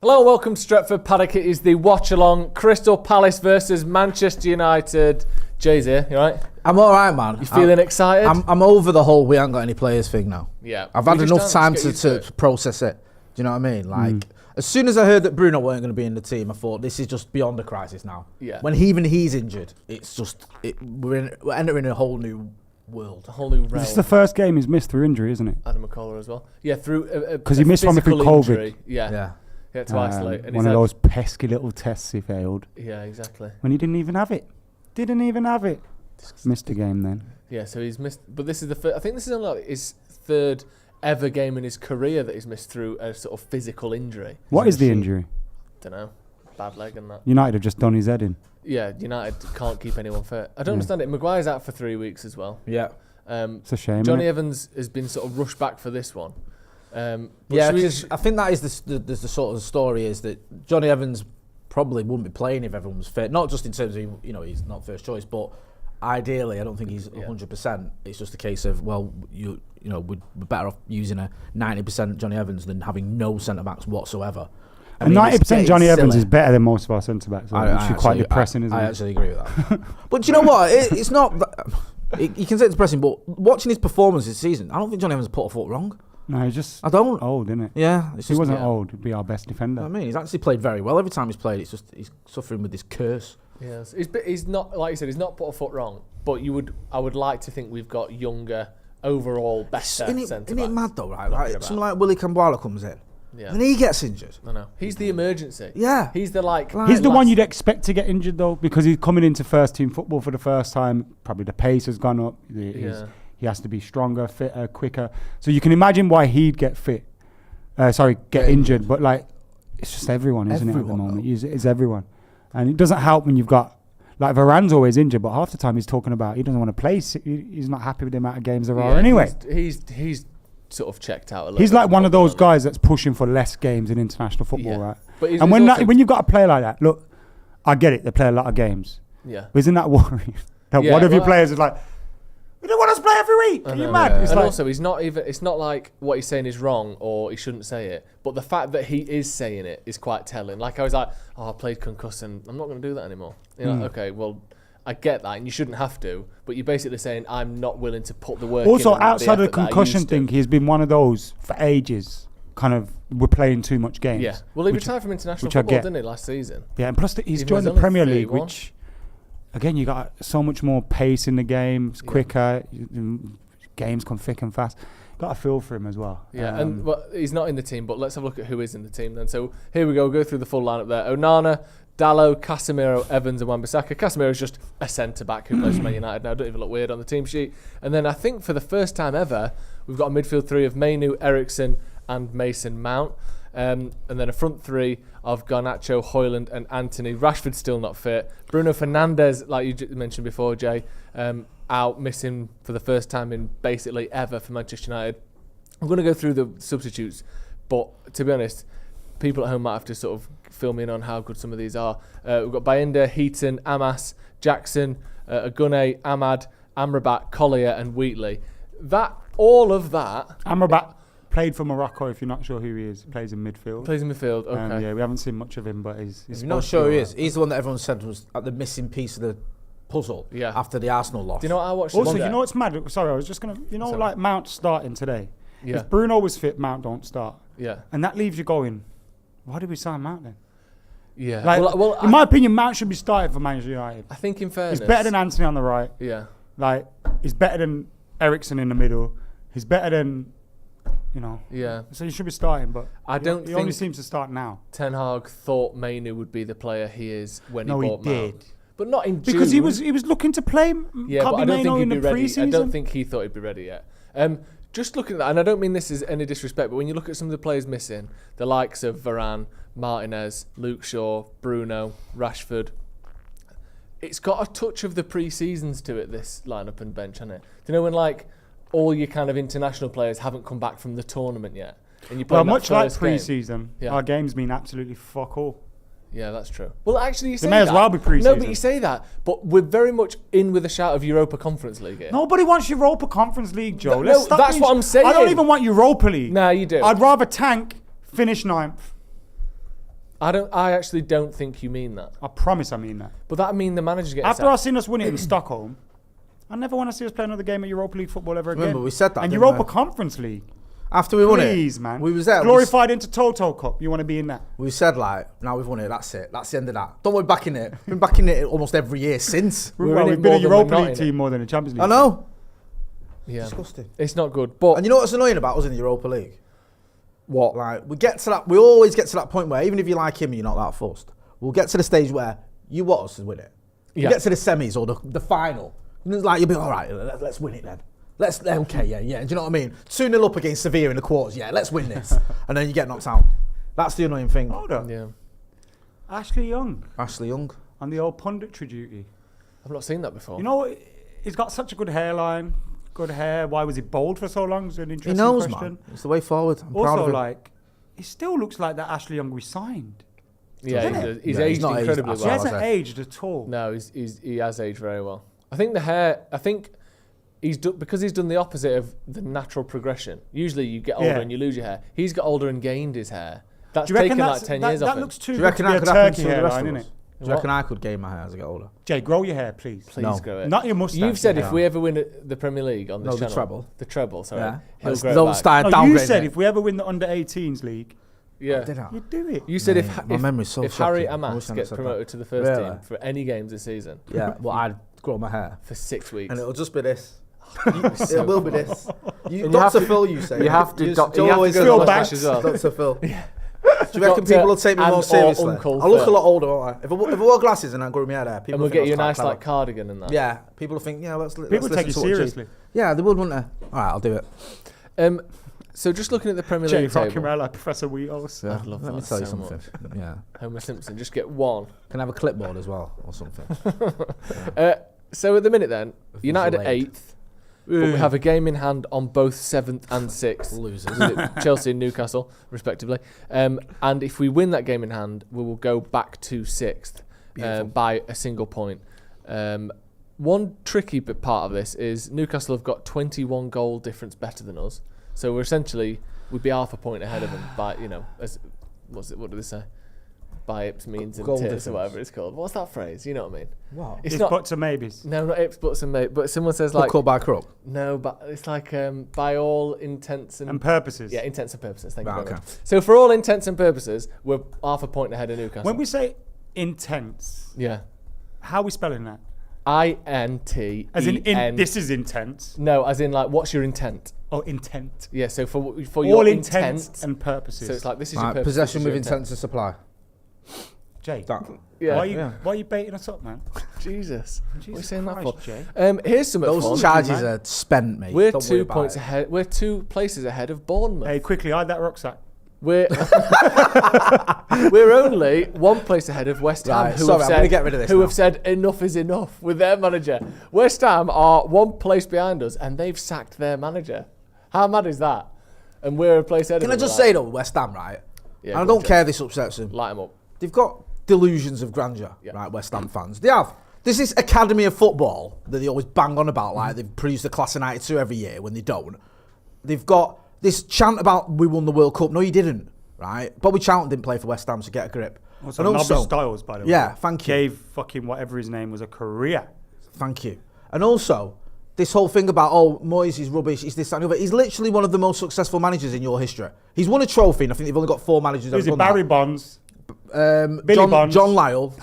Hello and welcome to Stretford. Paddock. It is the watch-along. Crystal Palace versus Manchester United. Jay's here, you alright? I'm alright, man. You feeling excited? I'm over the whole we ain't got any players thing now. Yeah. I've had enough time to process it. Do you know what I mean? Like, as soon as I heard that Bruno weren't going to be in the team, I thought this is just beyond a crisis now. Yeah. When he's injured, it's just, we're entering a whole new world. A whole new realm. This is the first game he's missed through injury, isn't it? Adam McCullough as well. Yeah, through because he missed one through COVID. Injury. Yeah. He had to isolate. And one of those pesky little tests he failed. Yeah, exactly. When he didn't even have it. Missed a game then. Yeah, so he's missed. But this is the first. I think this is only like his third ever game in his career that he's missed through a sort of physical injury. What is the injury? Don't know. Bad leg and that. United have just done his head in. Yeah, United can't keep anyone fit. I don't understand it. Maguire's out for 3 weeks as well. Yeah. It's a shame. Johnny Evans has been sort of rushed back for this one. Yeah, because I think that is the sort of story is that Johnny Evans probably wouldn't be playing if everyone was fit. Not just in terms of, he's not first choice, but ideally I don't think he's 100%. It's just a case of, well, we're better off using a 90% Johnny Evans than having no centre-backs whatsoever. And 90% Johnny Evans is better than most of our centre-backs. It's quite depressing, isn't it? I actually agree with that. But do you know what? It's not... You can say it's depressing, but watching his performance this season, I don't think Johnny Evans put a foot wrong. No, he's just old, isn't it? Yeah. He wasn't old. He'd be our best defender. I mean, he's actually played very well every time he's played. It's just he's suffering with this curse. Yes, he's not, like you said, he's not put a foot wrong. But I would like to think we've got younger, overall, better centre-backs. Isn't it mad though, right? Like, someone like Willy Kambwala comes in, and he gets injured. I know. He's the emergency. Yeah. He's the he's the one you'd expect to get injured though, because he's coming into first team football for the first time. Probably the pace has gone up. He has to be stronger, fitter, quicker. So you can imagine why he'd get injured. But like, it's just everyone, isn't it, at the moment? It's everyone. And it doesn't help when you've got, like, Varane's always injured, but half the time he's talking about he doesn't want to play. He's not happy with the amount of games there are anyway. He's sort of checked out a little. He's like one of those guys that's pushing for less games in international football, right? But and when you've got a player like that, look, I get it, they play a lot of games. Yeah. But isn't that worrying? That one of your players is like, we don't want us to play every week. Are you mad? And also, he's not even. It's not like what he's saying is wrong or he shouldn't say it. But the fact that he is saying it is quite telling. Like I was like, I played concussed and I'm not going to do that anymore. You're like, okay, well, I get that, and you shouldn't have to. But you're basically saying I'm not willing to put the work. Also, in outside of the concussion thing, he's been one of those for ages. Kind of, we're playing too much games. Yeah. Well, he retired from international football, didn't he, last season? Yeah, and plus he's joined the Premier League, which. Again, you got so much more pace in the game. It's quicker. Games come thick and fast. Got a feel for him as well. Yeah, he's not in the team, but let's have a look at who is in the team then. So here we go. We'll go through the full lineup there. Onana, Dalot, Casemiro, Evans and Wan-Bissaka. Casemiro's just a centre-back who plays for Man United now. Don't even look weird on the team sheet. And then I think for the first time ever, we've got a midfield three of Mainu, Eriksen and Mason Mount. And then a front three of Garnacho, Højlund and Anthony. Rashford's still not fit. Bruno Fernandes, like you mentioned before, Jay, out, missing for the first time in basically ever for Manchester United. I'm going to go through the substitutes, but to be honest, people at home might have to sort of fill me in on how good some of these are. We've got Bayindir, Heaton, Amas, Jackson, Agune, Ahmad, Amrabat, Collier and Wheatley. All of that... Amrabat played for Morocco, if you're not sure who he is. Plays in midfield. Okay. Yeah, we haven't seen much of him, but he's If you're not sure who he is, he's the one that everyone said was the missing piece of the puzzle after the Arsenal loss. Do you know what I watched? Also, you know what's mad? Sorry, I was just going to... like Mount starting today. Yeah. If Bruno was fit, Mount don't start. Yeah. And that leaves you going, why did we sign Mount then? Yeah. Like, in my opinion, Mount should be started for Manchester United. I think in fairness... He's better than Anthony on the right. Yeah. Like, he's better than Eriksen in the middle. He's better than... Yeah. So he should be starting, but he only seems to start now. Ten Hag thought Mainu would be the player he is when he bought Mount. Did. But not in June. Because he was looking to play but I don't think he'd be ready. Pre-season. I don't think he thought he'd be ready yet. Just looking at that, and I don't mean this as any disrespect, but when you look at some of the players missing, the likes of Varane, Martinez, Luke Shaw, Bruno, Rashford, it's got a touch of the pre-seasons to it, this lineup and bench, hasn't it? Do you know when all your kind of international players haven't come back from the tournament yet? And you play much like pre-season, our games mean absolutely fuck all. Yeah, that's true. Well, actually, you say that. They may as well be pre-season. No, but you say that. But we're very much in with a shout of Europa Conference League here. Nobody wants Europa Conference League, Joe. That's what I'm saying. I don't even want Europa League. No, you do. I'd rather tank, finish 9th. I actually don't think you mean that. I promise I mean that. But that mean the manager's getting After sacked. I've seen us win it in Stockholm, I never want to see us play another game at Europa League football ever again. Remember, we said that, And didn't Europa we? Conference League. After we won it. Please, man. We was there. Glorified into Toto Cup. You want to be in that? We said, now we've won it. That's it. That's the end of that. Don't worry, back in it. Been back in it almost every year since. We're in We've it been a more than we're Europa not League in team it. more than a Champions League. I know. Yeah. Disgusting. It's not good. But And you know what's annoying about us in the Europa League? what? Like, we always get to that point where even if you like him, you're not that fussed. We'll get to the stage where you want us to win it. You Yeah. get to the semis or the final. And it's like, you'll be all right, let's win it then. Okay, yeah. Do you know what I mean? 2-0 up against Sevilla in the quarters, yeah, let's win this. And then you get knocked out. That's the annoying thing. Hold on. Yeah. Ashley Young Ashley Young. on the old punditry duty. I've not seen that before. You know what? He's got such a good hairline, good hair. Why was he bald for so long? It's an He interesting knows, question. man. It's the way forward. I'm proud Also, of him. like, he still looks like that Ashley Young we signed. yeah, Doesn't he it? does. He's Yeah, he's aged not aged incredibly as He well. well. hasn't aged at all. No, he has aged very well. I think the hair. I think because he's done the opposite of the natural progression. Usually, you get older Yeah. and you lose your hair. He's got older and gained his hair. That's Do you reckon taken like that's, 10 that, years that off him. looks too Do you good reckon to be that a could happen turkey to the rest hairline, of innit? us? Do you reckon I could gain my hair as I get older? Jay, grow your hair, please. Please No. grow it. Not your moustache. You've said your if hair. we ever win the Premier League on this No, the channel, treble. the treble, sorry, Yeah. he'll grow Don't it back. start No, you downgrading said it. if we ever win the under-18s league, Yeah. Did I? you'd do it. You said Mate, if my memory's so if Harry shocking. I wish Amas I'd gets said that. promoted to the first Really? team for any games this season Yeah, well, I'd grow my hair. for 6 weeks, And it'll just be this. so It will be this. You, And you have Dr. to- Phil, you say. you have to You doc- Joe you have to always go goes Phil on Banks as well. Dr. Phil. Do you reckon Dr. people will take me and more or seriously? Uncle I'll look a Phil. lot older, won't I? If I wore glasses and I grew my hair there, people and we'll would get think you a I was nice quite like cardigan and that. clever. Yeah, people will think, let's People listen take you to what G- seriously. Yeah, they would, wouldn't they? All right, I'll do it. So just looking at the Premier Jay League rocking table, around like Professor Wheels. I'd love Let me that tell you so something. much. Yeah. Homer Simpson, just get one. Can I have a clipboard as well or something? So at the minute then, If United it's at late. 8th, but we have a game in hand on both 7th and 6th. Losers. Chelsea and Newcastle, respectively. And if we win that game in hand, we will go back to 6th by a single point. One tricky part of this is Newcastle have got 21 goal difference better than us. So we'd be half a point ahead of them by, what do they say? By ips, means and Goal tits difference. or whatever it's called. What's that phrase? You know what I mean? What? It's If not. buts or maybes. No, not ips, buts and mate. But someone says like Hook up by crook. no, but it's like by all intents and And purposes. yeah, intents and purposes. Thank you Right, very okay. much. So for all intents and purposes, we're half a point ahead of Newcastle. When we say intense, yeah, how are we spelling that? INT. As in this is intense. No, as in like, what's your intent? Oh, intent. Yeah. So for All your intent intent, and purposes. so it's like this is your Right, purpose. possession this is with your intent to supply. Jay, That. Yeah. why are you baiting us up, man? Jesus. What are you saying that Christ, for? Jay. Here's some Those fun. charges man. are spent, mate. We're Don't worry 2 about points it. ahead. We're 2 places ahead of Bournemouth. Hey, quickly, hide that rucksack. We're we're only 1 place ahead of West Ham, Right, who, sorry, have, I'm gonna said, get rid of this who now. have said enough is enough with their manager. West Ham are 1 place behind us, and they've sacked their manager. How mad is that? And we're a place ahead Can I of them. just say though, West Ham, right? Yeah, and I go on, don't Jay. care if this upsets them. Light them up. They've got delusions of grandeur, Yeah. right? West Ham fans. They have. There's this academy of football that they always bang on about, like they've produced the class of '92 every year when they don't. They've got this chant about we won the World Cup. No, you didn't, right? Bobby Charlton didn't play for West Ham, so get a grip. Also, And Nobby Styles, by the way. yeah, thank you. Gave fucking whatever his name was a career. Thank you. And also, this whole thing about, Moyes is rubbish, he's this, that, and the other. He's literally one of the most successful managers in your history. He's won a trophy, and I think they've only got 4 managers Who's who've it? done Barry that. Bonds. John, Bonds. John Lyle,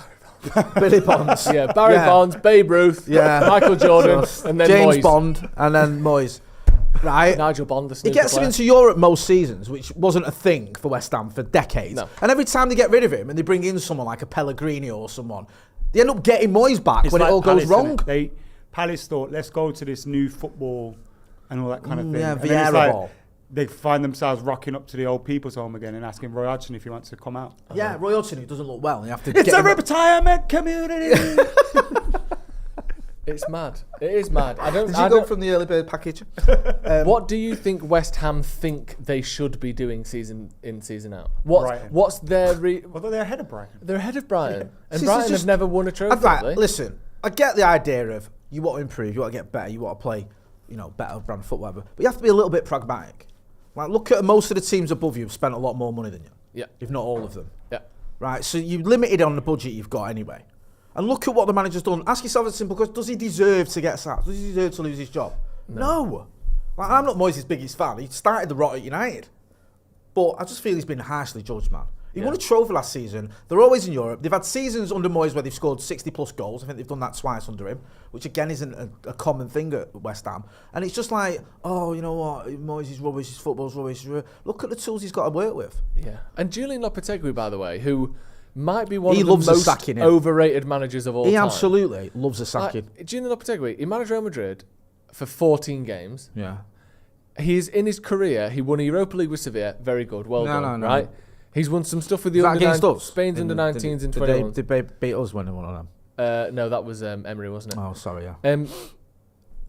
Billy Bonds. Yeah, Barry Yeah. Bonds, Babe Ruth, Yeah. Michael Jordan, and then James Moyes. Bond, and then Moyes. Right? Nigel Bond, the He snooker gets player. him into Europe most seasons, which wasn't a thing for West Ham for decades. No. And every time they get rid of him and they bring in someone like a Pellegrini or someone, they end up getting Moyes back It's when like it all Palace, goes wrong. innit? Palace thought, let's go to this new football and all that kind of thing. yeah, And then it's Vieira like, ball. they find themselves rocking up to the old people's home again and asking Roy Hodgson if he wants to come out. Yeah, Roy Hodgson, who doesn't look well. And you have to It's get a him up. retirement community. It's mad. It is mad. Did you go from the early bird package? What do you think West Ham think they should be doing season in, season out? Brighton. What's their Although they're ahead of Brighton. They're ahead of Brighton, and See, Brighton it's have just- never won a trophy. Right, have they? listen, I get the idea of you want to improve, you want to get better, you want to play, better brand of football, whatever. But you have to be a little bit pragmatic. Like, look at most of the teams above you have spent a lot more money than you. Yeah. If not all of them. Yeah. right? So you're limited on the budget you've got anyway. And look at what the manager's done. Ask yourself a simple question: does he deserve to get sacked? Does he deserve to lose his job? No. Like, I'm not Moyes' biggest fan. He started the rot at United, but I just feel he's been harshly judged, man. He won a trophy last season. They're always in Europe. They've had seasons under Moyes where they've scored 60-plus goals. I think they've done that twice under him, which again isn't a common thing at West Ham. And it's just like, oh, you know what? Moyes is rubbish. His football's rubbish. Look at the tools he's got to work with. Yeah. And Julian Lopetegui, by the way, who might be one of the loves most overrated managers of all time. He absolutely loves a sacking. Julian Lopetegui, he managed Real Madrid for 14 games. Yeah. He's in his career, he won a Europa League with Sevilla. Very good. Well done, right? He's won some stuff with the Spain's under-19s in 21. Did they beat us when they won on them? No, that was Emery, wasn't it? Oh, sorry, yeah.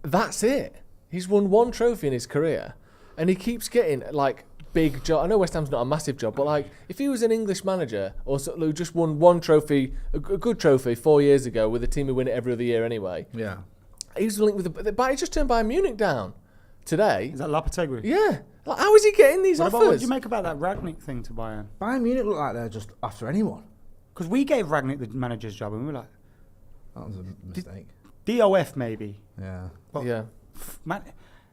That's it. He's won one trophy in his career, and he keeps getting like big job. I know West Ham's not a massive job, but like if he was an English manager or who just won one trophy, a good trophy 4 years ago with a team who win it every other year anyway. Yeah. He was linked with but he just turned Bayern Munich down today. Is that Lopetegui? Yeah. Like, how is he getting these offers? What do you make about that Rangnick thing to Bayern? Bayern Munich look like they're just after anyone. Because we gave Rangnick the manager's job and we were like, that was a mistake. DOF maybe. Yeah. But yeah. Man,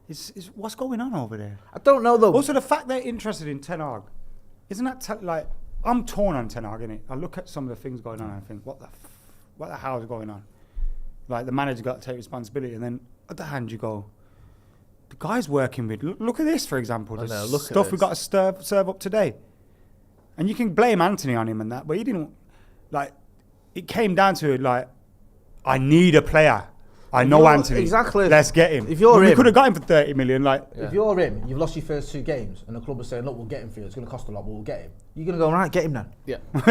is what's going on over there? I don't know though. Also, the fact they're interested in Ten Hag, isn't that like I'm torn on Ten Hag, innit? I look at some of the things going on and I think, what the hell is going on? Like the manager's got to take responsibility, and then on the other hand you go, the guy's working with. Look at this, for example. The stuff we got to serve up today, and you can blame Anthony on him and that, but he didn't. Like, it came down to like, I need a player. I know Anthony. Exactly. Let's get him. If you're we him, could have got him for 30 million. Like, if you're him, you've lost your first 2 games, and the club is saying, "Look, we'll get him for you. It's going to cost a lot, but we'll get him." You're going to go, right, get him then. Yeah. Do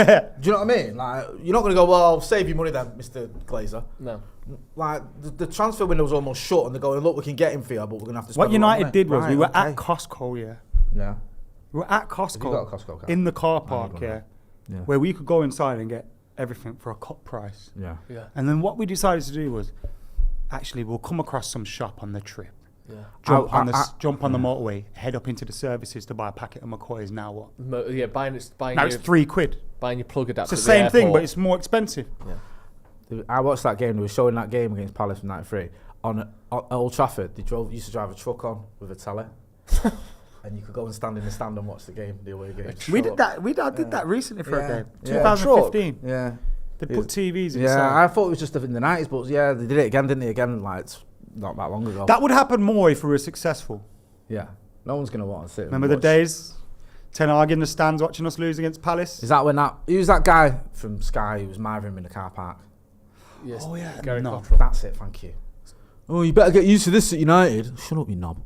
you know what I mean? Like, you're not going to go, "Well, I'll save you money then, Mr. Glazer." No. Like the transfer window was almost shut, and they're going, "Look, we can get him for you, but we're going to have to." What United did was we were at Costco, yeah. Yeah. We were at Costco. Have you got a Costco card? In the car park, yeah, where we could go inside and get everything for a cut price. Yeah. Yeah. And then what we decided to do was, actually, we'll come across some shop on the trip. Yeah. Jump on the motorway, head up into the services to buy a packet of McCoys. Now what? Now it's £3. Buying your plug adapter. It's the same thing, but it's more expensive. Yeah. I watched that game. They were showing that game against Palace in '93 on Old Trafford. They used to drive a truck on with a telly, and you could go and stand in the stand and watch the game, the away game. We did that. I did that recently for a game. Yeah. 2015. Yeah. They put TVs inside. Yeah, I thought it was just in the 90s, but yeah, they did it again, didn't they? Again, like not that long ago. That would happen more if we were successful. Yeah. No one's going to want to sit. Remember the days? Ten Hag in the stands watching us lose against Palace? Is that when who's that guy from Sky who was mithering him in the car park? Yes. Oh yeah, Gary no. Cottrell. That's it, thank you. Oh, you better get used to this at United. Shut up, you knob.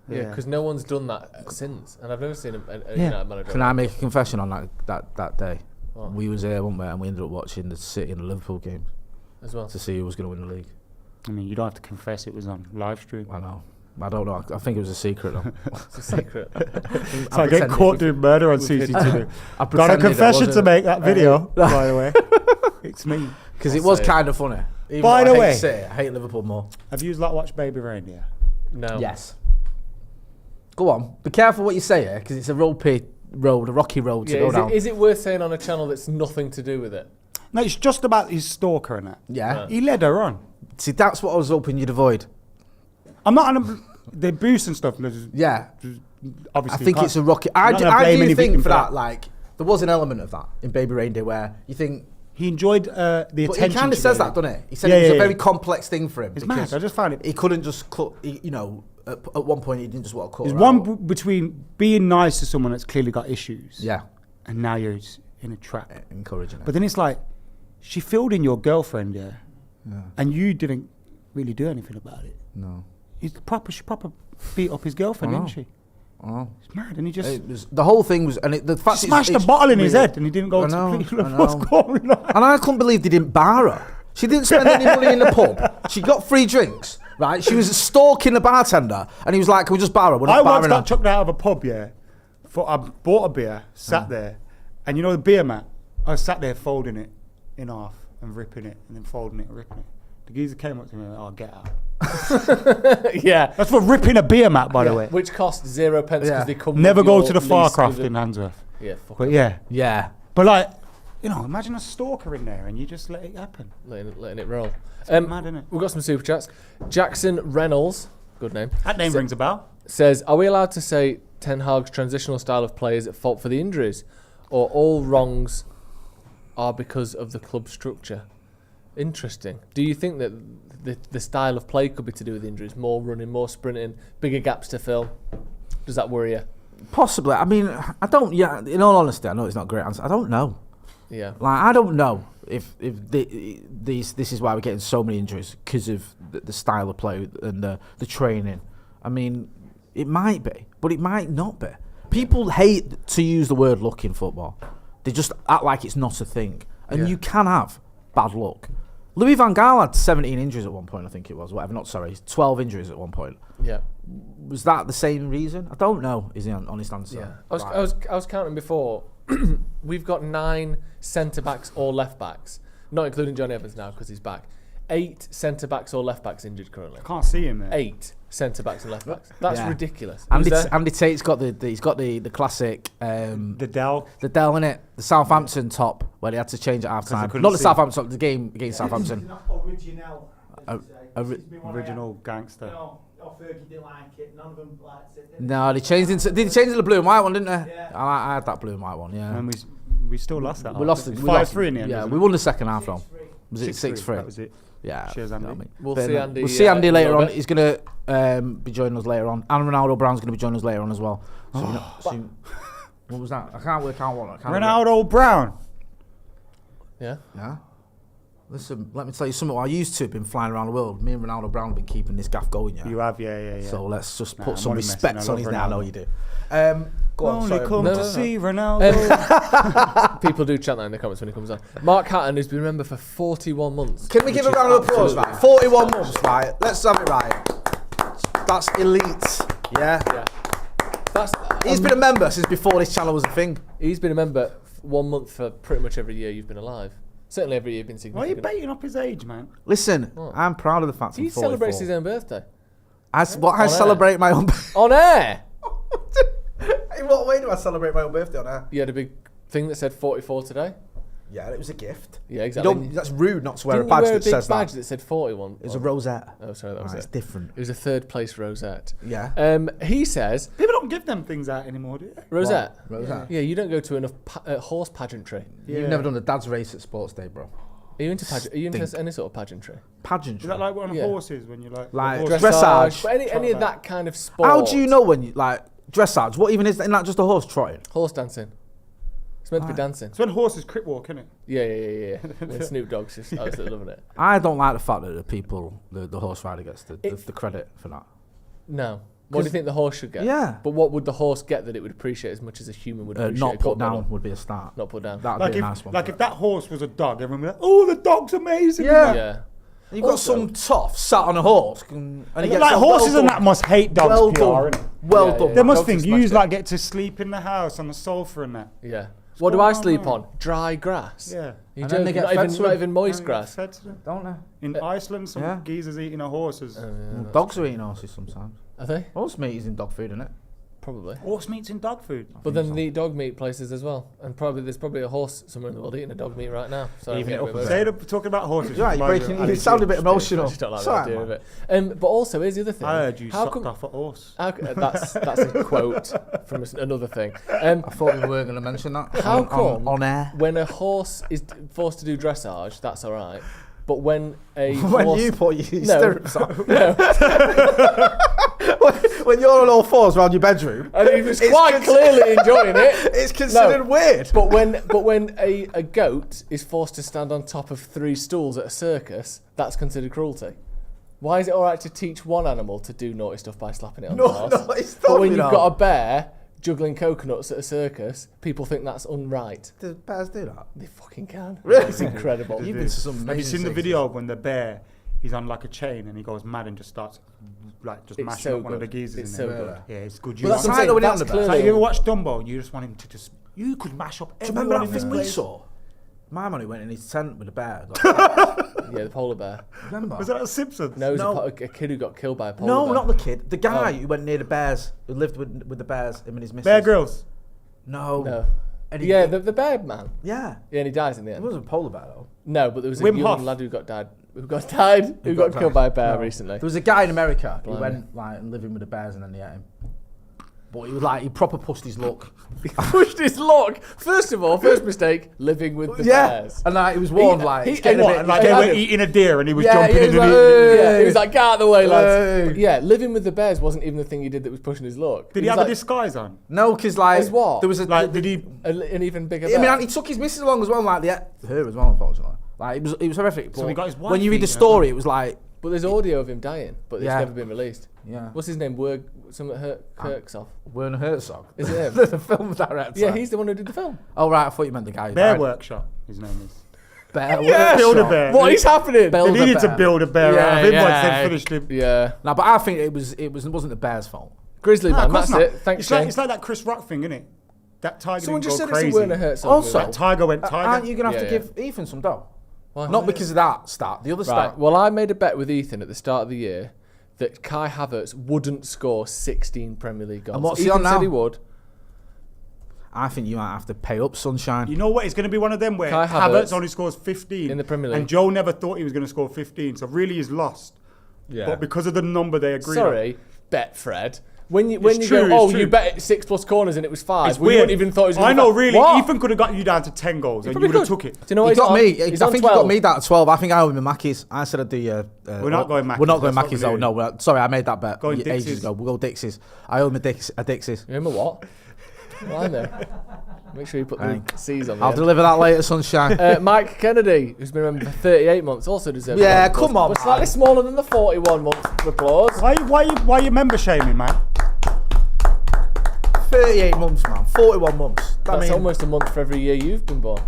Yeah, because no one's done that since, and I've never seen a United manager. Can I make a confession on that day? What? We was there, weren't we? And we ended up watching the City and the Liverpool game as well to see who was going to win the league. I mean, you don't have to confess it was on live stream. I know. I don't know. I think it was a secret though. It's a secret. It's like getting caught doing murder on CCTV. Got a pretended confession to make that video, by the way. It's me. Because it was kind of funny. Even By though the I way, hate City, I hate Liverpool more. Have you watched Baby Reindeer? No. Yes. Go on. Be careful what you say here, because it's a rocky road to go down. Is it worth saying on a channel that's nothing to do with it? No, it's just about his stalker and that. Yeah. He led her on. See, that's what I was hoping you'd avoid. I'm not on the boost and stuff. Yeah. Obviously, I think it's a rocky. I do think for that, like, there was an element of that in Baby Reindeer where you think. He enjoyed the attention. But he kind of says that, doesn't he? He said it was a very complex thing for him. It's mad. I just found it. He couldn't just cut, at one point he didn't just want to cut. There's one between being nice to someone that's clearly got issues. Yeah. And now you're in a trap. Encouraging it. But then it's like, she filled in your girlfriend, yeah. And you didn't really do anything about it. No. She proper beat up his girlfriend, didn't she? Oh. It's mad, and he just... the whole thing was... And the fact smashed a bottle in his head, and he didn't go to police. What's going on? And I couldn't believe they didn't bar her. She didn't spend any money in the pub. She got free drinks, right? She was stalking the bartender, and he was like, "Can we just bar her? We're not barring her." I once got chucked out of a pub, yeah. I bought a beer, sat there, and you know the beer mat? I was sat there folding it in half and ripping it, and then folding it and ripping it. The geezer came up to me and went, "Oh, get out." Yeah. That's for ripping a beer mat, by the way. Which cost 0 pence because they come Never with go your to the lease Farcraft with in Handsworth. Yeah, But yeah. Yeah. But like, imagine a stalker in there and you just let it happen. Letting it roll. Mad, isn't it? We've got some super chats. Jackson Reynolds, good name. That name rings a bell. Says, are we allowed to say Ten Hag's transitional style of play is at fault for the injuries, or all wrongs are because of the club structure? Interesting. Do you think that the style of play could be to do with injuries? More running, more sprinting, bigger gaps to fill? Does that worry you? Possibly. I mean, I don't. Yeah. In all honesty, I know it's not a great answer. I don't know. Yeah. Like, I don't know if this is why we're getting so many injuries because of the style of play and the training. I mean, it might be, but it might not be. People hate to use the word luck in football. They just act like it's not a thing, and you can have bad luck. Louis van Gaal had 17 injuries at one point, I think it was. 12 injuries at one point. Yeah. Was that the same reason? I don't know, is the honest answer. Yeah. I was counting before. We've got 9 centre-backs or left-backs, not including Johnny Evans now because he's back. 8 centre-backs or left-backs injured currently. I can't see him there. 8 centre-backs and left-backs. That's ridiculous. Andy Tate's got the classic... the Dell, innit? The Southampton top, where they had to change at half-time. Not the Southampton top, the game against Southampton. original gangster. No, Fergie didn't like it. None of them liked it. No, they changed into the blue and white one, didn't they? Yeah. I had that blue and white one, yeah. And we still lost that. We lost it. 5-3 in the end. Yeah, we won the second half, though. Was it 6-3? 6-3? That was it. Yeah. Cheers, Andy. You know what I mean? We'll see Andy later on. bit. He's going to be joining us later on. And Ronaldo Brown's going to be joining us later on as well. So, what was that? I can't Ronaldo Brown. Yeah. Yeah. Listen, let me tell you something. I used to have been flying around the world. Me and Ronaldo Brown have been keeping this gaff going, yeah. You have, yeah. So let's just put I'm some only respect messing. I on his love name. I know Ronaldo. you do. Go on, Only sorry. come No, to no, no. see Ronaldo. People do chant that in the comments when he comes on. Mark Hatton, who's been a member for 41 months. Can we give a round of applause, right? 41 months, right? Let's have it right. That's elite, yeah? Yeah. That's, He's been a member since before this channel was a thing. He's been a member 1 month for pretty much every year you've been alive. Certainly every year you've been Why are you significant. baiting up his age, man? Listen, What? I'm proud of the fact He I'm 44. celebrates his own birthday. I air. celebrate my own birthday. On air! In what way do I celebrate my own birthday on air? You had a big thing that said 44 today. Yeah, it was a gift. Yeah, exactly. That's rude not to wear Didn't a badge you wear a that big says badge that. that said 41? It was a rosette. Oh, sorry, that was It's it. different. It was a third place rosette. Yeah. He says, People don't give them things out anymore, do they? rosette? Rosette. Yeah, you don't go to enough horse pageantry. Yeah. You've never done a dad's race at Sports Day, bro. Are you into, any sort of pageantry? Pageantry. Is that like on Yeah. horses when you like Like horse- dressage. But any of that kind of sport. How do you know when you, like, dressage? What even is that? Isn't that just a horse trotting? Horse dancing. It's meant to be dancing. It's when horses crip walk, isn't it? Yeah. When Snoop Dogg's just absolutely loving it. I don't like the fact that the horse rider gets the credit for that. No. What do you think the horse should get? Yeah. But what would the horse get that it would appreciate as much as a human would appreciate? Not a put gold medal? down would be a start. Not put down. That'd Like be if, a nice one. like if that horse was a dog, everyone would be like, "Oh, the dog's amazing." Yeah. Yeah. You've got Also- some tough sat on a horse. And he gets Like a horses well and done. that must hate dogs. Well PR, done. innit? Well Yeah, done. yeah. They must Dogs think have you smashed it. like get to sleep in the house on the sofa and that. Yeah. What do going I on sleep there? on? Dry grass. Yeah. You And then they joking? get fed to not them. even moist And grass. fed to them. Don't they? In Iceland, some Yeah. geezers eating a horses. Dogs are eating horses sometimes. Are they? Horse meat is in dog food, isn't it? Probably. Horse meat's in dog food. But then they eat dog meat places as well. And there's probably a horse somewhere in the world eating a dog meat right now. So Even it up a bit. Say talking about horses. You're right, you're reminds breaking. me of You Ali sound a G. bit emotional. I just don't like It's the alright, idea man. of it. But also, here's the other thing. I heard you How sucked come- off a horse. That's a quote from another thing. I thought we were going to mention that. How come on air? when a horse is forced to do dressage, that's all right. But when a When horse, you put your No. stirrups on. no, When you're on all fours around your bedroom. and he was It's quite cons- clearly enjoying it. It's considered weird. But when a goat is forced to stand on top of 3 stools at a circus, that's considered cruelty. Why is it all right to teach one animal to do naughty stuff by slapping it on the horse? No, it's But when totally you've not. got a bear juggling coconuts at a circus, people think that's unright. Do bears do that? They fucking can. Really? It's incredible. You've been to some Have you amazing seen the things. video when the bear is on like a chain and he goes mad and just starts like just It's mashing so up one of the good. geezers It's in so there? good. Yeah, it's good. But You that's want- what I'm saying, when you're that's on the It's like clearly... you ever watch Dumbo and you just want him to just you could mash up Do you remember everyone that in thing this we place. saw? My man who went in his tent with a bear. Yeah, the polar bear. Remember? Was that a Simpsons? No, it was No. a kid who got killed by a polar No, bear. not the kid. The guy Oh. who went near the bears, who lived with the bears, him and his missus. Bear Grylls. No. No. Yeah, the bear man. Yeah. Yeah, and he dies in the It end. wasn't a polar bear though. No, but there was a Wim young Hof. lad who got killed by a bear recently. There was a guy in America who Blimey. went like and living with the bears and then they ate him. But he was like, he proper pushed his luck. He pushed his luck. First of all, first mistake, living with the bears. And like, he was warned it's getting a bit. Like they were eating a deer and he was jumping he in was the like, Yeah, he was like, get out of the way, lads. Hey. Yeah, living with the bears wasn't even the thing he did that was pushing his luck. Did he was have like a disguise on? No, because like As what? there was a Like, did he? an even bigger I bear? mean, he took his missus along as well, like her as well, unfortunately. Like it was horrific. So but he got his wife when you read the eaten, story, it was like, But there's audio of him dying, but it's Yeah. never been released. yeah, What's his name? Kirksoff. Werner Herzog. Is it him? the film director? Yeah, he's the one who did the film. Oh right, I thought you meant the guy. who Bear died. Workshop, his name is. Bear. Yeah. Build a Workshop. bear. What is happening? Build They a needed to bear. build a bear Yeah, out of him once yeah. they finished him. Yeah. No, but I think it wasn't the bear's fault. Grizzly Nah, man, of course that's not. it. Thanks, it's like, Shane. it's like that Chris Rock thing, isn't it? That tiger Someone didn't just go said crazy. it's a Werner Herzog Also- movie. That tiger went tiger. Aren't you gonna have Yeah, to yeah. give Ethan some dough? Why? Not because of that stat. The other Right. stat. Well, I made a bet with Ethan at the start of the year that Kai Havertz wouldn't score 16 Premier League goals. And what's he Ethan on now? said he would. I think you might have to pay up, Sunshine. You know what? It's going to be one of them where Kai Havertz Havertz only scores 15 in the Premier League. and Joe never thought he was going to score 15, so really he's lost. Yeah. But because of the number they agreed on. Sorry, Betfred. When you It's go, true, oh, it's you true. bet it 6+ corners and it was 5. It's We weird. wouldn't even thought it was going I to know, really. What? Ethan could have got you down to 10 goals and you probably would have could. took it. Do you know what He he's got on? me. He's I on think he 12. got me down to 12. I think I owe him a Mackey's. I said I'd do. We're not going Mackey's, We're not going that's what Mackey's we're though. doing. No, sorry, I made that bet Going ages Dixie's. ago. We'll go Dixie's. I owe him a Dixie's. You remember what? Well, I know. Make sure you put the C's on I'll there. deliver that later, Sunshine. Mike Kennedy, who's been remembered for 38 months, also deserves Yeah, an applause, come on, but slightly smaller than the 41 months applause. Why you member shaming, man? 38 months, man. 41 months. That's almost a month for every year you've been born.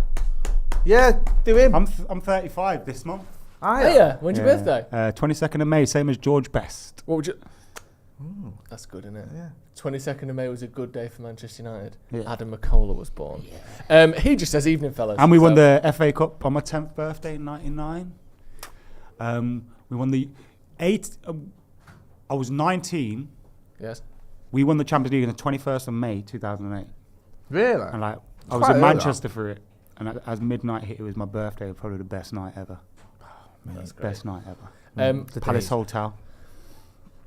Yeah, do him. I'm 35 this month. Hey, yeah. When's your birthday? 22nd of May, same as George Best. What would you? That's good, isn't it? Yeah. 22nd of May was a good day for Manchester United. Yeah. Adam McCullough was born. He just says evening, fellas. And we won So- the FA Cup on my 10th birthday in 99. We won the 8th. I was 19. Yes. We won the Champions League on the 21st of May 2008. Really? And like I was quite in early, Manchester for it. And as midnight hit, it was my birthday. Probably the best night ever. That's great. Best night ever. The Palace days. Hotel.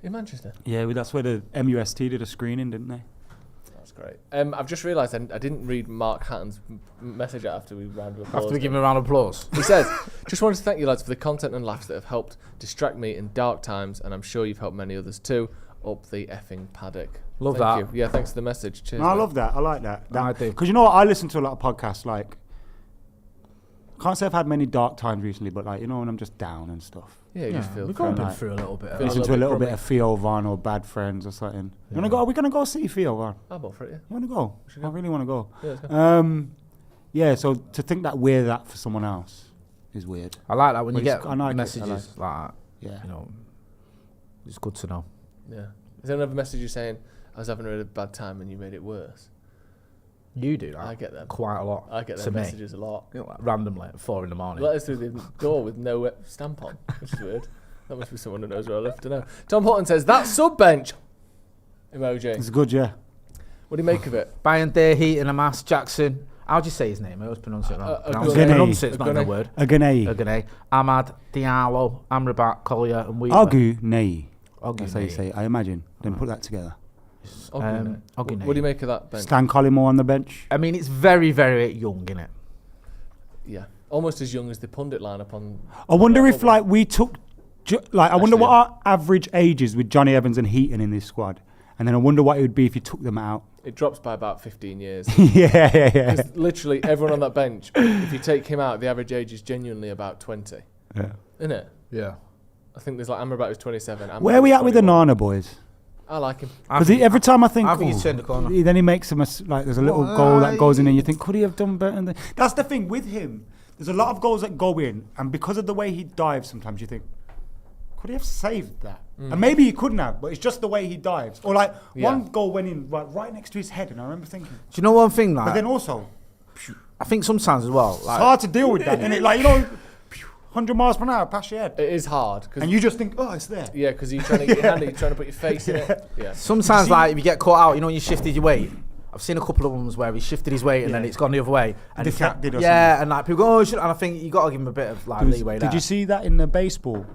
In Manchester. Yeah, that's where the MUFC did a screening, didn't they? That's great. I've just realised I didn't read Mark Hatton's message after we round of applause. After we give him a round of applause. He says, just wanted to thank you lads for the content and laughs that have helped distract me in dark times, and I'm sure you've helped many others too. Up the effing Paddock. Love Thank that. you. Yeah, thanks for the message. Cheers. No, I mate. love that. I like that. I do. Because you know what? I listen to a lot of podcasts. Like, can't say I've had many dark times recently, but like, you know, when I'm just down and stuff. Yeah, you just feel we've all been right. through a little bit. Feel Listen a to a little little bit bit of Theo Von or Bad Friends or something. You wanna go? Are we gonna go see Theo Von? I'm all for it, yeah. You wanna go? I really wanna go. Yeah, let's go. Yeah. So to think that we're that for someone else is weird. I like that when Well, you it's- get I like it, I messages like that. Yeah. You know, it's good to know. Yeah. Is there another message you're saying, I was having a really bad time and you made it worse? You do that. I get them. quite a lot. I get to them me. messages a lot. You know, like randomly at 4 a.m. Let us through the door with no stamp on, which is weird. That must be someone who knows where I live to know. Tom Hutton says, that sub-bench emoji. It's good, yeah. What do you make of it? Bayern Day, Heat and Hamas, Jackson. How'd you say his name? I always pronounce it wrong. Agunay. Pronounce it's not in a Agunay. word. Agunay. Agunay. Ahmad, Diallo, Amrabat, Collier, and Wheatley. Agunay. That's how you Agunay. say it, I imagine. Then put that together. Agunay. Agunay. What do you make of that bench? Stan Collymore on the bench. I mean, it's very, very young, isn't it? Yeah. Almost as young as the pundit lineup on... I wonder if like we took, I wonder Actually, what our average age is with Johnny Evans and Heaton in this squad, and then I wonder what it would be if you took them out. It drops by about 15 years. yeah. Because literally everyone on that bench, if you take him out, the average age is genuinely about 20. Yeah. Isn't it? Yeah. I think there's like Amrabat who's 27. Amrabat Where are we who's at with the 21. Nana boys? I like him. Because every time I think, I think "Oh," he's turned the corner. then he makes them like there's a little goal that goes in, and you think, could he have done better? Than that's the thing with him. There's a lot of goals that go in, and because of the way he dives, sometimes you think, could he have saved that? And maybe he couldn't have, but it's just the way he dives. Or like one goal went in right next to his head, and I remember thinking. Do you know one thing, like? But then also, I think sometimes as well, it's like, hard to deal with that, and it like 100 miles per hour past your head, It is hard. and you just think, oh, it's there. Yeah, because you're trying to get your hand, you're trying to put your face in it. Yeah. sometimes like if you get caught out, you know, when you shifted your weight, I've seen a couple of ones where he shifted his weight and then it's gone the other way. And deflected or something. And like people go, and I think you got to give him a bit of like leeway there. Did you see that in the baseball?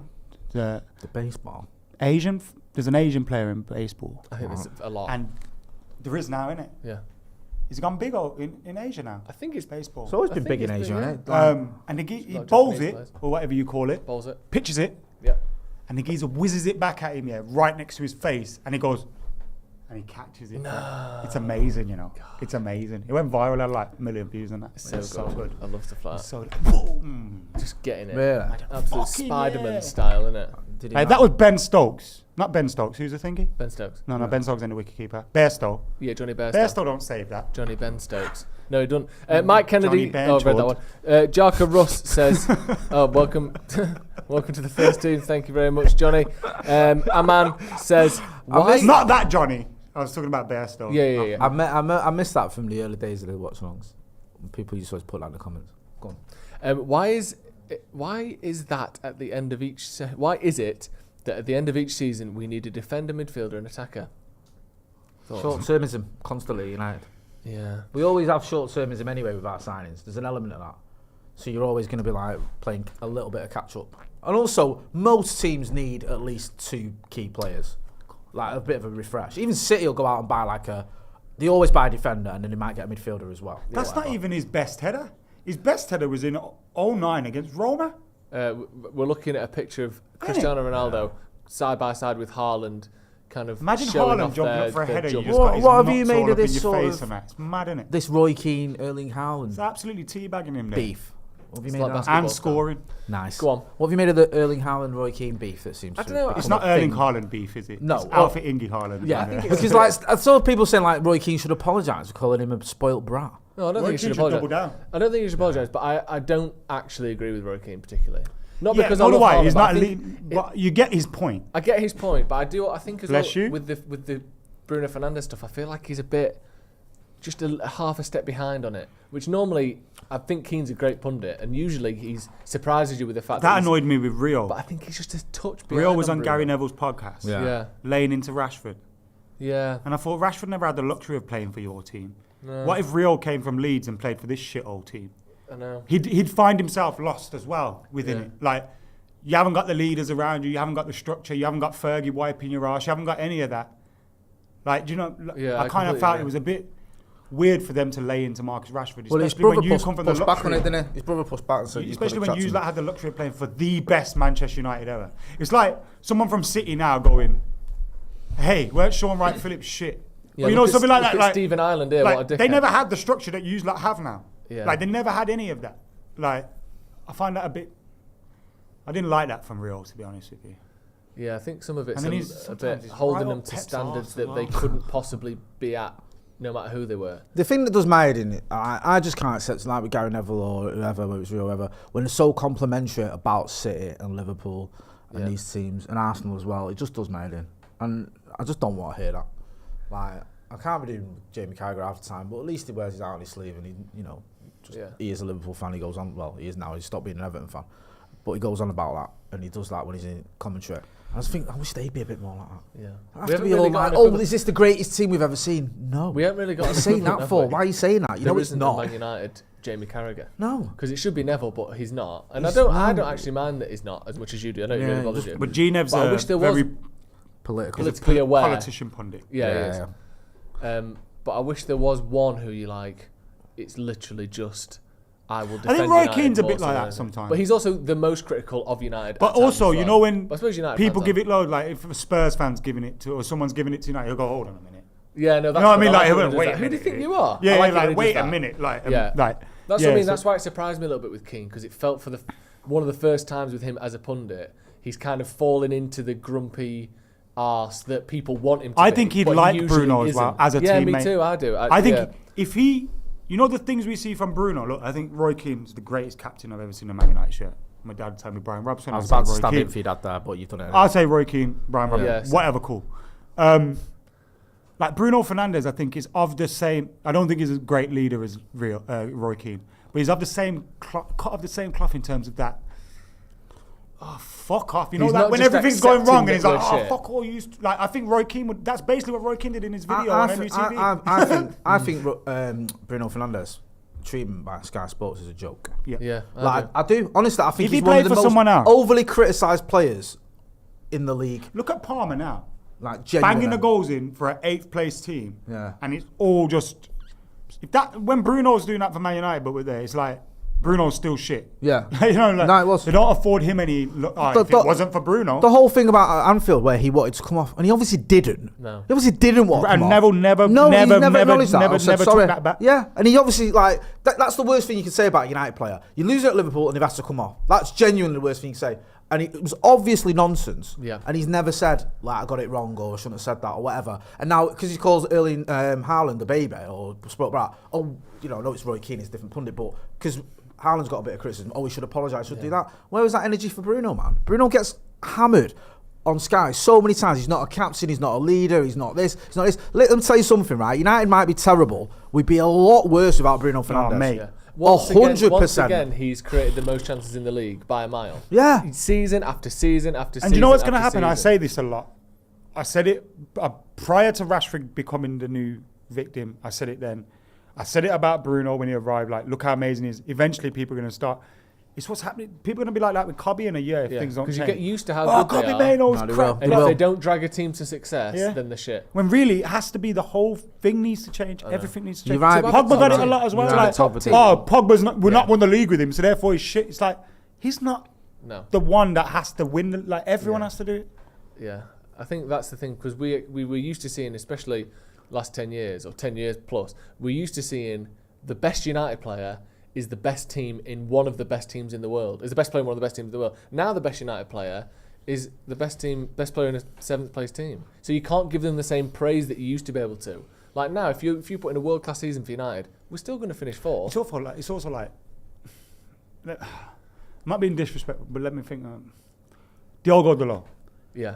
The baseball? There's an Asian player in baseball. I think there's a lot. And there is now, isn't it? Yeah. He's gone big in Asia now. I think it's baseball. It's always been big in Asia, isn't it? And he bowls it, or whatever you call it. Bowls it. Pitches it. Yeah. And the geezer whizzes it back at him, right next to his face. And he goes, and he catches it. No. It's amazing, God. It's amazing. It went viral, had like 1 million views on that. It's so good. I love stuff like that. So boom. Just getting it. Yeah. Absolute Spider-Man style, isn't it? That was Ben Stokes. Not Ben Stokes. Who's the thingy? Ben Stokes. No, Ben Stokes ain't the wicketkeeper. Bairstow. Yeah, Johnny Bairstow. Bairstow don't save that. Johnny Ben Stokes. No, he don't. Mike Kennedy. Johnny I read that one. Jarka Russ says, welcome. Welcome to the first team. Thank you very much, Johnny. Aman says, why? Not that Johnny. I was talking about Bairstow. Yeah. I missed that from the early days of the watch-alongs. People used to always put that in the comments. Go on. Why is that at the end of each? Why is it that at the end of each season we need a defender, midfielder, and attacker? Short-termism constantly, United. Yeah. We always have short-termism anyway with our signings. There's an element of that. So you're always going to be like playing a little bit of catch-up. And also, most teams need at least 2 key players. Like a bit of a refresh. Even City will go out and buy they always buy a defender and then they might get a midfielder as well. That's not even his best header. His best header was in 09 against Roma. We're looking at a picture of Cristiano Ronaldo side by side with Haaland, kind of imagine showing Haaland off jumping up for a header. You just what got his have you nuts made all of up in this your sort face of- and that. It's mad, isn't it? This Roy Keane, Erling Haaland It's absolutely teabagging him there. beef. What have you It's made like of that? basketball And style. scoring. Nice. Go on. What have you made of the Erling Haaland, Roy Keane beef that seems I to don't know, become It's not a Erling thing? Haaland beef, is it? No. It's Alpha Ingy Haaland. Yeah, isn't it? because I saw people saying Roy Keane should apologise for calling him a spoilt brat. No, I don't Roy think you Keane should should double apologise. down. I don't think you should apologise, but I don't actually agree with Roy Keane particularly. Not Yeah, because nor I do love I. Haaland, He's but not I elite. think But you get his point. I get his point, but I think as Bless well you. with the Bruno Fernandes stuff, I feel like he's a bit just a half a step behind on it. Which normally I think Keane's a great pundit, and usually he surprises you with the fact That that annoyed me with Rio. But I think he's just a touch behind. Rio was on Bruno. Gary Neville's podcast, Yeah. laying into Rashford. Yeah. And I thought Rashford never had the luxury of playing for your team. No. What if Rio came from Leeds and played for this shithole team? I know. He'd find himself lost as well within Yeah. it. Like, you haven't got the leaders around you, you haven't got the structure, you haven't got Fergie wiping your arse, you haven't got any of that. Like, do you know, Yeah, I I kind of completely felt agree. it was a bit weird for them to lay into Marcus Rashford, Well, his especially brother when you come from the pushed back on luxury. it, didn't he? His brother pushed back and said, Especially when you had the luxury of playing for the best Manchester United ever. It's like someone from City now going, hey, weren't Sean Wright Phillips shit? Yeah, Or, you know, look at- something like look that. at Like, Stephen Ireland here, like, what a dickhead. they never had the structure that you have now. Yeah. Like, they never had any of that. Like, I find that a bit... I didn't like that from Rio, to be honest with you. Yeah, I think some of it's And then a sometimes bit he's holding right them up to Pep's standards arse that as they well. couldn't possibly be at, no matter who they were. The thing that does my head in it, I just can't accept, like with Gary Neville or whoever, whether it's Rio or whoever, when it's so complimentary about City and Liverpool and these teams and Arsenal as well, it just does my head in. And I just don't want to hear that. Like, I can't be doing Jamie Carragher half the time, but at least he wears his heart on his sleeve and he, you know, he is a Liverpool fan. He goes on, well, he is now. He's stopped being an Everton fan, but he goes on about that and he does that when he's in commentary. I just think I wish they'd be a bit more like that. Yeah. I have to be all like, oh, is this the greatest team we've ever seen? No. We haven't really got. What are you saying that for? Why are you saying that? You know it's not. Man United Jamie Carragher. No. Because it should be Neville, but he's not. And He's I don't not. actually mind that he's not as much as you do. I know it really bothers you. But G-Nev's But I a wish there was very politically aware politician pundit. Yeah, he is. But I wish there was one who you like. It's literally just I will defend. I think Roy United Keane's a more bit so like than that anything. sometimes. But he's also the most critical of United. But at times also, as you well. know, when I suppose United people fans give are. it load, like if a Spurs fan's giving it to, or someone's giving it to United, he'll go, hold on a minute. Yeah, no, that's You know what I mean? good. Like, it when he wait does a that. Who do you minute. think you are? Yeah, I like it like when he wait does a that. minute, like, Yeah. like That's yeah, what I mean. so- That's why it surprised me a little bit with Keane, because it felt for one of the first times with him as a pundit, he's kind of fallen into the grumpy arse that people want him to be. I think he'd but like he usually Bruno as well isn't. as a yeah, teammate. me too. I do. I think yeah. if he, you know, the things we see from Bruno. Look, I think Roy Keane's the greatest captain I've ever seen in a Man United shirt. My dad told me Brian Robson. I was I'd say about to Roy stab Keane. him for your dad there, but you've done it. I'll say Roy Keane, Brian Robson, Yeah, so- whatever, cool. Like Bruno Fernandes, I think is of the same. I don't think he's a great leader as Roy Keane, but he's of the same cut of the same cloth in terms of that oh, fuck off. You know He's that not when just everything's going wrong and he's like, accepting oh, that fuck all you. Like, I think Roy Keane would. That's basically what Roy Keane did in his video on MUTV. I think Bruno Fernandes treatment by Sky Sports is a joke. Yeah. I do. Honestly, I think If he he's one of played the for someone most else. overly criticised players in the league. Look at Palmer now. Like genuinely. Banging the goals in for an 8th place team. Yeah. And it's all just. When Bruno's doing that for Man United, but we're there, it's like. Bruno's still shit. Yeah. You know, like, No, it was. They don't afford him any. If it wasn't for Bruno. The whole thing about Anfield where he wanted to come off, and he obviously didn't. No. He obviously didn't want to come And off. never acknowledged that. I said, never sorry. took that back. Yeah, and he obviously, like, that's the worst thing you can say about a United player. You lose at Liverpool and he has to come off. That's genuinely the worst thing you can say. And it was obviously nonsense. Yeah. And he's never said, like, I got it wrong or I shouldn't have said that or whatever. And now, because he calls Erling Haaland a baby or spoke about, oh, you know, I know it's Roy Keane, it's a different pundit, but because Haaland's got a bit of criticism. Oh, he should apologise, should do that. Where was that energy for Bruno, man? Bruno gets hammered on Sky so many times. He's not a captain, he's not a leader, he's not this, he's not this. Let them tell you something, right? United might be terrible. We'd be a lot worse without Bruno Fernandes. Oh, mate. Yeah. Once 100%. again, he's created the most chances in the league by a mile. Yeah. Season after season after season. And you know what's going to after happen? I season. say this a lot. I said it prior to Rashford becoming the new victim. I said it then. I said it about Bruno when he arrived. Like, look how amazing he is. Eventually, people are going to start. It's what's happening. People are going to be like that with Cobby in a year if things don't change. Because you get used to how oh, good they Cobby are. Mainoo's No, they crap. will. And They if will. they don't drag a team to success, Yeah. then they're shit. When really it has to be the whole thing needs to change. Everything needs to change. You're right. Pogba got it a lot as well. You're right. Like, Top of the oh, Pogba's not. We're not won the league with him, so therefore he's shit. It's like he's not No. the one that has to win. Like everyone has to do it. Yeah. I think that's the thing, because we were used to seeing, especially last 10 years or 10 years plus, we're used to seeing the best United player is the best team in one of the best teams in the world. Is the best player in one of the best teams in the world. Now the best United player is the best player in a 7th place team. So you can't give them the same praise that you used to be able to. Like now, if you put in a world class season for United, we're still going to finish 4th. It's also like I'm not being disrespectful, but let me think. Diogo Dalot, Yeah.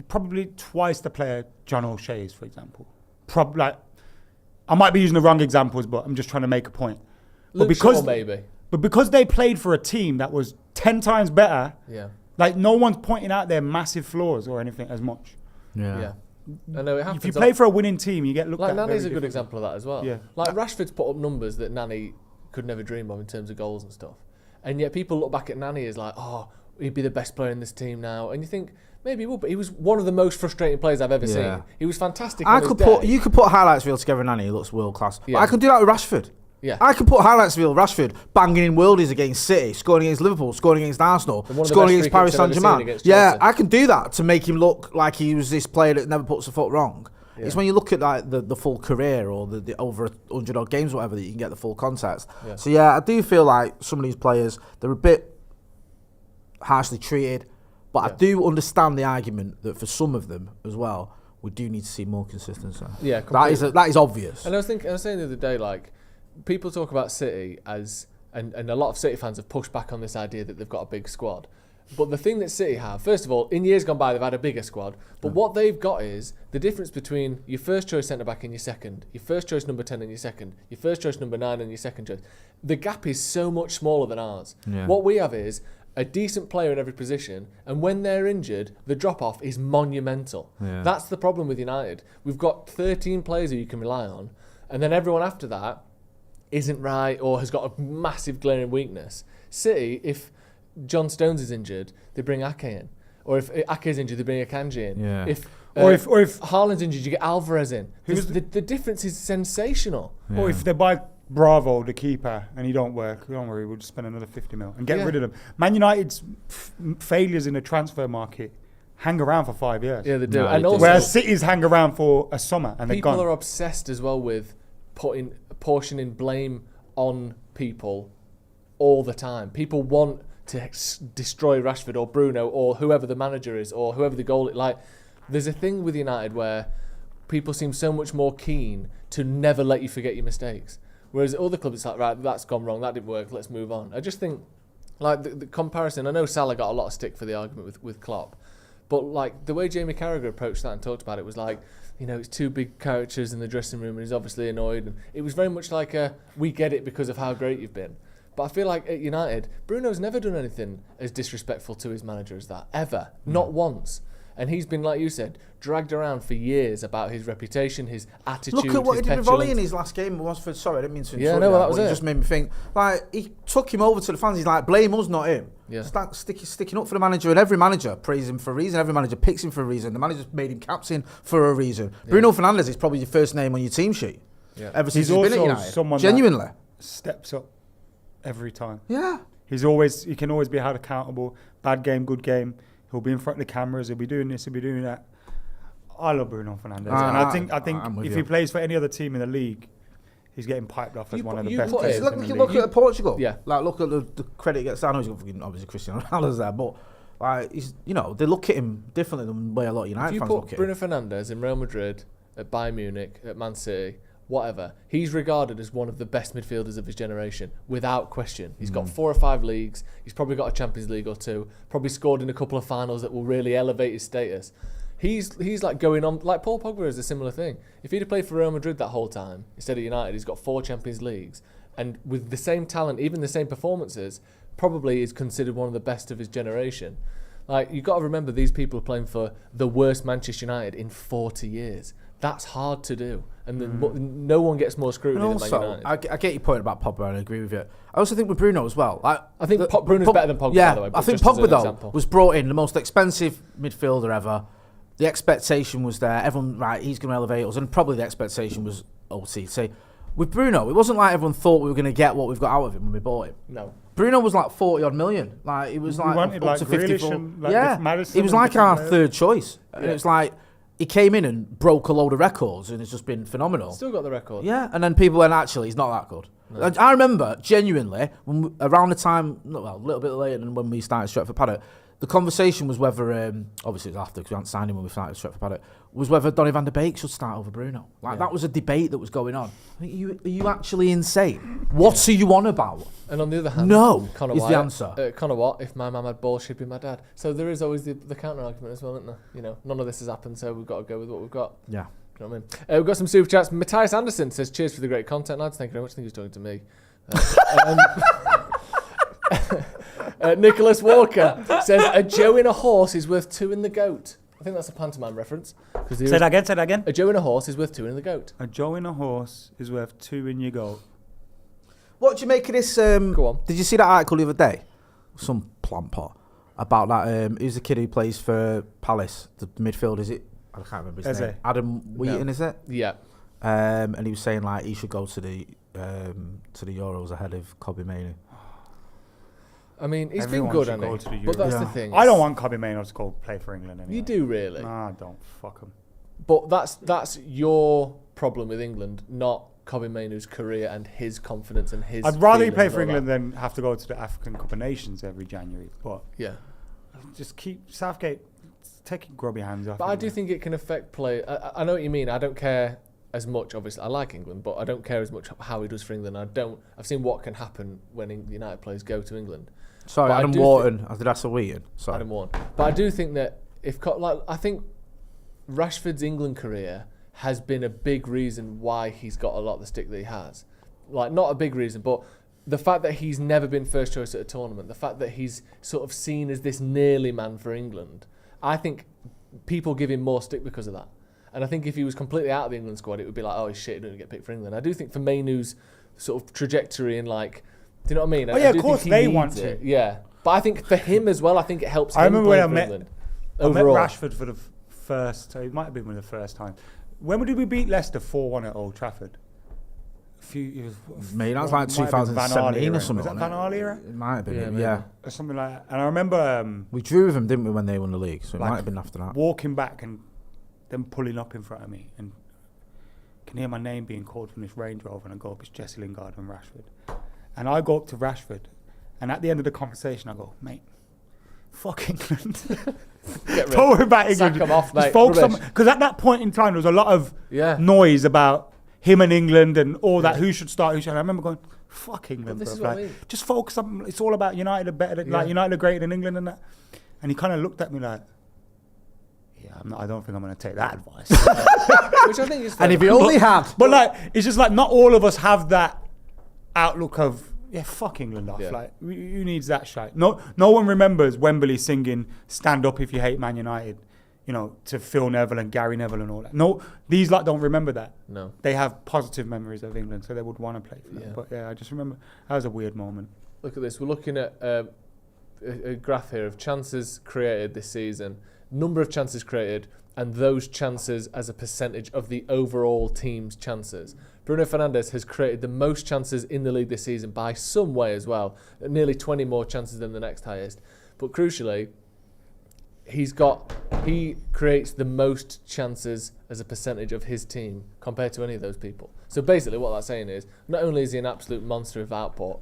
probably twice the player John O'Shea is, for example. I might be using the wrong examples, but I'm just trying to make a point. Luke because Shaw, maybe. But because they played for a team that was 10 times better, Yeah. like no one's pointing out their massive flaws or anything as much. Yeah. I know it happens. If you play for a winning team, you get looked like at. Nani's a very good differently. example of that as well. Yeah. Like Rashford's put up numbers that Nani could never dream of in terms of goals and stuff. And yet people look back at Nani as like, oh, he'd be the best player in this team now. And you think, maybe he would, but he was one of the most frustrating players I've ever seen. He was fantastic on his day. You could put highlights reel together and Nani, he looks world class. Yeah. I could do that with Rashford. Yeah. I could put highlights reel Rashford banging in worldies against City, scoring against Liverpool, scoring against Arsenal, And one of the scoring best against free Paris kicks I've ever seen Saint-Germain. against Yeah, Chelsea. I can do that to make him look like he was this player that never puts a foot wrong. Yeah. It's when you look at like the full career or the over 100 odd games or whatever that you can get the full context. Yeah. So yeah, I do feel like some of these players, they're a bit harshly treated, but I do understand the argument that for some of them as well, we do need to see more consistency. Yeah, that is obvious. And I was saying the other day, like, people talk about City as, and a lot of City fans have pushed back on this idea that they've got a big squad. But the thing that City have, first of all, in years gone by, they've had a bigger squad. But what they've got is the difference between your first choice centre-back and your second, your first choice number 10 and your second, your first choice number 9 and your second choice. The gap is so much smaller than ours. Yeah. What we have is a decent player in every position, and when they're injured, the drop-off is monumental. Yeah. That's the problem with United. We've got 13 players who you can rely on, and then everyone after that isn't right or has got a massive glaring weakness. City, if John Stones is injured, they bring Ake in. Or if Ake is injured, they bring Akanji in. Yeah. If Haaland's injured, you get Alvarez in. The difference is sensational. Or if they buy Bravo, the keeper, and he don't work, don't worry, we'll just spend another 50 mil and get rid of them. Man United's failures in the transfer market hang around for 5 years. Yeah, they do. No, and they do. also, Whereas City's hang around for a summer and they're people gone. are obsessed as well with portioning blame on people all the time. People want to destroy Rashford or Bruno or whoever the manager is or whoever the goal. Like, there's a thing with United where people seem so much more keen to never let you forget your mistakes. Whereas at other clubs, it's like, right, that's gone wrong, that didn't work, let's move on. I just think, like, the comparison, I know Salah got a lot of stick for the argument with Klopp, but like the way Jamie Carragher approached that and talked about it was like, you know, it's two big characters in the dressing room and he's obviously annoyed. And it was very much like we get it because of how great you've been. But I feel like at United, Bruno's never done anything as disrespectful to his manager as that, ever. Not once. And he's been, like you said, dragged around for years about his reputation, his attitude, Look at what his he did with petulance. Volley in his last game. Sorry, I didn't mean to interrupt. Yeah, no, you, that was but it. It just made me think. Like, he took him over to the fans. He's like, blame us, not him. Yeah. Start sticking up for the manager, and every manager praises him for a reason. Every manager picks him for a reason. The manager's made him captain for a reason. Yeah. Bruno Fernandes is probably your first name on your team sheet. Yeah. Ever since He's he's been at also United. someone Genuinely. that steps up every time. Yeah. He can always be held accountable. Bad game, good game. He'll be in front of the cameras. He'll be doing this. He'll be doing that. I love Bruno Fernandes, and I think if he plays for any other team in the league, he's getting piped off as one of the best players in the league. Look at Portugal. Yeah. Like, look at the credit he gets. I know he's got fucking obviously Cristiano Ronaldo's there, but like, he's, you know, they look at him differently than the way a lot of United fans look at him. If you put Bruno Fernandes in Real Madrid, at Bayern Munich, at Man City, whatever, he's regarded as one of the best midfielders of his generation, without question. He's got 4 or 5 leagues. He's probably got a Champions League or 2. Probably scored in a couple of finals that will really elevate his status. He's like going on, like Paul Pogba is a similar thing. If he'd have played for Real Madrid that whole time, instead of United, he's got 4 Champions Leagues. And with the same talent, even the same performances, probably is considered one of the best of his generation. Like, you've got to remember, these people are playing for the worst Manchester United in 40 years. That's hard to do. And no one gets more scrutiny than Man United. I get your point about Pogba, and I agree with you. I also think with Bruno as well. Like, I think Bruno's better than Pogba, by the way. I think Pogba, though, was brought in, the most expensive midfielder ever. The expectation was there. Everyone, right, he's going to elevate us. And probably the expectation was OTC. With Bruno, it wasn't like everyone thought we were going to get what we've got out of him when we bought him. No. Bruno was like 40 odd million. Like, it was like wanted, up like, to Grealish 54. and, like, Yeah, Maddison he was and like our different third choice. And Yeah. it's like, he came in and broke a load of records, and it's just been phenomenal. Still got the record. Yeah, and then people went, actually, he's not that good. No. I remember, genuinely, around the time, well, a little bit later than when we started Stretford Paddock, the conversation was whether, obviously it was after, because we hadn't signed him when we started Stretford Paddock, was whether Donny van de Beek should start over Bruno. Like, that was a debate that was going on. Are you actually insane? What are you on about? And on the other hand, no Conor is Wyatt, the answer. Conor Watt, if my mum had balls, she'd be my dad. So there is always the counter argument as well, isn't there? You know, none of this has happened, so we've got to go with what we've got. Yeah. You know what I mean? We've got some super chats. Matthias Anderson says, cheers for the great content, lads. Thank you very much. I think he's talking to me. Nicholas Walker says, a Joe in a horse is worth 2 in the goat. I think that's a pantomime reference. Say that again. A Joe in a horse is worth 2 in the goat. A Joe in a horse is worth 2 in your goat. What do you make of this? Go on. Did you see that article the other day? Some plant pot about that. Who's the kid who plays for Palace? The midfield, is it? I can't remember his name. Adam Wheaton, is it? Yeah. And he was saying like he should go to the Euros ahead of Kobbie Mainoo. I mean, he's Everyone been good, should hasn't go he? to the But that's Euros. the thing. I don't want Kobbie Mainoo to go play for England anyway. You do, really? Nah, don't. Fuck him. But that's your problem with England, not Kobbie Mainoo's career and his confidence and his. I'd rather he play feelings for and all England than have to go to the African Cup of Nations every January. But yeah. just keep Southgate taking grubby hands off. But I do think it can affect play. I know what you mean. I don't care as much. Obviously, I like England, but I don't care as much how he does for England. I've seen what can happen when the United players go to England. Sorry, But Adam Wharton. Did I say Wheaton? Sorry. Adam Wharton. But I do think that I think Rashford's England career has been a big reason why he's got a lot of the stick that he has. Like, not a big reason, but the fact that he's never been first choice at a tournament, the fact that he's sort of seen as this nearly man for England, I think people give him more stick because of that. And I think if he was completely out of the England squad, it would be like, oh shit, he didn't get picked for England. I do think for Mainoo's sort of trajectory and like, do you know what I mean? Oh yeah, of course they want it. to. Yeah. But I think for him as well, I think it helps him remember play when for I England. met Overall. Rashford for the first. It might have been one of the first times. When did we beat Leicester 4-1 at Old Trafford? Mate, that was like 2017 or something. Was that Van Gaal era? It might have been, Yeah, Or something like that. And I remember we drew with them, didn't we, when they won the league? So it might have been after that. walking back and them pulling up in front of me and can hear my name being called from this Range Rover, and I go up, it's Jesse Lingard and Rashford. And I go up to Rashford, and at the end of the conversation I go, mate, fuck England. Don't worry about England. Sack 'em off, mate. Because at that point in time there was a lot of noise about him and England and all that, who should start, who should. And I remember going, fuck England, this bro. is what I Like, mean. just focus on, it's all about United are better than, like United are greater than England and that. And he kind of looked at me like, yeah, I don't think I'm going to take that advice. Which I think is And if he only had. But like, it's just like not all of us have that outlook of Yeah, fuck England off. Yeah. Like, who needs that shit? No one remembers Wembley singing "Stand Up If You Hate Man United," you know, to Phil Neville and Gary Neville and all that. No, these lot don't remember that. No. They have positive memories of England, so they would want to play for them. Yeah. But yeah, I just remember that was a weird moment. Look at this. We're looking at a graph here of chances created this season, number of chances created, and those chances as a percentage of the overall team's chances. Bruno Fernandes has created the most chances in the league this season by some way as well, nearly 20 more chances than the next highest. But crucially, he creates the most chances as a percentage of his team compared to any of those people. So basically what that's saying is, not only is he an absolute monster of output,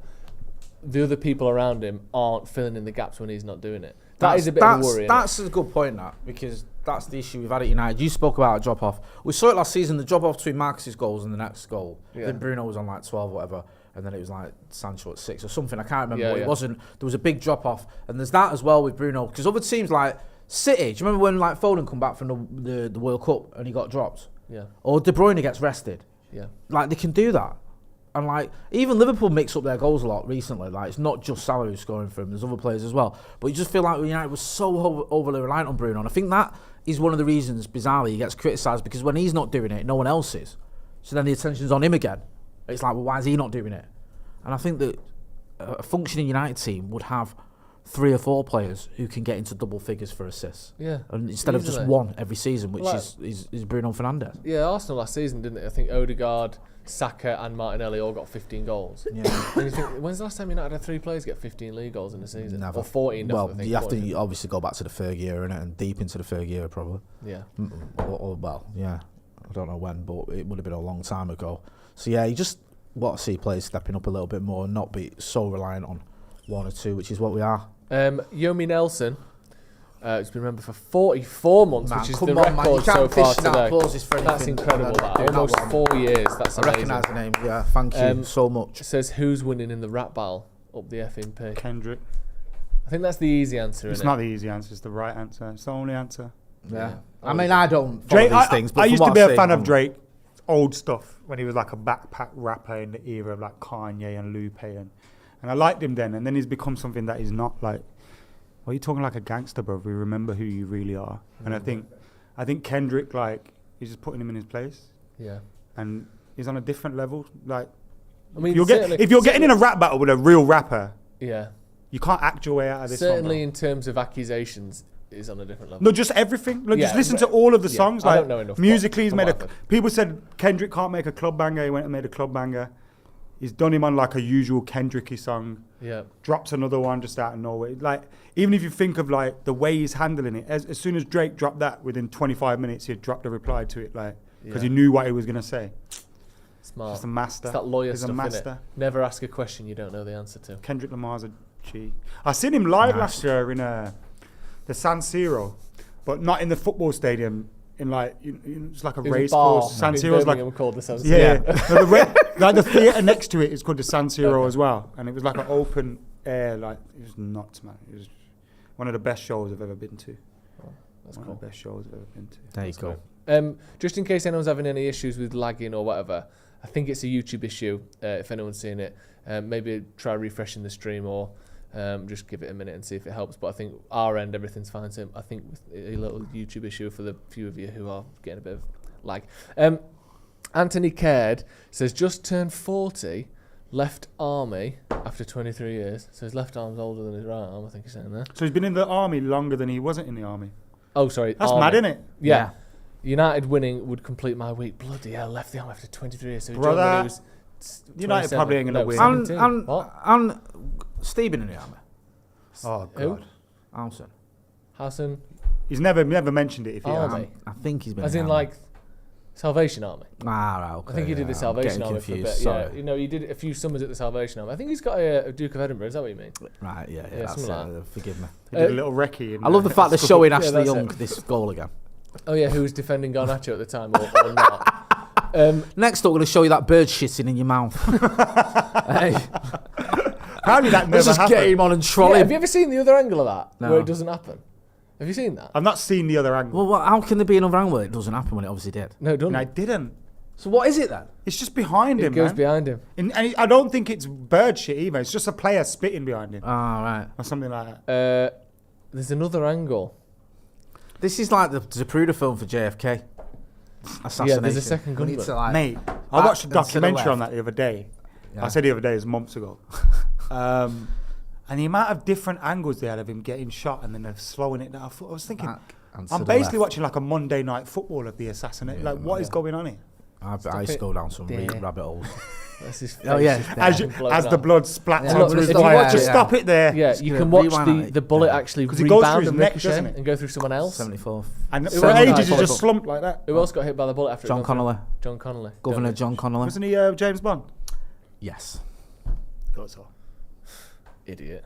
the other people around him aren't filling in the gaps when he's not doing it. That is a bit of a worry. That's a good point, that, because that's the issue we've had at United. You spoke about a drop-off. We saw it last season, the drop-off between Marcus's goals and the next goal. Yeah. Then Bruno was on like 12 or whatever, and then it was like Sancho at 6 or something. I can't remember. Yeah, But yeah. it wasn't. There was a big drop-off. And there's that as well with Bruno, because other teams like City, do you remember when like Foden come back from the World Cup and he got dropped? Yeah. Or De Bruyne gets rested. Yeah. Like, they can do that. And like, even Liverpool mix up their goals a lot recently. Like, it's not just Salah who's scoring for them, there's other players as well. But you just feel like United was so overly reliant on Bruno. And I think that is one of the reasons, bizarrely, he gets criticised, because when he's not doing it, no one else is. So then the attention's on him again. It's like, well, why is he not doing it? And I think that a functioning United team would have 3 or 4 players who can get into double figures for assists. Yeah. And instead of just Easily. one every season, which Like- is Bruno Fernandes. Yeah, Arsenal last season, didn't it? I think Odegaard, Saka and Martinelli all got 15 goals. Yeah. And you think, when's the last time United had 3 players get 15 league goals in a season? Never. Or 14, Well, I think. you have 14. to obviously go back to the Fergie era, innit, and deep into the Fergie era probably. Yeah. Well, yeah, I don't know when, but it would have been a long time ago. So yeah, you just want to see players stepping up a little bit more and not be so reliant on 1 or 2, which is what we are. Yomi Nelson has been remembered for 44 months, Man, which is come the on, man, you record so can't far fish now today. pauses for That's anything. incredible. Do That. that Almost one. 4 years. That's I amazing. recognise the name. Yeah, thank you so much. It says who's winning in the rap battle up the FNP. Kendrick. I think that's the easy answer. It's innit? not the easy answer. It's the right answer. It's the only answer. Yeah. I mean, I don't follow Drake. these things, but I from used what to be I've a fan seen, of Drake. Old stuff when he was like a backpack rapper in the era of like Kanye and Lupe, and I liked him then. And then he's become something that he's not. Like, well, you're talking like a gangster, bro. We remember who you really are. And I think Kendrick, like, he's just putting him in his place. Yeah. And he's on a different level. Like, I mean, if you're getting in a rap battle with a real rapper, yeah, you can't act your way out of this. certainly song, in terms of accusations, is on a different level. no, just everything. Like, Yeah, just listen but- to all of the yeah, songs. I Like, don't know enough, musically, he's but made from what I've people said Kendrick can't make a club banger. He went and made a club banger. He's done him on like a usual Kendricky song. Yeah. Drops another one just out of nowhere. Like, even if you think of like the way he's handling it, as soon as Drake dropped that, within 25 minutes he had dropped a reply to it, like, because he knew what he was gonna say. Smart. Just a master. It's that lawyer He's stuff, a innit? master. Never ask a question you don't know the answer to. Kendrick Lamar's a G. I seen him live last year in the San Siro, but not in the football stadium. In like, it's like a It was race bar course. San in Siro's like, Birmingham called the San Siro. yeah. No, like the theatre next to it is called the San Siro as well, and it was like an open air. Like, it was nuts, man. It was one of the best shows I've ever been to. That's One cool. of the best shows I've ever been to. There you go. Just in case anyone's having any issues with lagging or whatever, I think it's a YouTube issue. If anyone's seen it, maybe try refreshing the stream or just give it a minute and see if it helps. But I think our end, everything's fine. So I think with a little YouTube issue for the few of you who are getting a bit of lag. Anthony Caird says, just turned 40, left army after 23 years. So his left arm's older than his right arm, I think he's saying there. So he's been in the army longer than he wasn't in the army. Oh, sorry. That's army. mad, isn't it? Yeah. United winning would complete my week. Bloody hell, left the army after 23 years. So he joined when Brother, he was United 27. probably ain't gonna win. 17. What? And Steve been in the army. Oh Who? God, Alson. Hassan, he's never mentioned it. If he has. Army. I think he's been as in in the army. like Salvation Army. Right, okay. I think he did the I'm Salvation getting Army for a confused, bit. sorry. Yeah, you know, he did a few summers at the Salvation Army. I think he's got a Duke of Edinburgh. Is that what you mean? Right, yeah, Yeah, that's it. something like Forgive me. He did a little recce. in I love the fact they're school. showing Yeah, Ashley that's Young it. this goal again. Oh yeah, who was defending Garnacho at the time or not? Next up, we're going to show you that bird shitting in your mouth. Hey, Apparently that let's never just get happened. him on and Yeah, troll have him. you ever seen the other angle of that No. where it doesn't happen? Have you seen that? I've not seen the other angle. Well, how can there be another angle where it doesn't happen when it obviously did? No, it doesn't. No, I didn't. So what is it then? It's just behind him, It goes man. behind him. I don't think it's bird shit either. It's just a player spitting behind him Oh, right. or something like that. There's another angle. This is like the Zapruder film for JFK. Assassination. Yeah, there's a second We need gunman. to, like, Mate, I back watched a and to the documentary on left. that the other day. Yeah. I said the other day, it was months ago. And the amount of different angles they had of him getting shot and then they're slowing it down. I was thinking, Back and to I'm the basically left. watching like a Monday night football of the assassinate. Yeah, like, what is going on here? I used to go down some real rabbit holes. That's his face. Oh, yeah. just As the blood splats Yeah. onto Look, his if you thigh. watch Just it- stop it there. Yeah, Just you gonna can watch rewind on it. the bullet Yeah. actually 'Cause it goes rebound through his and neck, ricochet doesn't it? and go through someone else. 74th. And Who for else ages, got he hit? just slumped like that. Who else got hit by the bullet after? John it gone through? Connolly. John Connolly. Governor Don't John Connolly. Wasn't he James Bond? Yes. Thought so. know. Idiot.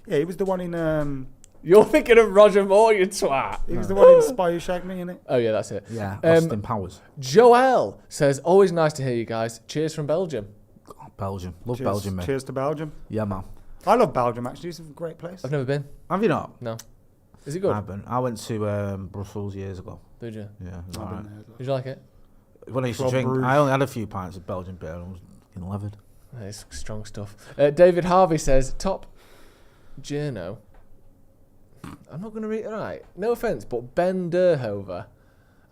Yeah, he was the one in. You're thinking of Roger Moore, you twat. He was the one in Spy Who Shagged Me, innit? Oh yeah, that's it. Yeah. Um, Austin Powers. Joel says, always nice to hear you guys. Cheers from Belgium. Belgium. Love Cheers- Belgium, mate. Cheers to Belgium. Yeah, man. I love Belgium, actually. It's a great place. I've never been. Have you not? No. Is it good? I went to Brussels years ago. Did you? Yeah. it was I've alright. been there as well. Did you like it? When I used Club to drink, Brugge. I only had a few pints of Belgian beer and I was fucking levered. It's strong stuff. David Harvey says, top journo. I'm not going to read it right. No offence, but Ben Derhover.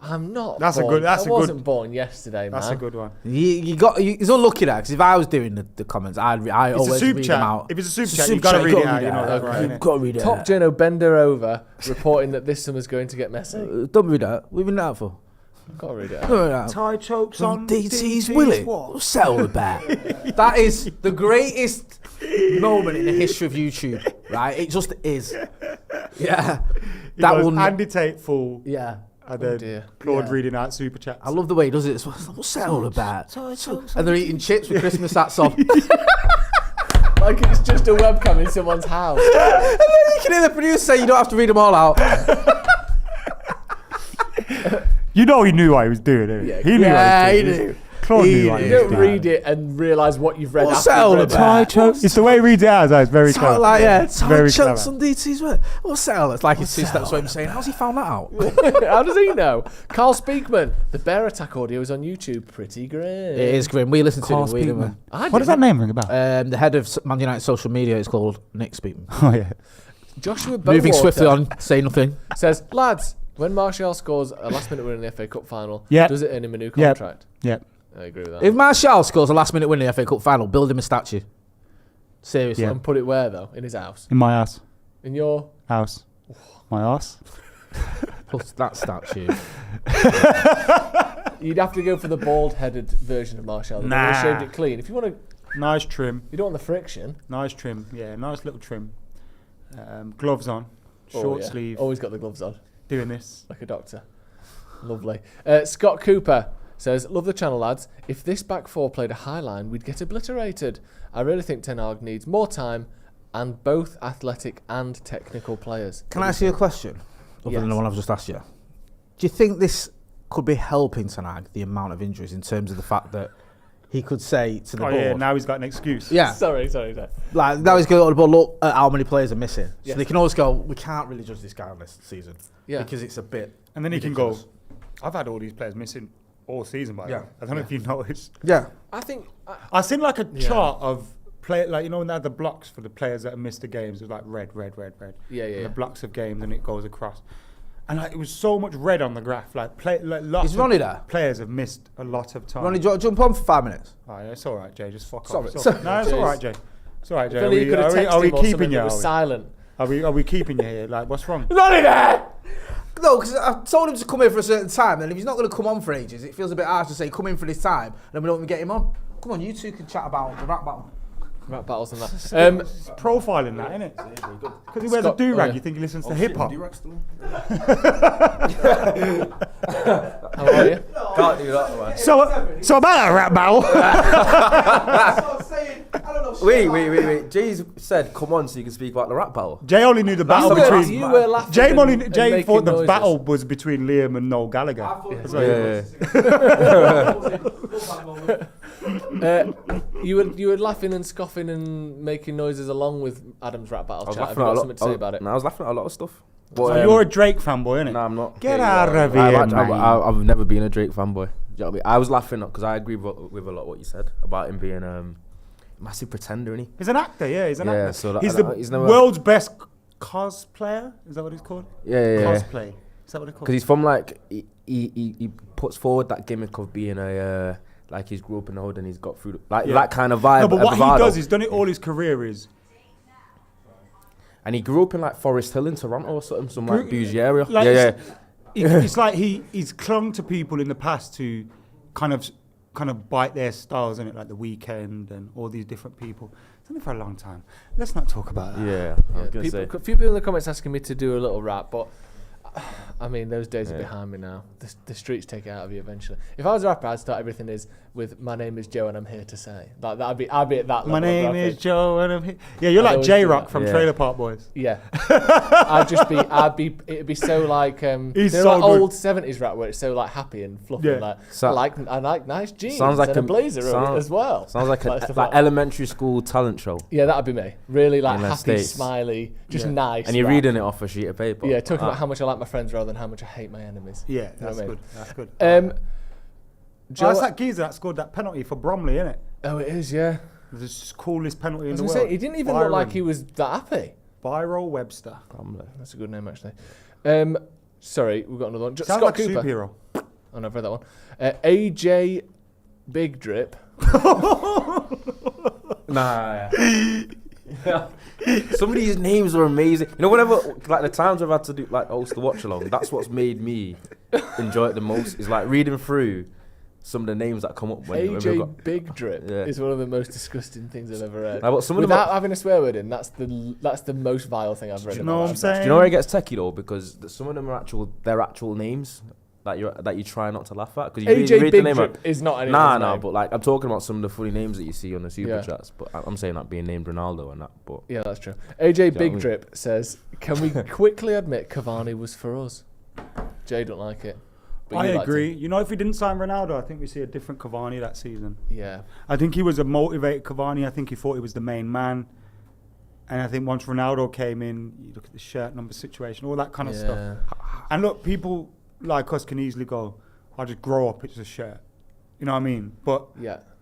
I'm not. That's a born. good- that's I a good- wasn't born yesterday, That's man. a good one. He's unlucky there because if I was doing the comments, I It's a always soup read chat. them out. If it's a soup It's chat, a you've got to soup read chat, it out. You know it that, out. right? You've innit? got to read it Top out. journo Ben Derhover reporting that this summer's going to get messy. Don't read that. What have you been out for? I've got to read it out. Don't read that. Tie chokes on DT's Willie. what? Settle the bet. That is the greatest moment in the history of YouTube, right? It just is. Yeah. He That goes, one. Andy Tate full, Yeah. and Oh then dear. Claude Yeah. reading out super chats. I love the way he does it. It's like, settle the bet. And they're eating chips with Christmas hats on. Like it's just a webcam in someone's house. And then you can hear the producer say you don't have to read them all out. You know he knew what he was doing, didn't he? Yeah, He knew yeah, what he he was knew. doing. Claude He knew what knew. he You was don't doing. read it and realise what you've read What's after that all you've read about? it. Tie chokes. It's the way he reads it out. It's very It's clever. like, yeah, It's very tie clever. chokes on DT's Willie. What's that? It's like his two steps away from saying, how's he found that out? How does he know? Carl Speakman, the bear attack audio is on YouTube. Pretty great. It is grim. We listen to Carl it. Didn't we? Speakman. I What does that didn't. name ring about? The head of Man United social media is called Nick Speakman. Oh yeah. Joshua Moving Bowater swiftly on, say nothing. says, lads, when Martial scores a last-minute win in the FA Cup final, Yeah. does it earn him a new Yeah. contract? Yeah. I agree with that. If Martial scores a last minute win in the FA Cup final, build him a statue. Seriously. Yeah. And put it where, though? In his house? In my house. In your... House. My house. Plus that statue. You'd have to go for the bald-headed version of Martial. They Nah. shaved it clean. If you want to... Nice trim. You don't want the friction. Nice trim. Yeah, nice little trim. Gloves on. Short yeah. sleeve. Always got the gloves on, Doing this. like a doctor. Lovely. Scott Cooper says, love the channel, lads. If this back four played a high line, we'd get obliterated. I really think Ten Hag needs more time and both athletic and technical players. Can I ask you a question? Other Yes. than the one I've just asked you. Do you think this could be helping Ten Hag, the amount of injuries, in terms of the fact that he could say to the Oh board... yeah, now he's got an excuse. Yeah. Sorry. Like, now he's going to the board, look at how many players are missing. Yes. So they can always go, we can't really judge this guy on this season. Yeah. Because it's a bit... And then he ridiculous. can go, I've had all these players missing all season by Yeah. now. I don't know if you noticed. Yeah. I think... I seen like a Yeah. chart of play, like, you know, when they had the blocks for the players that have missed the games, it was like red. Yeah. And the blocks of games, and it goes across. And like, it was so much red on the graph. Like, lots Is Ronnie there? players have missed a lot of time. Ronnie, do you want to jump on for 5 minutes? Oh, yeah, it's all right, Jay. Just fuck Sorry. off. It's Sorry. all- No, it's all right, Jay. It's all right, Jay. If only you could have texted Are we him or keeping something you? that was Are we? silent. Are we keeping you here? Like, what's wrong? Ronnie there! No, because I told him to come in for a certain time, and if he's not going to come on for ages, it feels a bit harsh to say, come in for this time, and then we don't even get him on. Come on, you two can chat about the rap battle. Rap battles and that. It's profiling that, isn't it? Because he wears Scott- a do-rag, oh, yeah. you think he listens to hip-hop. How are you? Can't do that, man. So about that rap battle. Wait. Jay's said, come on, so you can speak about the rap battle. Jay only knew the battle You were- between... you were laughing Jay and Jay making thought the noises. battle was between Liam and Noel Gallagher. That's what he was. You were laughing and scoffing and making noises along with Adam's rap battle I was chat. Have laughing you at got a something to say lot. about it? I was laughing at a lot of stuff. But, So you're a Drake fanboy, innit? No, I'm not. Get out of here, I've never been a Drake fanboy. Do you know what I mean? I was laughing because I agree with a lot of what you said about him being a massive pretender, isn't he? He's an actor, yeah. He's an actor. So he's the world's best cosplayer. Is that what it's called? Yeah. Cosplay. Is that what it's called? Because he's from like he puts forward that gimmick of being a like he's grew up in the hood and he's got through that kind of vibe. No, but what he does, he's done it all his career is. And he grew up in like Forest Hill in Toronto or something, some like bougie area. Like yeah. It's like he's clung to people in the past to kind of bite their styles, in it, like The Weeknd and all these different people. It's only for a long time. Let's not talk about that. Yeah. A few people in the comments asking me to do a little rap, but I mean, those days are behind me now. The streets take it out of you eventually. If I was a rapper, I'd start everything with "My name is Joe and I'm here to say." Like I'd be at that level. My name is Joe and I'm here. Yeah, you're like J-Rock from Trailer Park Boys. Yeah. It'd be so like He's so so like good. old 70s rap where it's so like happy and fluffy. Yeah. I like nice jeans sounds like and a blazer as well. Sounds like like elementary school talent show. Yeah, that'd be me. Really like happy, States. smiley, just nice. And you're rap. reading it off a sheet of paper. Yeah, talking about how much I like my friends rather than how much I hate my enemies. Yeah, You know what I mean? That's good. Joe, That's that geezer that scored that penalty for Bromley, innit? oh, it is, yeah. It was the coolest penalty in the I was world. gonna say, he didn't even look like he was that happy. Byro Webster. That's a good name, actually. Sorry, we've got another one. Sounds Scott like Cooper. superhero. Oh, no, I've read that one. AJ Big Drip. Nah. Some of these names are amazing. You know, whenever like the times I've had to do like host the watch along, that's what's made me enjoy it the most. Is like reading through some of the names that come up when AJ Big Drip is one of the most disgusting things I've ever read. Like, some Without having a swear word in, that's the most vile thing I've read. Do you know what I'm saying? Do you know where it gets techie though? Because some of them are their actual names that you try not to laugh at. Because AJ read Big the name Drip is not anyone's name. but like I'm talking about some of the funny names that you see on the super chats. But I'm saying that being named Ronaldo and that. But yeah, that's true. AJ Big Drip says, "Can we quickly admit Cavani was for us?" Jay don't like it. But I agree. You know, if we didn't sign Ronaldo, I think we see a different Cavani that season. Yeah. I think he was a motivated Cavani. I think he thought he was the main man. And I think once Ronaldo came in, you look at the shirt number situation, all that kind of stuff. And look, people like us can easily go, I'll just grow up, it's a shirt. You know what I mean? But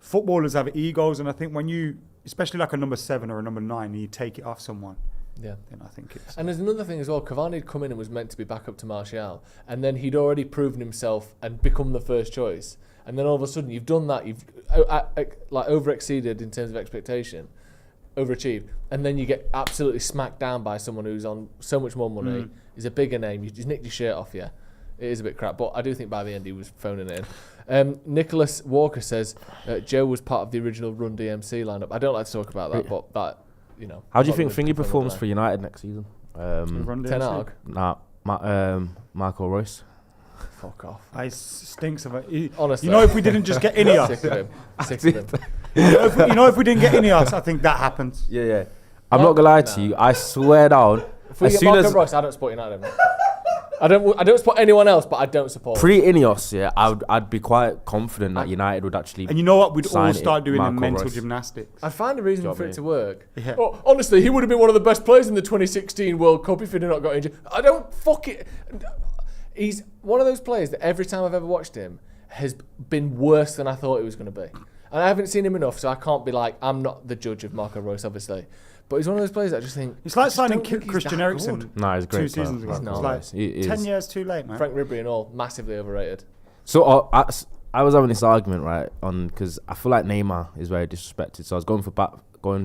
footballers have egos, and I think when you, especially like a number 7 or a number 9, and you take it off someone, then I think it's... And there's another thing as well. Cavani had come in and was meant to be back up to Martial, and then he'd already proven himself and become the first choice. And then all of a sudden, you've done that. You've like over-exceeded in terms of expectation, overachieved, and then you get absolutely smacked down by someone who's on so much more money. He's a bigger name. You just nicked your shirt off you. It is a bit crap, but I do think by the end he was phoning it in. Nicholas Walker says Joe was part of the original Run DMC lineup. I don't like to talk about that, but that, you know. How do you think Thingy performs for United next season? Ten Hag? Nah, Marco Reus. Fuck off. I stinks of it. Honestly. You know, if we didn't just get Ineos. Sick of him. You know, if we didn't get Ineos, I think that happens. Yeah. I'm not gonna lie to you. I swear down. If we get Marco Reus, I don't support United. I don't support anyone else, but I don't support. Pre-Ineos, I'd be quite confident that United would actually. And you know what? We'd all start doing Marco mental Reus. gymnastics. I'd find a reason for it to work. Yeah. Oh, honestly, he would have been one of the best players in the 2016 World Cup if he'd not got injured. I don't fuck it. He's one of those players that every time I've ever watched him has been worse than I thought he was going to be. And I haven't seen him enough, so I can't be like, I'm not the judge of Marco Reus, obviously. But he's one of those players that I just think... It's like signing Christian Eriksen No, he's a great 2 seasons ago. He's It's not. like He 10 is. years too late, man. Frank Ribery and all, massively overrated. So I was having this argument, right, on because I feel like Neymar is very disrespected. So I was going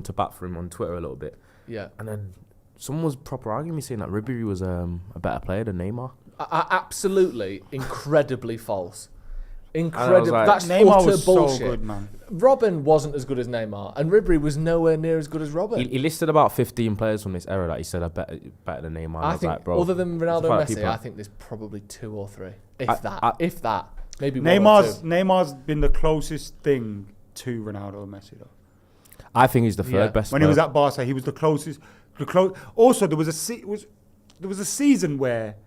to bat for him on Twitter a little bit. Yeah. And then someone was proper arguing me saying that Ribery was a better player than Neymar. Absolutely, incredibly false. Incredible. Like, That's Neymar utter was bullshit. so good, man. Robin wasn't as good as Neymar, and Ribery was nowhere near as good as Robin. He listed about 15 players from this era that he said are better than Neymar. I I was think, like, bro, other than Ronaldo and Messi, people- I think there's probably 2 or 3, if that, maybe 1 or 2. Neymar's been the closest thing to Ronaldo and Messi, though. I think he's the third best. When he was at Barca, he was the closest. Also, there was a season where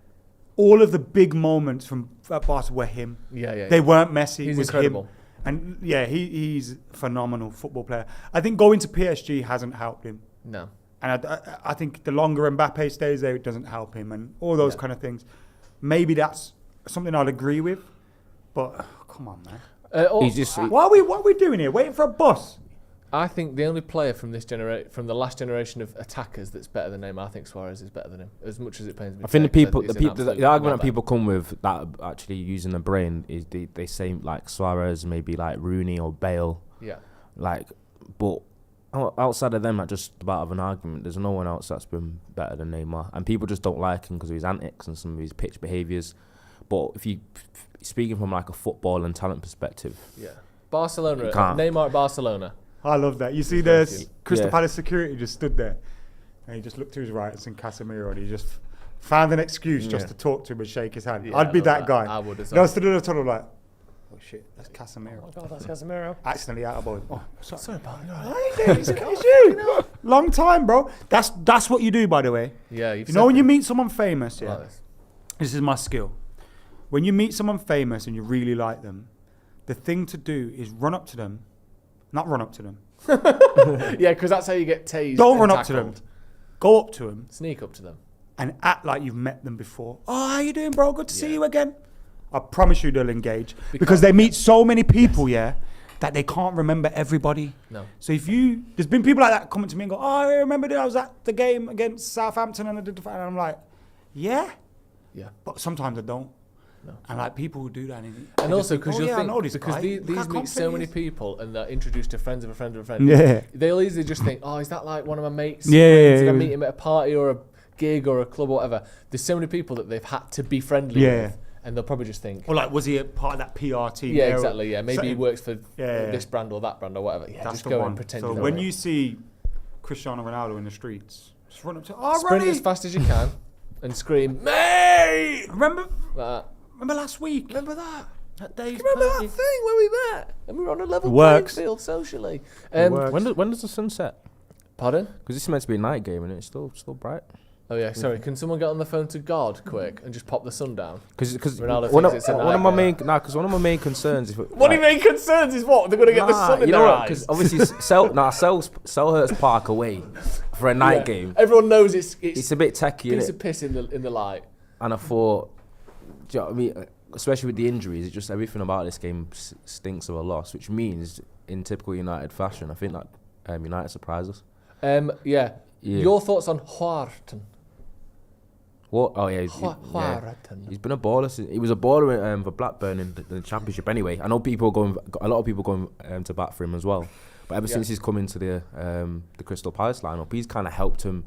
all of the big moments from at Barca were him. Yeah. They weren't Messi. He's it was incredible. him. And yeah, he's a phenomenal football player. I think going to PSG hasn't helped him. No. And I think the longer Mbappe stays there, it doesn't help him, and all those kind of things. Maybe that's something I'd agree with, but come on, man. What are we doing here? Waiting for a bus? I think the only player from this from the last generation of attackers that's better than him, I think Suarez is better than him. As much as it pains me. I think the argument that people come with that actually using the brain is they say like Suarez, maybe like Rooney or Bale. Yeah. Like, but outside of them, that just about have an argument. There's no one else that's been better than Neymar, and people just don't like him because of his antics and some of his pitch behaviours. But if you speaking from like a football and talent perspective, Barcelona, Neymar at Barcelona. I love that. You see, there's Crystal Palace security just stood there, and he just looked to his right. It's in Casemiro, and he just found an excuse just to talk to him and shake his hand. I'd be that guy. I would as well. I stood in the tunnel like, oh shit, that's Casemiro. Oh my god, that's Casemiro. Accidentally out of ball. Oh, sorry, pal. It's you. Long time, bro. That's what you do, by the way. Yeah, you know when you meet someone famous. Yeah, like this is my skill. When you meet someone famous and you really like them, the thing to do is run up to them. Not run up to them. Yeah, because that's how you get tased. Don't run up to them. Go up to them. Sneak up to them. And act like you've met them before. Oh, how you doing, bro? Good to see you again. I promise you they'll engage. Because they meet so many people, that they can't remember everybody. No. So there's been people like that coming to me and go, oh, I remember I was at the game against Southampton and I did the and I'm like, yeah. Yeah. But sometimes I don't. No. And like people who do that, and also because these meet so many people and they're introduced to friends of a friend of a friend. Yeah, they'll easily just think, oh, is that like one of my mates? Did I meet him at a party or a gig or a club or whatever? There's so many people that they've had to be friendly with, and they'll probably just think, or like, was he a part of that PR team? Yeah, exactly. Yeah, maybe he works for this brand or that brand or whatever. Yeah, that's just go and pretend. So when you see Cristiano Ronaldo in the streets, just run up to sprint as fast as you can and scream, mate! Remember that? Remember last week? Remember that? That thing where we met and we were on a level playing field socially? When does the sun set? Pardon? Because this is meant to be a night game and it's still bright. Oh yeah, sorry. Can someone get on the phone to God quick and just pop the sun down? Because one of my main concerns. One of your main concerns is what? They're going to get the sun in their eyes. Because obviously Selhurst Park away for a night game. Everyone knows it's a bit techie. Piece of piss in the light. And I thought, do you know what I mean? Especially with the injuries, it's just everything about this game stinks of a loss, which means in typical United fashion, I think that United surprised us. Yeah. Your thoughts on Wharton? What? Oh yeah, he's been a baller. He was a baller for Blackburn in the Championship. Anyway, I know a lot of people going to bat for him as well. But ever since he's come into the Crystal Palace lineup, he's kind of helped him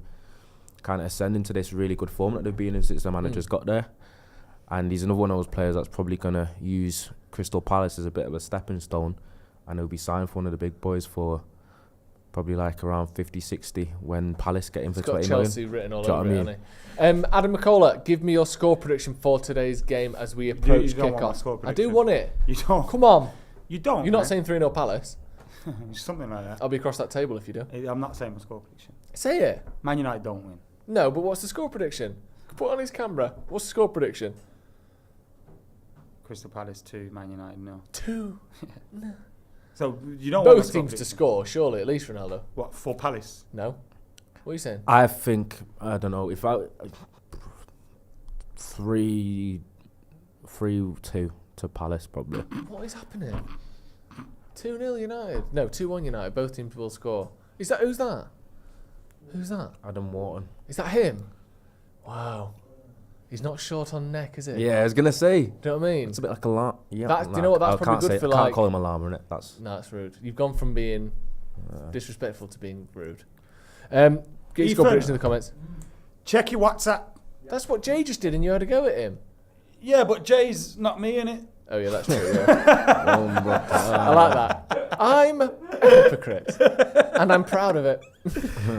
kind of ascend into this really good form that they've been in since the manager's got there. And he's another one of those players that's probably going to use Crystal Palace as a bit of a stepping stone, and he'll be signed for one of the big boys for probably like around 50, 60 when Palace get him for 20 million. Chelsea written all over it, hasn't he? Adam McCullough, give me your score prediction for today's game as we approach kick-off. I do want it. You don't. Come on. You don't. You're not saying 3-0 Palace? Something like that. I'll be across that table if you do. I'm not saying my score prediction. Say it. Man United don't win. No, but what's the score prediction? Put it on his camera. What's the score prediction? Crystal Palace 2, Man United 0. 2? No. So you don't want both teams to score, surely, at least Ronaldo. What, for Palace? No. What are you saying? I think, I don't know, if I... 3-2 to Palace, probably. What is happening? 2-0 United. No, 2-1 United. Both teams will score. Who's that? Who's that? Adam Wharton. Is that him? Wow. He's not short on neck, is it? Yeah, I was going to say. Do you know what I mean? It's a bit like a llama. Yeah, do you know what? That's probably good for like... I can't call him a llama, innit? No, that's rude. You've gone from being disrespectful to being rude. Get your score prediction in the comments. Check your WhatsApp. That's what Jay just did and you had a go at him. Yeah, but Jay's not me, innit? Oh yeah, that's true. Yeah. I like that. I'm a hypocrite, and I'm proud of it.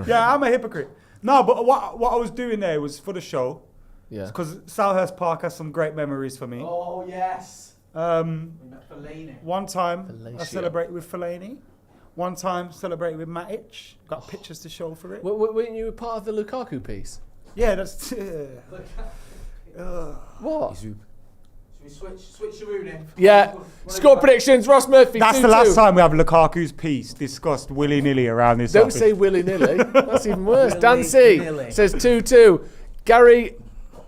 Yeah, I'm a hypocrite. No, but what I was doing there was for the show. Yeah. Because Selhurst Park has some great memories for me. Oh yes. We met Fellaini. One time I celebrated with Fellaini. One time celebrated with Matic. Got pictures to show for it. Weren't you part of the Lukaku piece? Yeah, that's. What? Switch Rooney. Yeah. Score predictions. Ross Murphy. That's 2-2. the last time we have Lukaku's piece discussed willy-nilly around this Don't office. say willy-nilly. That's even worse. Dan C Willy-nilly. says 2-2. Gary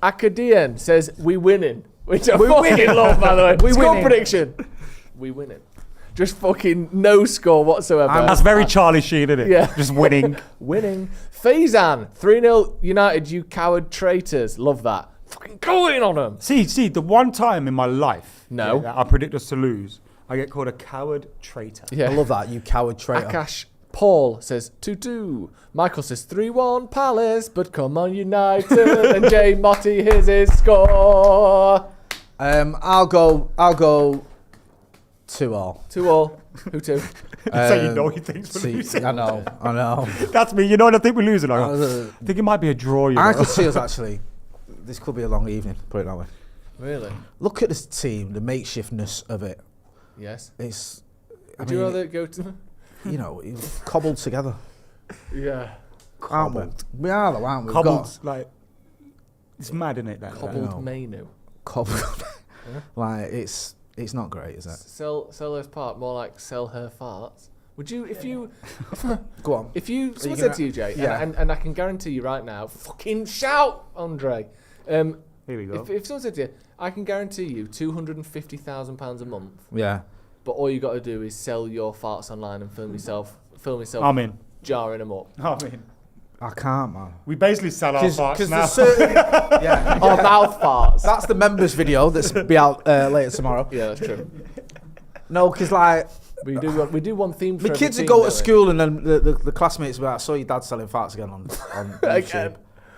Akadian says we winning. Which I fucking love, by the way. We Score winning. prediction. We winning. Just fucking no score whatsoever. That's very Charlie Sheen, isn't it? Yeah. Just winning. Winning. Faizan, 3-0 United, you coward traitors. Love that. Fucking going on them. See, the one time in my life No. that I predict us to lose, I get called a coward traitor. Yeah. I love that, you coward traitor. Akash Paul says 2-2. Michael says 3-1 Palace, but come on United. And Jay Motti, here's his score. I'll go 2-all. 2-all. Who two? So you know he thinks we're losing. I know. That's me. You know what I think we're losing? I think it might be a draw. I could see us actually. This could be a long evening, put it that way. Really? Look at this team, the makeshiftness of it. Yes. It's, Would you rather go to... it's cobbled together. Yeah. Aren't we? We are though, aren't we? Cobbled, like, it's mad, isn't it? That, Cobbled menu. Cobbled. Like, it's not great, is it? Sell those part, more like sell her farts. Would you, if you... Go on. If you... Someone gonna- said to you, Jay, Yeah. and I can guarantee you right now, fucking shout, Andre. Here we go. If someone said to you, I can guarantee you £250,000 a month, Yeah. but all you got to do is sell your farts online and film yourself I'm in. jarring them up. I'm in. I can't, man. We basically sell our farts now. there's certain... yeah. Or mouth farts. That's the members video that's be out later tomorrow. Yeah, that's true. No, because like... We do one theme for The every kids team, would go to don't we? school and then the classmates would be like, I saw your dad selling farts again on YouTube.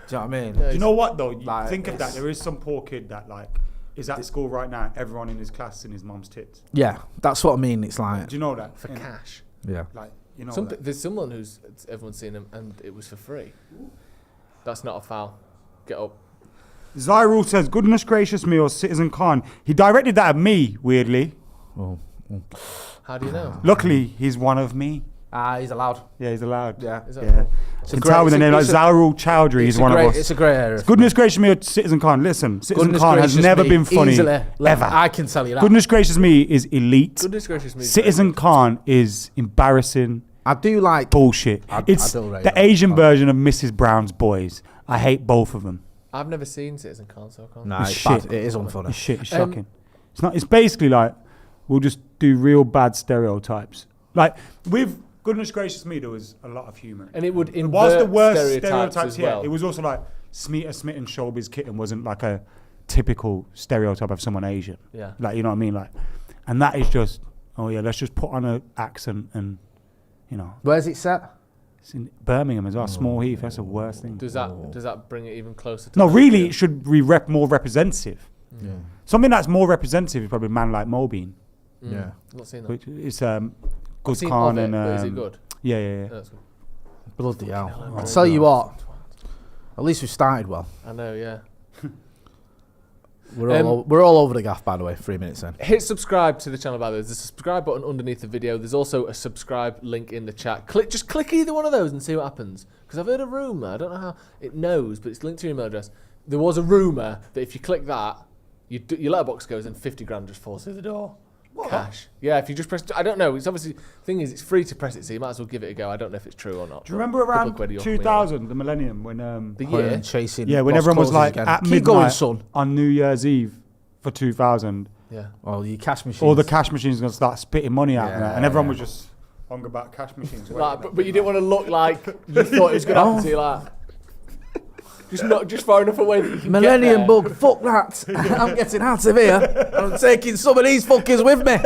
Do you know what I mean? Do you know what though? You Like, think of that. There is some poor kid that like is at school right now. Everyone in his class is in his mum's tits. Yeah, that's what I mean. It's like... Do you know that? For cash. Yeah. Like you know. There's someone who's everyone's seen him and it was for free. That's not a foul. Get up. Zyrul says, "Goodness gracious me, or Citizen Khan." He directed that at me. Weirdly. Oh. How do you know? Luckily, he's one of me. He's allowed. Yeah, he's allowed. Yeah. Is that Yeah. It's Can tell with the name like Zyrul Chowdhury. He's one of us. It's a grey area. Goodness gracious me, or Citizen Khan. Listen, Citizen Goodness Khan has gracious never me, been funny easily. ever. I can tell you that. Goodness gracious me is elite. Goodness gracious me. Citizen Khan is embarrassing I do like... bullshit. I It's do rate the that. Asian version of Mrs. Brown's Boys. I hate both of them. I've never seen Citizen Khan, so I can't. Nah, It's it's shit. bad. It is unfunny. It's shit. It's shocking. It's not. It's basically like we'll just do real bad stereotypes. Like with Goodness gracious me, there was a lot of humour. And it would invert Whilst the worst stereotypes stereotypes as here, well. it was also like Smeeta Smitten Showbiz Kitten wasn't like a typical stereotype of someone Asian. Yeah. Like, you know what I mean? Like, and that is just, oh yeah, let's just put on an accent and, you know. Where's it set? It's in Birmingham as well, Small Heath. That's the worst thing. Does that bring it even closer to No, that? really, it should be more representative. Yeah. Something that's more representative is probably a man like Mobeen, Yeah. I've not seen that. which is I've good seen Khan of it, and but is it good? yeah. Yeah, that's good. Bloody hell. Oh, I'll tell you what. At least we started well. I know, yeah. We're all over the gaff, by the way. 3 minutes in. Hit subscribe to the channel, by the way. There's a subscribe button underneath the video. There's also a subscribe link in the chat. Just click either one of those and see what happens. Because I've heard a rumour. I don't know how it knows, but it's linked to your email address. There was a rumour that if you click that, your letterbox goes and 50 grand just falls through the door. What? Cash. Yeah, if you just press... I don't know. It's obviously... thing is, it's free to press it, so you might as well give it a go. I don't know if it's true or not. Do you remember around Public radio, 2000, the millennium, when The year? Chasing yeah, when lost everyone was causes like again. at Keep going, midnight son. on New Year's Eve for 2000, Yeah. Well, your cash machine. all the cash machines are gonna start spitting money out, Yeah, and everyone yeah. was just on about cash machines. Like, but you didn't want to look like you thought it was going to happen to you, like... Just not just far enough away that you can Millennium get there. Bug, fuck that. I'm getting out of here. I'm taking some of these fuckers with me.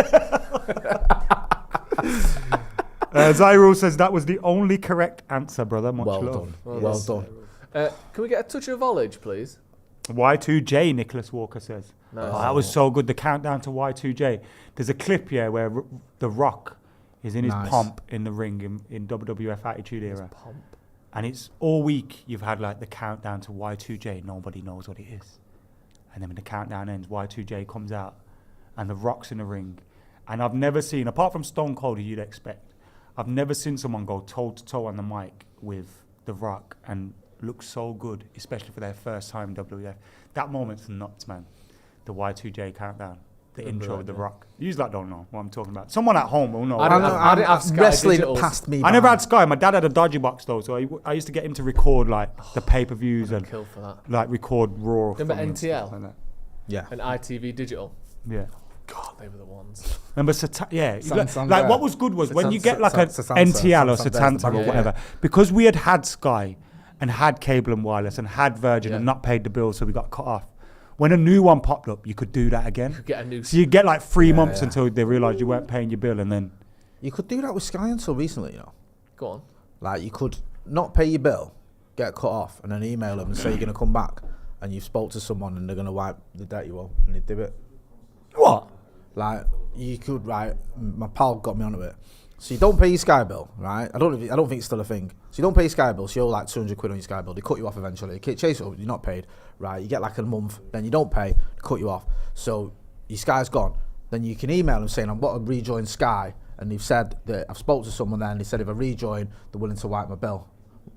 Zyrul says that was the only correct answer, brother. Much Well love. done. Well done. Can we get a touch of volage, please? Y2J, Nicholas Walker says. Nice. Oh, that was so good. The countdown to Y2J. There's a clip here where The Rock is in his Nice. pomp in the ring in WWF Attitude Era. Pomp. And it's all week you've had like the countdown to Y2J. Nobody knows what it is. And then when the countdown ends, Y2J comes out and The Rock's in the ring. And I've never seen, apart from Stone Cold, who you'd expect, I've never seen someone go toe to toe on the mic with The Rock and look so good, especially for their first time WWF. That moment's nuts, man. the Y2J countdown, the Remember intro that, with The yeah. Rock. You lot don't know what I'm talking about. Someone at home will know. I didn't have Sky wrestling Digital. passed me. I never by. had Sky. My dad had a dodgy box though, so I used to get him to record like the pay-per-views and Kill for that. like record Raw. Remember from and NTL? stuff like that. Yeah. And ITV Digital. Yeah. God, they were the ones. Remember, yeah. Santander. Like what was good was when you get like a Santander, NTL or Santander's the Satanta or bag. whatever, because we had Sky and had cable and wireless and had Virgin Yeah. and not paid the bill, so we got cut off. When a new one popped up, you could do that again. You could get a new. So you get like 3 months yeah. until they realised you weren't paying your bill, and then You could do that with Sky until recently, you know. Go on. Like you could not pay your bill, get cut off, and then email them and say you're going to come back, and you've spoke to someone and they're going to wipe the debt you owe, and they do it. what? Like you could, right? My pal got me onto it. So you don't pay your Sky bill, right? I don't think it's still a thing. So you don't pay your Sky bill. So you owe like 200 quid on your Sky bill. They cut you off eventually. Chase it up, you're not paid, right? You get like a month, then you don't pay, they cut you off. So your Sky's gone. Then you can email them saying, I want to rejoin Sky. And they've said that I've spoke to someone there and they said if I rejoin, they're willing to wipe my bill.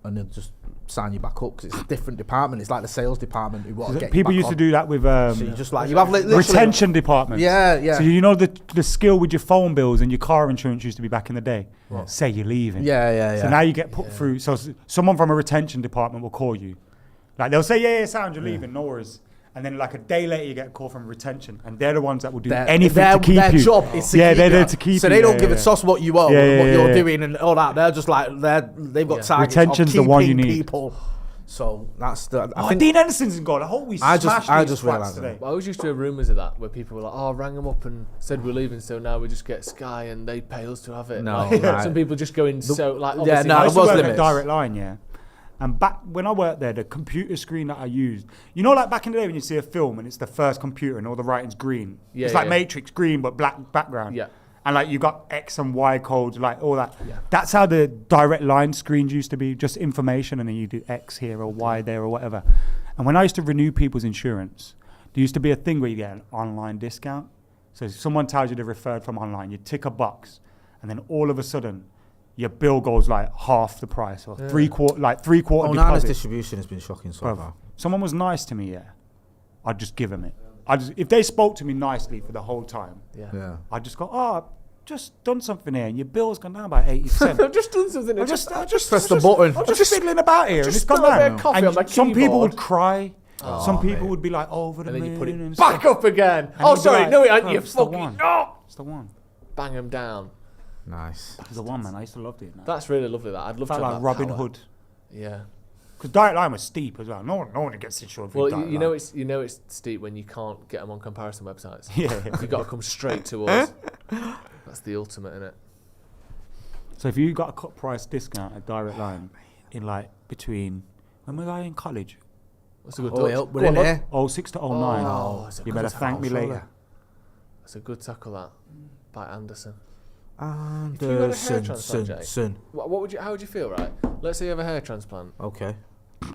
And they'll just sign you back up because it's a different department. It's like the sales department who want to get People you used back to on. do that with So you just like, you have literally... retention departments. Yeah. So you know the skill with your phone bills and your car insurance used to be back in the day. Say you're leaving. Yeah. So now you get put through. So someone from a retention department will call you. Like they'll say, yeah, sound, you're leaving, no worries. And then like a day later you get a call from retention, and they're the ones that will do anything to keep their you. job is to yeah, keep they're you. there to keep so you. they don't yeah, give yeah. a toss what you owe Yeah, and what yeah, you're yeah. doing and all that. They're just like they've got Yeah. targets Retention's of the keeping one you need. people. So that's the. I Oh, think Dean Anderson's gone. I hope we I smashed just these realised twats today. that. I always used to hear rumours of that where people were like, "Oh, I rang them up and said we're leaving, so now we just get Sky and they pay us to have it." No, Like, right. some people just go in so like. yeah, obviously no, I it used to was work at limits. Direct Line, yeah. And back when I worked there, the computer screen that I used, you know, like back in the day when you see a film and it's the first computer and all the writing's green. Yeah, it's like yeah. Matrix green but black background. Yeah. And like you got X and Y codes, like all that. Yeah. That's how the Direct Line screens used to be, just information, and then you do X here or Y there or whatever. And when I used to renew people's insurance, there used to be a thing where you get an online discount. So if someone tells you they're referred from online, you tick a box, and then all of a sudden, your bill goes like half the price or three quarter Nana's deposit. distribution has been shocking so Bruv, far. someone was nice to me, yeah, I'd just give them it. If they spoke to me nicely for the whole time, Yeah. I'd just go, oh, I've just done something here, and your bill's gone down by 80%. I've just done something. I just press the button. I'm just fiddling about here, and it's gone spilled a bit down. of coffee And on my some people keyboard. would cry. Some people mate. would be like, over the And then moon. you put it and back stuff. up again. And Oh, you'd be sorry, like, no, it ain't "Oh, you it's the fucking one. no. It's the one. Bang them down. Nice. It's the one, man. I used to love doing that. That's really lovely. That I'd love Felt to have like that Robin power. Hood. Yeah. Because Direct Line was steep as well. No one gets insured for Well, Direct you Line. know it's steep when you can't get them on comparison websites. Yeah. You've got to come straight to us. That's the ultimate, innit? So if you got a cut price discount at Direct Line in like between, when was I in college? That's a good Oh, touch. yeah, Go we're in on, here. 06 to 09. Oh, it's a You good better thank me tackle, later. surely. That's a good tackle, that, by Anderson. Anderson. Jay. What would you? How would you feel, right? Let's say you have a hair transplant. Okay.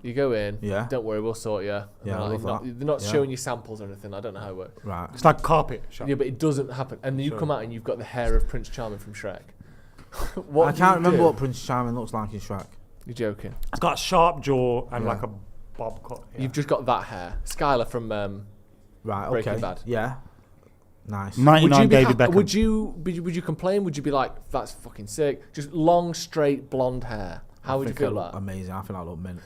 You go in. Yeah. Don't worry, we'll sort you. Yeah, I love that. They're not Yeah. showing you samples or anything. I don't know how it works. Right. It's like carpet shop. Yeah, but it doesn't happen. And then you come out and you've got the hair of Prince Charming from Shrek. What I do can't you remember do? what Prince Charming looks like in Shrek. You're joking. It's got a sharp jaw and Yeah. like a bob cut. Yeah. You've just got that hair. Skylar from Right. Breaking Okay. Bad. Yeah. Nice. 99 David Beckham. Would you complain? Would you be like, that's fucking sick? Just long, straight, blonde hair. How would you feel look about that? amazing. I think I look mint.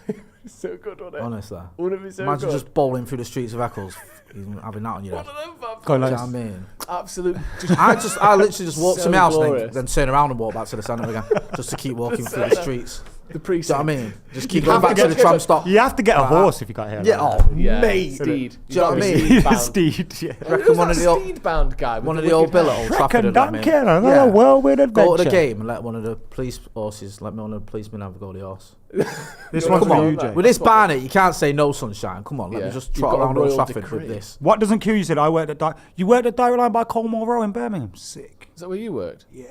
So good, wouldn't it? Honestly. Wouldn't it be so Imagine good? just bowling through the streets of Eccles. Having that on your One head. of them, fam. Go Do like you know this. what I mean? Absolute. I literally just walk So to my house and glorious. then turn around and walk back to the centre again, just to keep walking through the centre. streets. The Do you precinct. know what I mean? Just keep You going have back to to the get- tram stop. You have to get a horse if you got hair. Yeah, like oh, Yeah, mate. Steed. Do you know what I mean? Steed bound. Steed, yeah. Reckon Who's one that of the old, steed-bound guy? with one of the the old wicked Bill at hair? Old Trafford. Reckon had that, mate. Duncan, another whirlwind adventure. Go to the game and let one of the police horses, let one of the policemen have a go of the horse. This Come one's Come for on, you, Jay. with this Barnett, you can't say no, sunshine. Come on, let Yeah. me just You've trot got a around Old royal Trafford decree. with this. What doesn't kill you? Said I worked at you worked at Direct Line by Colmore Row in Birmingham. Sick. Is that where you worked? Yeah.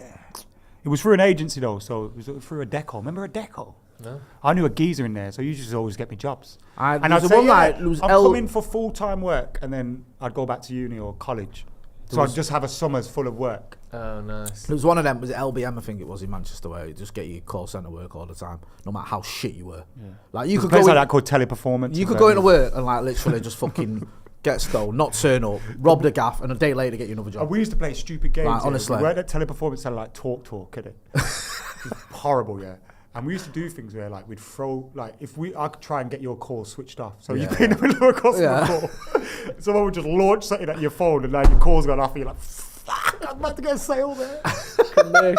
It was through an agency though, so it was through a deco. Remember a deco? No. I knew a geezer in there, so you just always get me jobs. And And there's I'd the say, one yeah, like, there was I'm L- coming for full-time work, and then I'd go back to uni or college. So I'd just have a summers full of work. Oh, nice. There was one of them, was it LBM, I think it was, in Manchester, where you just get your call centre work all the time, no matter how shit you were. Like, you There's could a place go like in, that called Teleperformance. you in could go into Birmingham. work and, like, literally just fucking get stoned, not turn up, rob the gaff, and a day later get you another job. We used to play stupid games. Like, honestly. We weren't at teleperformance center like talk, innit? It was horrible, yeah. And we used to do things where like we'd throw like I could try and get your call switched off. So you'd be in the middle of a customer call. Someone would just launch something at your phone and like your call's gone off and you're like, fuck, I'm about to get a sale there.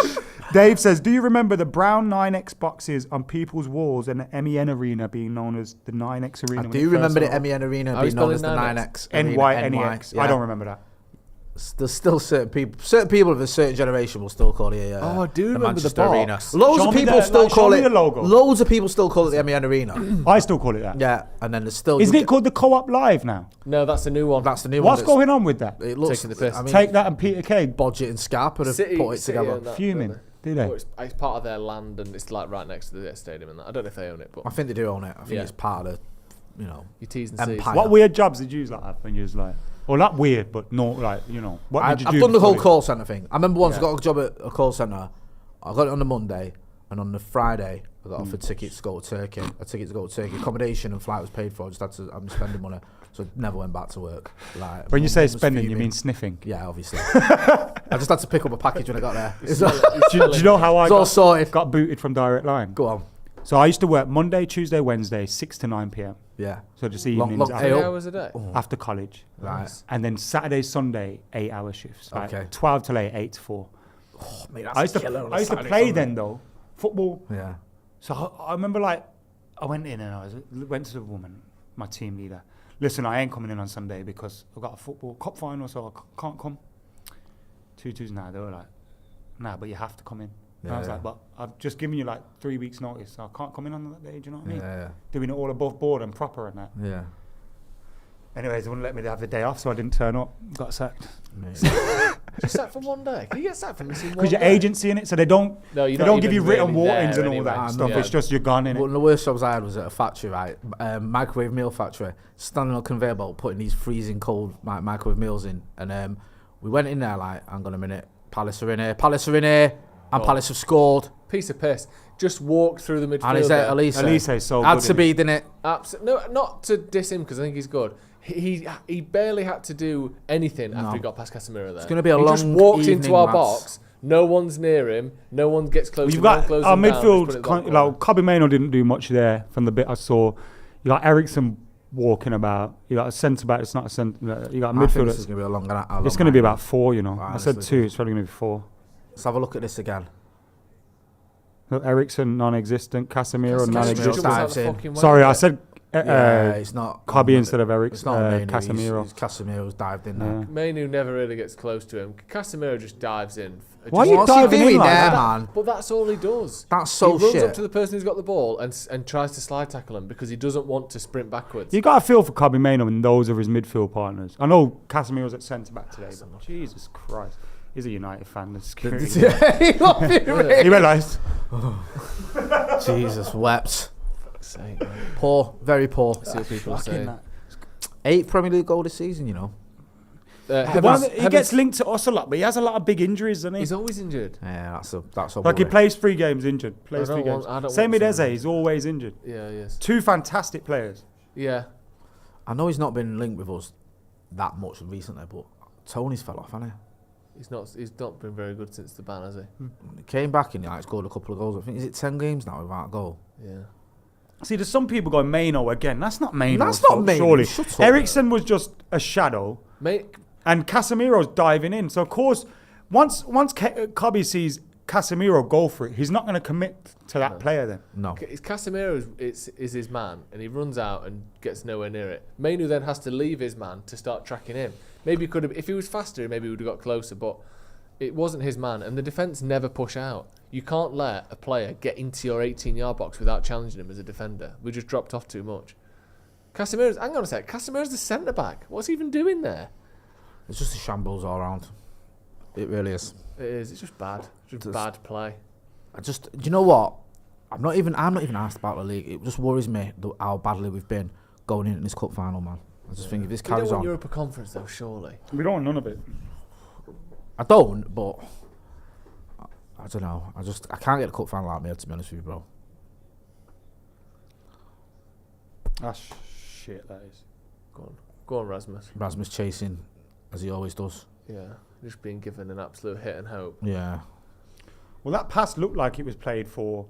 Dave says, do you remember the brown 9X boxes on people's walls and the MEN arena being known as the 9X arena? I do remember the MEN arena being known as the 9X. NYNEX. I don't remember that. There's still certain people of a certain generation will still call it I do remember Manchester the Arena. box. Loads of people still call it. Logo. Loads of people still call it the MEN Arena. I still call it that. Yeah, and then there's still. Isn't it called the Co-op Live now? No, that's the new one. That's the new one. What's going on with that? It looks. Taking the piss. I mean, Take that and Peter Kay. Bodgett and Scarpa have put it together. Fuming. Do they? Oh, it's part of their land and it's like right next to the stadium and that. I don't know if they own it, but I think they do own it. I think it's part of the, your T's and C's. empire. What weird jobs did you have when you was like? Well, not weird, but no, like, what did you do? I've done the whole before call centre thing. I remember once I got a job at a call centre. I got it on the Monday, and on the Friday, I got offered tickets to go to Turkey. Accommodation and flight was paid for. I just had to, I'm spending money. So I never went back to work. Like, When you say mum was spending, you fuming. mean sniffing? Yeah, obviously. I just had to pick up a package when I got there. Do you know how I It's all sorted. got booted from Direct Line? Go on. So I used to work Monday, Tuesday, Wednesday, 6 to 9 p.m. Yeah. So just Long- evenings long- 3 Hey, hours a day. after college. Right. And then Saturday, Sunday, 8-hour shifts. Like Okay. 12 till 8, 8 to 4. Oh, mate, that's I used a killer on a to Saturday, play Sunday. then though, football. Yeah. So I remember like I went in and went to the woman, my team leader. Listen, I ain't coming in on Sunday because I've got a football cup final, so I can't come. 2-2's now. They were like, nah, but you have to come in. And I was like, but I've just given you like 3 weeks notice, so I can't come in on that day. Do you know what I mean? Yeah. Doing it all above board and proper and that. Yeah. Anyways, they wouldn't let me have the day off, so I didn't turn up. Got sacked. Just sacked for one day. Can you get sacked for missing one Because your day? agency in it, so they don't. No, you're they not don't give you even written really warnings there and all that anyway. stuff. Yeah. It's just you're gone in One of it. the worst jobs I had was at a factory, right? Microwave meal factory. Standing on a conveyor belt, putting these freezing cold microwave meals in. And we went in there like, hang on a minute. Palace are in here, and Palace have scored. Piece of piss. Just walked through the midfield. And is it Elise? Elise is so Had good. to be, didn't it? No, not to diss him because I think he's good. He barely had to do anything after he got past Casemiro there. It's going to be a he long just walked evening, into our lads. box. No one's near him. No one gets close. You've to him, no one got closes our him down, just put it in the midfield. corner. Like Kobe Mainoo didn't do much there from the bit I saw. You got Ericsson walking about. You got a centre back. It's not a centre. You got a I think midfield. this is going to be a long It's going to be night. about 4. You know, I I said honestly 2. It's probably going to be 4. Let's have a look at this again. Look, Ericsson non-existent. Casemiro Casemiro non-existent. jumps out dives the in. fucking way, Sorry, I yeah. said It's not Kobe instead of It's not Ericsson. Mainoo, Casemiro. It's Casemiro's dived in there. Yeah. Mainu never really gets close to him. Casemiro just dives in. Why Just- are you What's he diving doing in like there, that? man? But that's all he does. That's so he runs shit. up to the person who's got the ball and tries to slide tackle him because he doesn't want to sprint backwards. You got to feel for Kobe Mainoo and those of his midfield partners. I know Casemiro's at centre back today, but Jesus Christ, he's a United fan. The security. He realised. Jesus wept. Sake, mate. Poor, very poor. See what people are Fucking saying. that. 8th Premier League goal this season, you know. He gets linked to us a lot, but he has a lot of big injuries, doesn't he? He's always injured. Yeah, that's a Like he worry. plays 3 games injured. Plays I 3 don't games. want- I don't Same want with Eze, someone- he's always injured. Yeah, he is. 2 fantastic players. Yeah. I know he's not been linked with us that much recently, but Tony's fell off, hasn't He's not been very good since the ban, has he? he? Came back and he scored a couple of goals. I think is it 10 games now without a goal. Yeah. See, there's some people going Mainoo again. That's not Mainoo. That's not Mainoo. Surely. Shut up. Ericsson was just a shadow, Mate, and Casemiro's diving in. So of course, once Kobe sees Casemiro go for it, he's not going to commit to that player then. No. Casemiro is his man, and he runs out and gets nowhere near it. Mainu then has to leave his man to start tracking him. Maybe he could have, if he was faster, maybe he would have got closer, but it wasn't his man, and the defence never push out. You can't let a player get into your 18-yard box without challenging him as a defender. We just dropped off too much. Hang on a sec, Casemiro's the centre-back. What's he even doing there? It's just a shambles all around. It really is. It is, it's just bad. Just bad play. Do you know what? I'm not even asked about the league. It just worries me how badly we've been going in this cup final, man. I just think if this We don't carries want on, Europa Conference though, surely. We don't want none of it. I don't. But I don't know. I can't get a cup final out of me, to be honest with you, bro. That's shit, that is. Go on. Go on, Rasmus. Rasmus chasing, as he always does. Yeah, just being given an absolute hit and hope. Yeah. Well, that pass looked like it was played for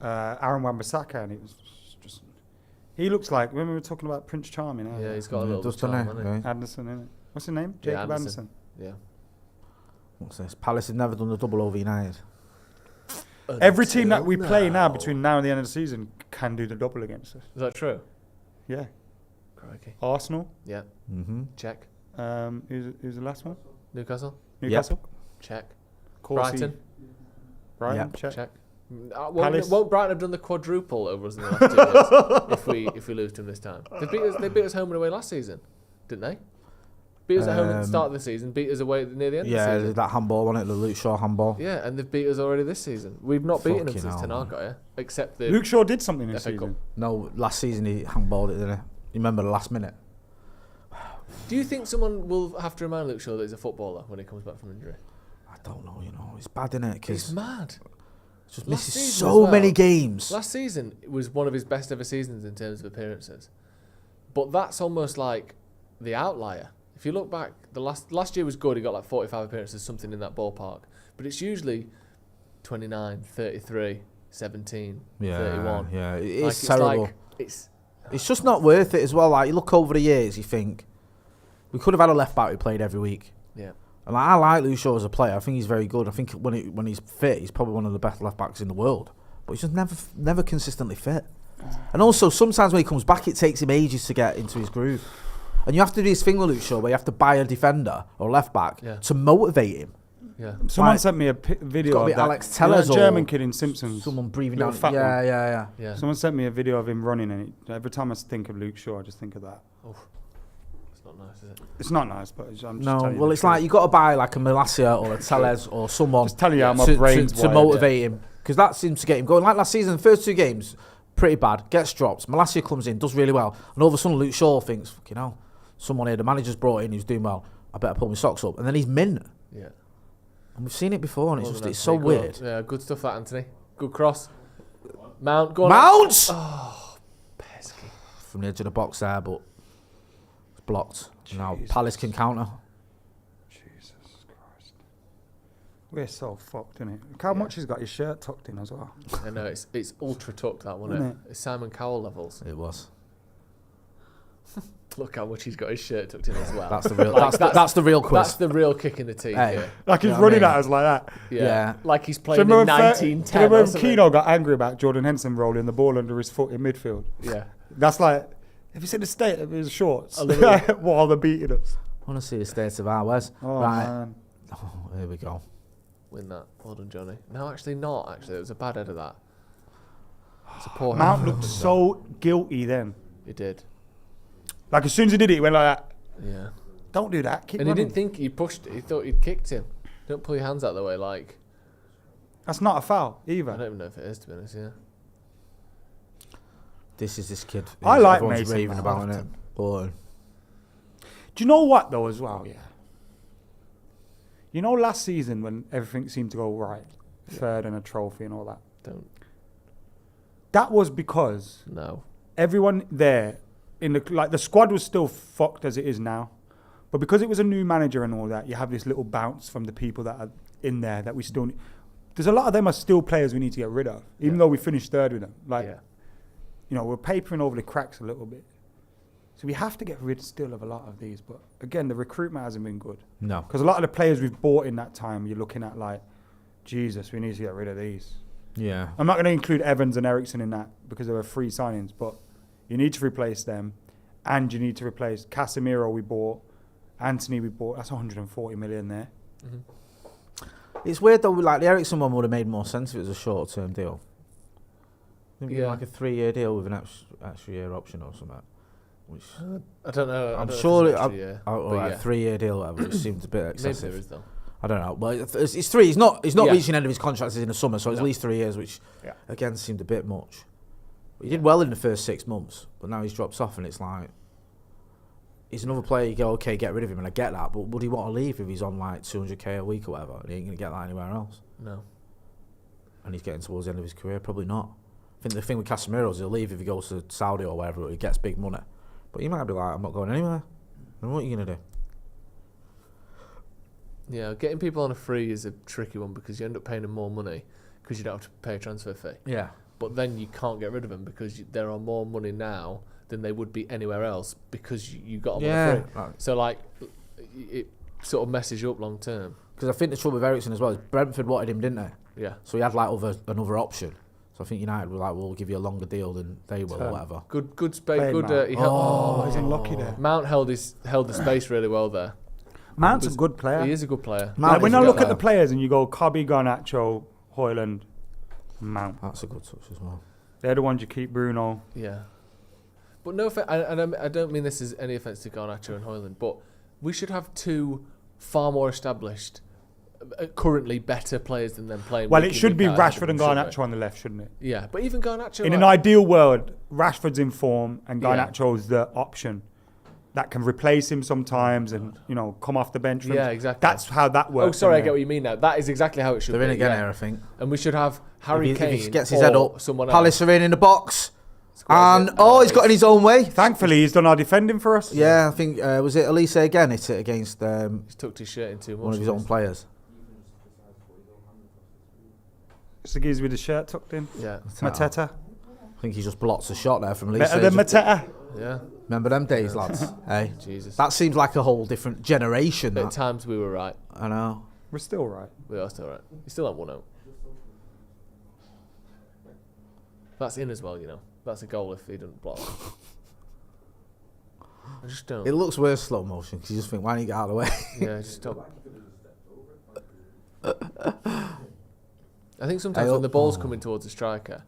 Aaron Wan-Bissaka, and it was just... He looks like... When we were talking about Prince Charming. Yeah, he's got a little charm, hasn't he? Anderson, innit? What's his name? Jacob Anderson. Yeah. What's this? Palace have never done the double over United. Every team that we play now, between now and the end of the season, can do the double against us. Is that true? Yeah. Crikey. Arsenal. Yeah. Mm-hmm. Check. Who's the last one? Newcastle. Newcastle. Check. Corsi. Brighton. Yep. Check. Won't Brighton have done the quadruple over us in the last 2 years if we lose to them this time? They beat us home and away last season, didn't they? Beat us at home at the start of the season, beat us away near the end of the season. Yeah, that handball, wasn't it? The Luke Shaw handball. Yeah, and they've beat us already this season. We've not beaten them Fucking since hell, Ten Hag man. got here, except the Luke Shaw did something this FA Cup. season. No, last season he handballed it, didn't he? You remember the last minute? Do you think someone will have to remind Luke Shaw that he's a footballer when he comes back from injury? I don't know, It's bad, isn't it? It's mad. Just Last misses season so as well. many games. Last season was one of his best ever seasons in terms of appearances. But that's almost like the outlier. If you look back, the last year was good. He got like 45 appearances, something in that ballpark. But it's usually 29, 33, 17, 31. Yeah, it Like, is terrible. It's It's just not worth it as well. Like, you look over the years, you think, we could have had a left back who played every week. yeah. And I like Luke Shaw as a player. I think he's very good. I think when he's fit, he's probably one of the best left backs in the world. But he's just never consistently fit. And also, sometimes when he comes back, it takes him ages to get into his groove. And you have to do this thing with Luke Shaw where you have to buy a defender or left back to motivate him. Yeah. Someone sent me a video of that. Alex Tellers that or German kid in Simpsons. Someone breathing Little down. fat one. Yeah. Someone sent me a video of him running, and every time I think of Luke Shaw, I just think of that. It's not nice, is it? It's not nice, but I'm just No, telling you well, the it's truth. like you got to buy like a Malacia or a Tellez or someone Just telling you how my brain's to wired. motivate him, because that seems to get him going. Like last season, the first 2 games, pretty bad, gets dropped. Malacia comes in, does really well, and all of a sudden Luke Shaw thinks, fucking hell, someone here, the manager's brought in who's doing well, I better pull my socks up, and then he's mint. Yeah. And we've seen it before, and it's so Good. weird. Yeah, good stuff that, Anthony. Good cross. Mount, go on. Mount! Oh, pesky. From the edge of the box there, but it's blocked. Now Jesus. Palace can counter. Jesus Christ. We're so fucked, innit? Look how much he's got his shirt tucked in as well. I know, it's ultra tucked, that, wasn't Isn't it? It's Simon Cowell levels. It was. Look how much he's got his shirt tucked in as well. That's the real. Like, that's the real quiz. That's the real kick in the teeth. Hey. Yeah. Like he's You know what I running mean? at us like that. Yeah. Like he's Do playing you in remember 1910. when or something. Keano got angry about Jordan Henson rolling the ball under his foot in midfield? Yeah. That's like, have you seen the state of his shorts A little bit. while they're beating us? I want to see the state of ours. Oh, Right. man. Oh, here we go. Win that. Well done, Johnny. No, actually not. Actually, it was a bad head of that. It's a poor Mount head. looked so guilty then. He did. Like as soon as he did it, he went like that. Yeah. Don't do that. Keep And running. he didn't think he pushed it. He thought he'd kicked him. Don't pull your hands out of the way like... That's not a foul I either. don't even know if it is, to be honest, yeah. This kid. I like everyone's Mason raving about Mount. it. But Do you know what though as well? Yeah. You know last season when everything seemed to go right, third and a trophy and all that. Don't. That was because No. everyone there in the squad was still fucked as it is now, but because it was a new manager and all that, you have this little bounce from the people that are in there that we still. There's a lot of them are still players we need to get rid of, even though we finished third with them. Like, Yeah. you know, we're papering over the cracks a little bit. So we have to get rid still of a lot of these. But again, the recruitment hasn't been good. no. Because a lot of the players we've bought in that time, you're looking at like, Jesus, we need to get rid of these. Yeah. I'm not going to include Evans and Ericsson in that because they were free signings, but you need to replace them. And you need to replace Casemiro we bought, Anthony we bought. That's 140 million there. It's weird though. Like the Ericsson one would have made more sense if it was a short-term deal. Maybe Yeah. like a 3-year deal with an extra year option or something. Which I don't know. I'm I don't know if sure it's it- actually, yeah. or But like yeah. a 3-year deal, or whatever, which seems a bit Maybe excessive. there is, though. I don't know. Well, it's 3. He's not Yeah. reaching the end of his contract in the summer, so it's No. at least 3 years, which Yeah. again seemed a bit much. But he did well in the first 6 months, but now he's dropped off, and it's like he's another player. You go, okay, get rid of him, and I get that, but would he want to leave if he's on like 200k a week or whatever? And he ain't gonna get that anywhere else. No. And he's getting towards the end of his career, probably not. I think the thing with Casemiro is he'll leave if he goes to Saudi or wherever, he gets big money. But you might be like, I'm not going anywhere. And what are you going to do? Yeah, getting people on a free is a tricky one because you end up paying them more money because you don't have to pay a transfer fee. Yeah. But then you can't get rid of them because there are more money now than they would be anywhere else because you got them on a free. Right. So, like, it sort of messes you up long term. Because I think the trouble with Eriksen as well is Brentford wanted him, didn't they? Yeah. So he had like another option. So I think United were like, we'll give you a longer deal than they will or whatever. Good space. Good. He's unlucky there. Mount held the space really well there. Mount's a good player. He is a good player. Like when I look at the players and you go Cobby, Garnacho, Højlund, Mount. That's a good touch as well. They're the ones you keep, Bruno. Yeah. But no, I don't mean this as any offence to Garnacho and Højlund, but we should have two far more established, currently better players than them playing. Well, it should be Rashford and Garnacho on the left, shouldn't it? Yeah, but even Garnacho. In an ideal world, Rashford's in form and Garnacho's the option that can replace him sometimes and, come off the bench. Yeah, exactly. That's how that works. Oh, sorry, I get what you mean now. That is exactly how it should be. They're in again here, I think. And we should have Harry Kane if he gets his head up, someone Palace else. are in the box. And, he's got in his own way. Thankfully, he's done our defending for us. Yeah, I think, was it Elise again hit it against He's tucked his shirt in too much. one of his own players? Siggy's with the shirt tucked in. Yeah. Mateta. I think he just blocks a shot there from Elise. Better than Mateta. Yeah. Remember them days, lads? Hey, Jesus. that seems like a whole different generation. At times we were right. I know. We're still right. We are still right. You still have 1-0. That's in as well, That's a goal if he doesn't block. I just don't. It looks worse slow motion because you just think, why don't you get out of the way? Yeah, just don't. I think sometimes when the ball's coming towards a striker,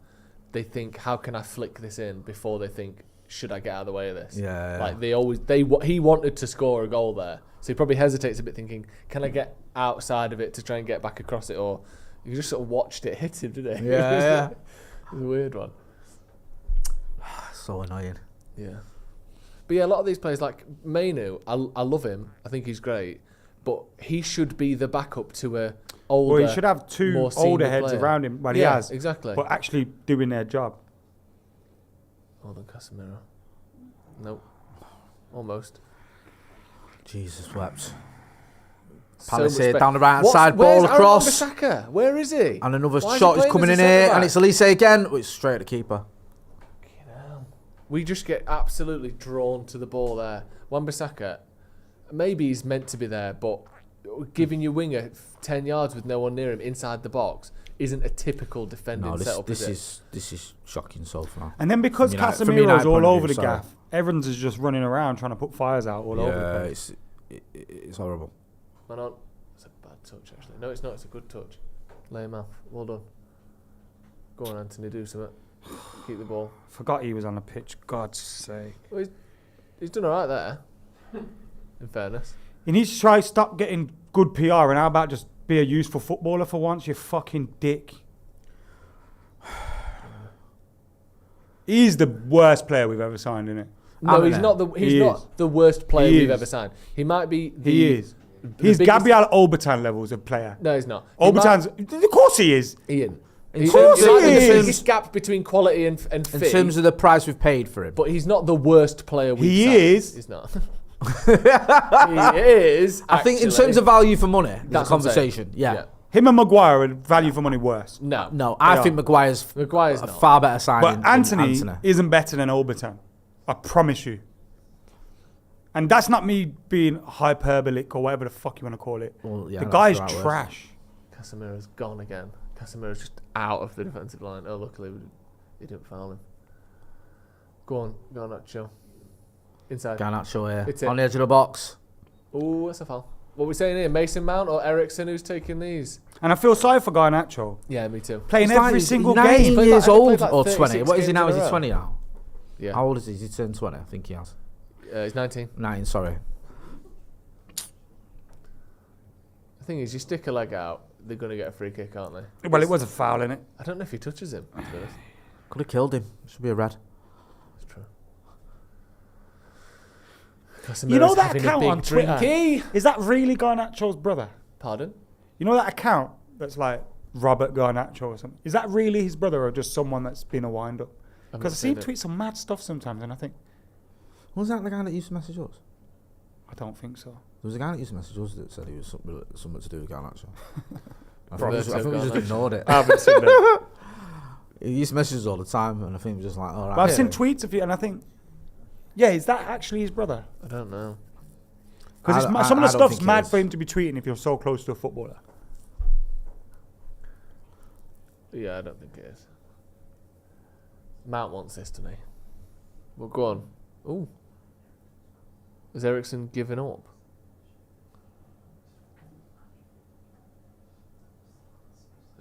they think, how can I flick this in before they think, should I get out of the way of this? Yeah. Like he wanted to score a goal there, so he probably hesitates a bit, thinking, can I get outside of it to try and get back across it, or you just sort of watched it hit him, didn't he? Yeah. It was a weird one. So annoying. Yeah. But yeah, a lot of these players, like Mainu, I love him. I think he's great, but he should be the backup to a older. Well, he should have two older heads around him. Well, he has. Exactly. But actually doing their job. Hold on, Casemiro. Nope. Almost. Jesus wept. So Palace much here, respect. down the right-hand side, ball across. Wan-Bissaka? Where is he? And another Why shot is playing coming as in a here, centre-back? and it's Elise again. It's straight at the keeper. We just get absolutely drawn to the ball there. Wan-Bissaka, maybe he's meant to be there, but giving your winger 10 yards with no one near him inside the box isn't a typical defending setup. This is shocking so far. And then because Casemiro's all over the gaff, Evans is just running around trying to put fires out all over the place. It's horrible. Man on. It's a bad touch, actually. No, it's not. It's a good touch. Lay him off. Well done. Go on, Anthony. Do something. Keep the ball. Forgot he was on the pitch. God's sake. Well, he's done all right there, in fairness. He needs to try stop getting good PR and how about just be a useful footballer for once, you fucking dick. He's the worst player we've ever signed, isn't it? No, he's not the worst player we've ever signed. He might be He is. He's Gabriel Obertan levels of player. No, he's not. Obertan's... Of course he is. Ian. Of course he is. The biggest gap between quality and fit. In terms of the price we've paid for him. But he's not the worst player we've signed. He is. He's not. He is. I think in terms of value for money, there's a That's conversation. Yeah. Him and Maguire are value for money worse. No. I think Maguire's a not. far better signing. But Anthony isn't better than Obertan. I promise you. And that's not me being hyperbolic or whatever the fuck you want to call it. Well, yeah, the guy's right trash. Casemiro's gone again. Casemiro's just out of the defensive line. Oh, luckily he didn't foul him. Go on, Nacho. Inside. Garnacho It's here. On the edge of the box. Oh, that's a foul. What are we saying here? Mason Mount or Eriksen who's taking these? And I feel sorry for Garnacho. Yeah, me too. Playing every single he's game. 19 years old like or 20. What is he now? Is he 20 20 now? Yeah. How old is he? Is he turned 20? I think he has. He's 19. 19, sorry. The thing is, you stick a leg out, they're going to get a free kick, aren't they? Well, it was a foul, innit? I don't know if he touches him, to be honest. Could have killed him. Should be a red. It's true. You know Casemiro's that having account a big on Twitter? drinky. Is that really Garnacho's brother? Pardon? You know that account that's like Robert Garnacho or something? Is that really his brother or just someone that's been a wind-up? Because I see him tweet some mad stuff sometimes and I think... Was that the guy that used to message us? I don't think so. There was a guy that used to message us that said he was something to do with Garnacho. I Roberto think we just ignored it. I haven't seen that. He used to message us all the time, and I think we were just like, all right. But I've seen tweets of it, and I think, yeah, is that actually his brother? I don't know. Because some of the I don't stuff's think it mad is. for him to be tweeting if you're so close to a footballer. Yeah, I don't think it is. Mount wants this, doesn't he? Well, go on. Ooh. Is Ericsson giving up?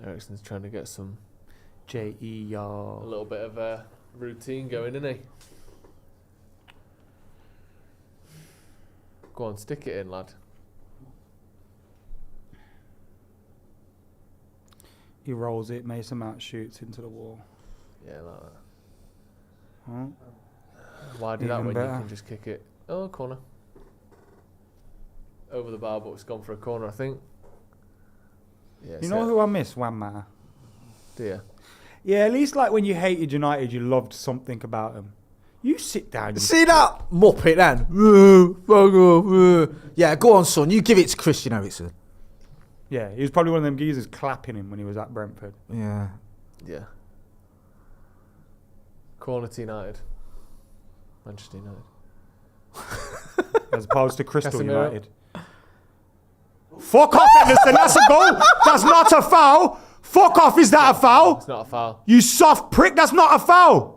Ericsson's trying to get some a little bit of a routine going, isn't he? Go on, stick it in, lad. He rolls it, Mason Mount shoots into the wall. Yeah, like that. Huh? Why do that Even when better. you can just kick it? Oh, corner. Over the bar, but it's gone for a corner, I think. Yeah, You know who I miss? Wanmatter. Dear. Yeah, at least like when you hated United, you loved something about him. You sit down. You See that muppet then? Fuck off. Yeah, go on, son. You give it to Christian Eriksen. Yeah, he was probably one of them geezers clapping him when he was at Brentford. Yeah. Yeah. Corner to United. Manchester United. As opposed to Crystal Casemiro. United. Fuck off, Henderson. That's a goal. That's not a foul. Fuck off. Is that a foul? It's not a foul. You soft prick. That's not a foul.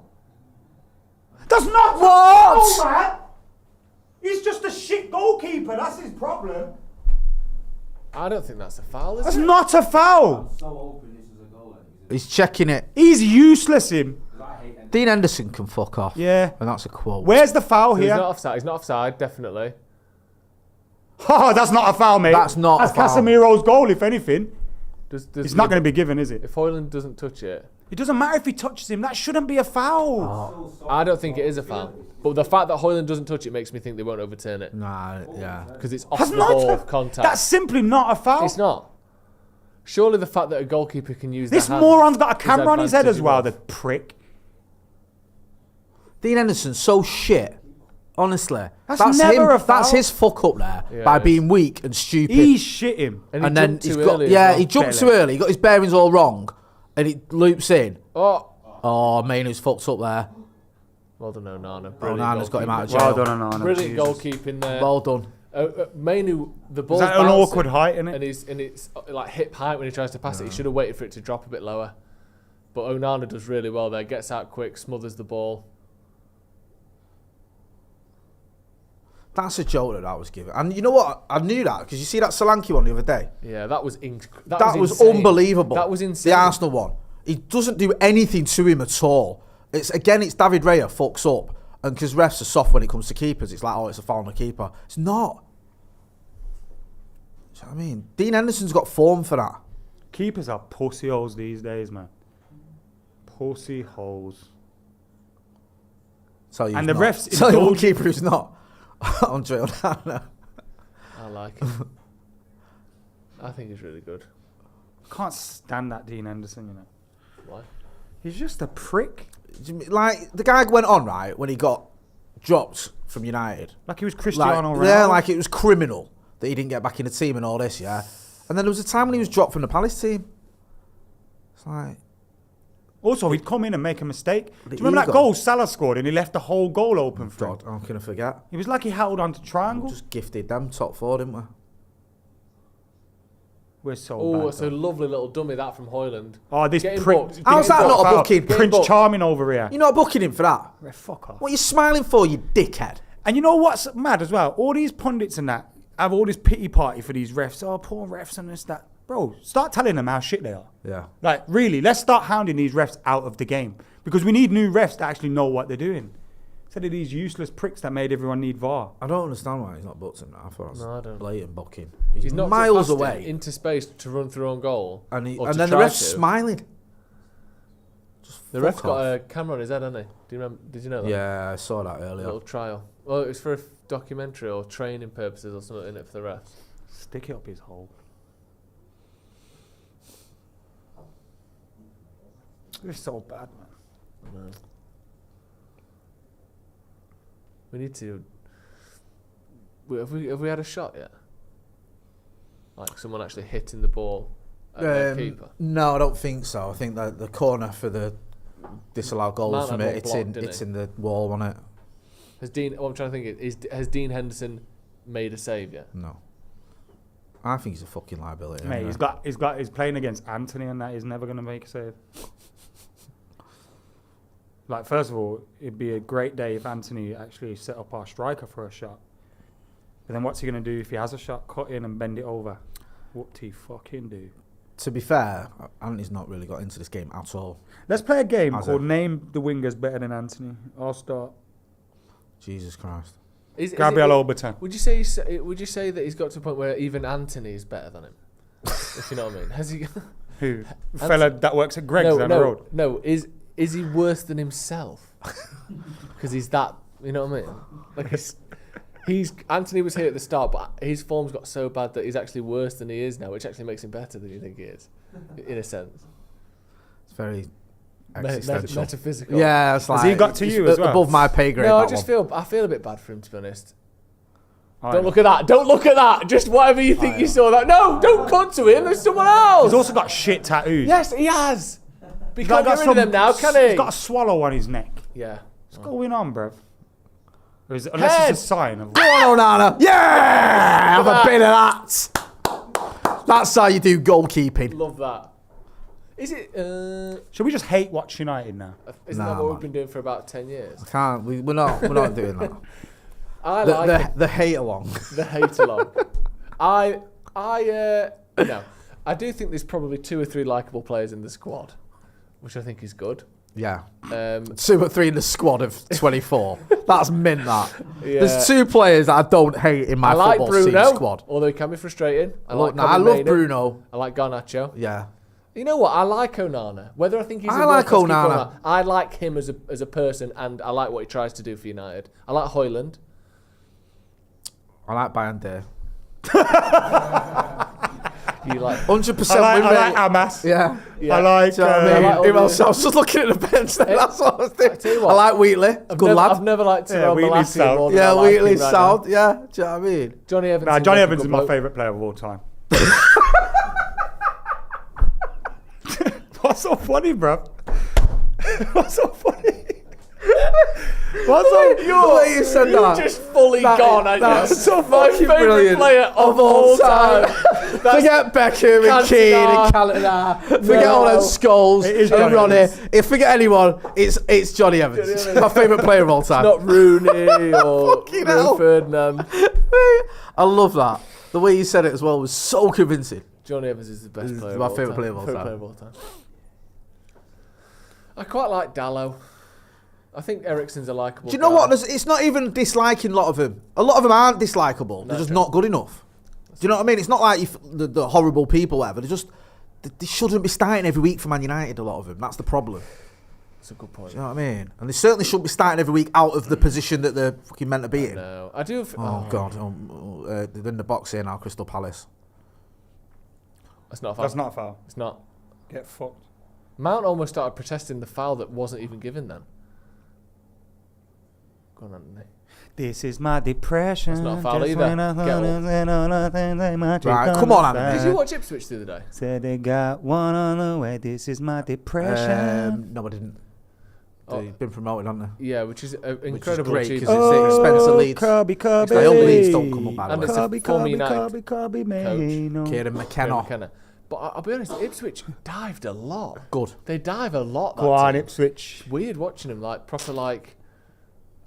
That's not What? a foul, man. He's just a shit goalkeeper. That's his problem. I don't think that's a foul, is That's it? not a foul. So hoping this is a goal. He's checking it. He's useless, him. Dean Henderson can fuck off. Yeah. And that's a quote. Where's the foul So he's here? not offside. He's not offside, definitely. Oh, that's not a foul, mate. That's not a foul. That's Casemiro's goal, if anything. Does It's not going to be given, is it? If Hoyland doesn't touch it, It doesn't matter if he touches him. That shouldn't be a foul. I don't think it is a foul. But the fact that Hoyland doesn't touch it makes me think they won't overturn it. Nah, yeah. Because it's off That's the not ball a, of contact. That's simply not a foul. It's not. Surely the fact that a goalkeeper can use This their hands moron's got a is camera on his head as advantage well, enough. the prick. Dean Henderson's so shit. Honestly. That's never him. a foul. That's his fuck up there Yeah, by it is. being weak and stupid. He's shit him. And he and then jumped he's too got early as yeah, well. he jumped too Belly. early. He got his bearings all wrong, and he loops in. Oh, Oh, Mainoo's fucked up there. well done, Onana. Onana's got him out of goalkeeping. jail. Well done, Onana. Brilliant Jesus. goalkeeping there. Well done. Mainu, the ball's Is that an bouncing, awkward height, innit? and it's like hip height when he tries to pass it. He should have waited for it to drop a bit lower. But Onana does really well there. Gets out quick, smothers the ball. That's a joke that I was given. And you know what? I knew that because you see that Solanke one the other day. Yeah, that was That was insane. unbelievable. That was insane. The Arsenal one. He doesn't do anything to him at all. It's David Raya fucks up, and because refs are soft when it comes to keepers, it's like, oh, it's a foul on the keeper. It's not. Do you know what I mean? Dean Henderson's got form for that. Keepers are pussy holes these days, man. Pussy holes. Tell you And who's the not. refs Tell you one indulge- keeper who's not. Andre Onana. I like him. I think he's really good. Can't stand that Dean Henderson, you know. Why? He's just a prick. Like the guy went on right when he got dropped from United. Like he was Like, Cristiano Ronaldo. yeah, like it was criminal that he didn't get back in the team and all this, yeah. And then there was a time when he was dropped from the Palace team. It's like, Also, he'd come in and make a mistake. Do The you remember that ego. goal Salah scored and he left the whole goal open for him? God, how can I forget? It was like he held on to We triangle. just gifted them top four, didn't we? We're so Oh, bad. it's a lovely little dummy that from Hoyland. Oh, this Getting prick. booked. How's that not a booking? Prince booked. Charming over here. You're not booking him for that. Yeah, fuck off. What are you smiling for, you dickhead? And you know what's mad as well? All these pundits and that have all this pity party for these refs. Oh, poor refs and this, that. Bro, start telling them how shit they are. Yeah. Like, really, let's start hounding these refs out of the game. Because we need new refs to actually know what they're doing. Instead of these useless pricks that made everyone need VAR. I don't understand why he's not booked him now. I thought it was No, I don't. blatant booking. He's not miles passed it away. into space to run through on goal. And, or to then the try ref's to. smiling. Just The ref fuck got off. a camera on his head, hasn't he? Do you remember? Did you know that? Yeah, I saw that A earlier. little trial. Well, it was for a documentary or training purposes or something in it for the refs. Stick it up his hole. It's so bad, man. No. We need to. Have we had a shot yet? Like someone actually hitting the ball at their keeper? No, I don't think so. I think that the corner for the disallowed goals from it, it's in the wall, wasn't it? What I'm trying to think has Dean Henderson made a save yet? No. I think he's a fucking liability. Mate, he's playing against Anthony and that he's never going to make a save. Like, first of all, it'd be a great day if Anthony actually set up our striker for a shot. But then what's he going to do if he has a shot, cut in and bend it over? What do he fucking do? To be fair, Anthony's not really got into this game at all. Let's play a game called Name the Wingers Better Than Anthony. I'll start. Jesus Christ. Gabriel Obertan. Would you say that he's got to a point where even Anthony is better than him? If you know what I mean. Has he? Who? The fella that works at Greg's down the road. No, is he worse than himself? Because he's that. You know what I mean? Like he's Anthony was here at the start, but his form's got so bad that he's actually worse than he is now, which actually makes him better than you think he is, in a sense. It's very existential. Metaphysical. Yeah, it's like. Has he got to you as well? Above my pay grade. No, I feel a bit bad for him, to be honest. Don't look at that. Don't look at that. Just whatever you think you saw that. No, don't cut to him. There's someone else. He's also got shit tattoos. Yes, he has. But he can't get rid of them now, can he? He's got a swallow on his neck. Yeah. What's going on, bruv? Unless it's a sign of... Go on, Onana. Yeah! Have a bit of that. That's how you do goalkeeping. Love that. Is it... Should we just hate Watch United now? Isn't that what we've been doing for about 10 years? I can't. We're not doing that. The hate along. The hate along. No. I do think there's probably 2 or 3 likeable players in the squad, which I think is good. Yeah. 2 or 3 in the squad of 24. That's mint, that. Yeah. There's 2 players that I don't hate in my football Bruno, squad. Although he can be frustrating. I love Bruno. I like Garnacho. Yeah. You know what? I like Onana. Whether I think he's I like Onana. I like him as a person, and I like what he tries to do for United. I like Højlund. I like banter. You like 100%. I like Amas. Yeah. I like. Who else? I was just looking at the bench. That's what I was thinking. I like Wheatley. Good lad. I've never liked Tyrone Wheatley's Malacia more sound. than I like him Wheatley's right sound. now. Yeah. Do you know what I mean? Johnny Evans. Johnny Evans is my favourite player of all time. What's so funny, bro? What's so funny? What's so The way you said that. You're just fully gone, aren't you? That's so my fucking favourite brilliant. player of all time. Forget Beckham and Keane and Cantona. Forget all them Scholes and Ronnie. If forget anyone, it's Johnny Evans. My favourite player of all time. Not Rooney or Fucking hell. Ferdinand. I love that. The way you said it as well was so convincing. Johnny Evans is the best player. My of all favourite time. player of all Favourite time. player of all time. I quite like Dalot. I think Eriksen's a likeable. Do you know guy. what? It's not even disliking a lot of them. A lot of them aren't dislikable. They're just not good enough. Do you know what I mean? It's not like the horrible people, whatever. They shouldn't be starting every week for Man United. A lot of them. That's the problem. That's a good point. Do you know what I mean? And they certainly shouldn't be starting every week out of the position that they're fucking meant to be in. No, I do. God, they're in the box here now, Crystal Palace. That's not a foul. That's not a foul. It's not. Get fucked. Mount almost started protesting the foul that wasn't even given then. Go on, Anthony. This is my depression. That's not a foul either. Right, come on, Anthony. Did you watch Ipswich the other day? Said they got one on the way. This is my depression. No, I didn't. Oh. They've been promoted, haven't they? Yeah, which is incredible. great, achievement. 'cause it's Spencer Leeds. Cubby. I hope Leeds don't come up, by the And way. it's a former United Cubby, Kieran McKenna. McKenna. But I'll be honest, Ipswich dived a lot. Good. They dive a lot. Go on, Ipswich. Weird watching them, like proper, like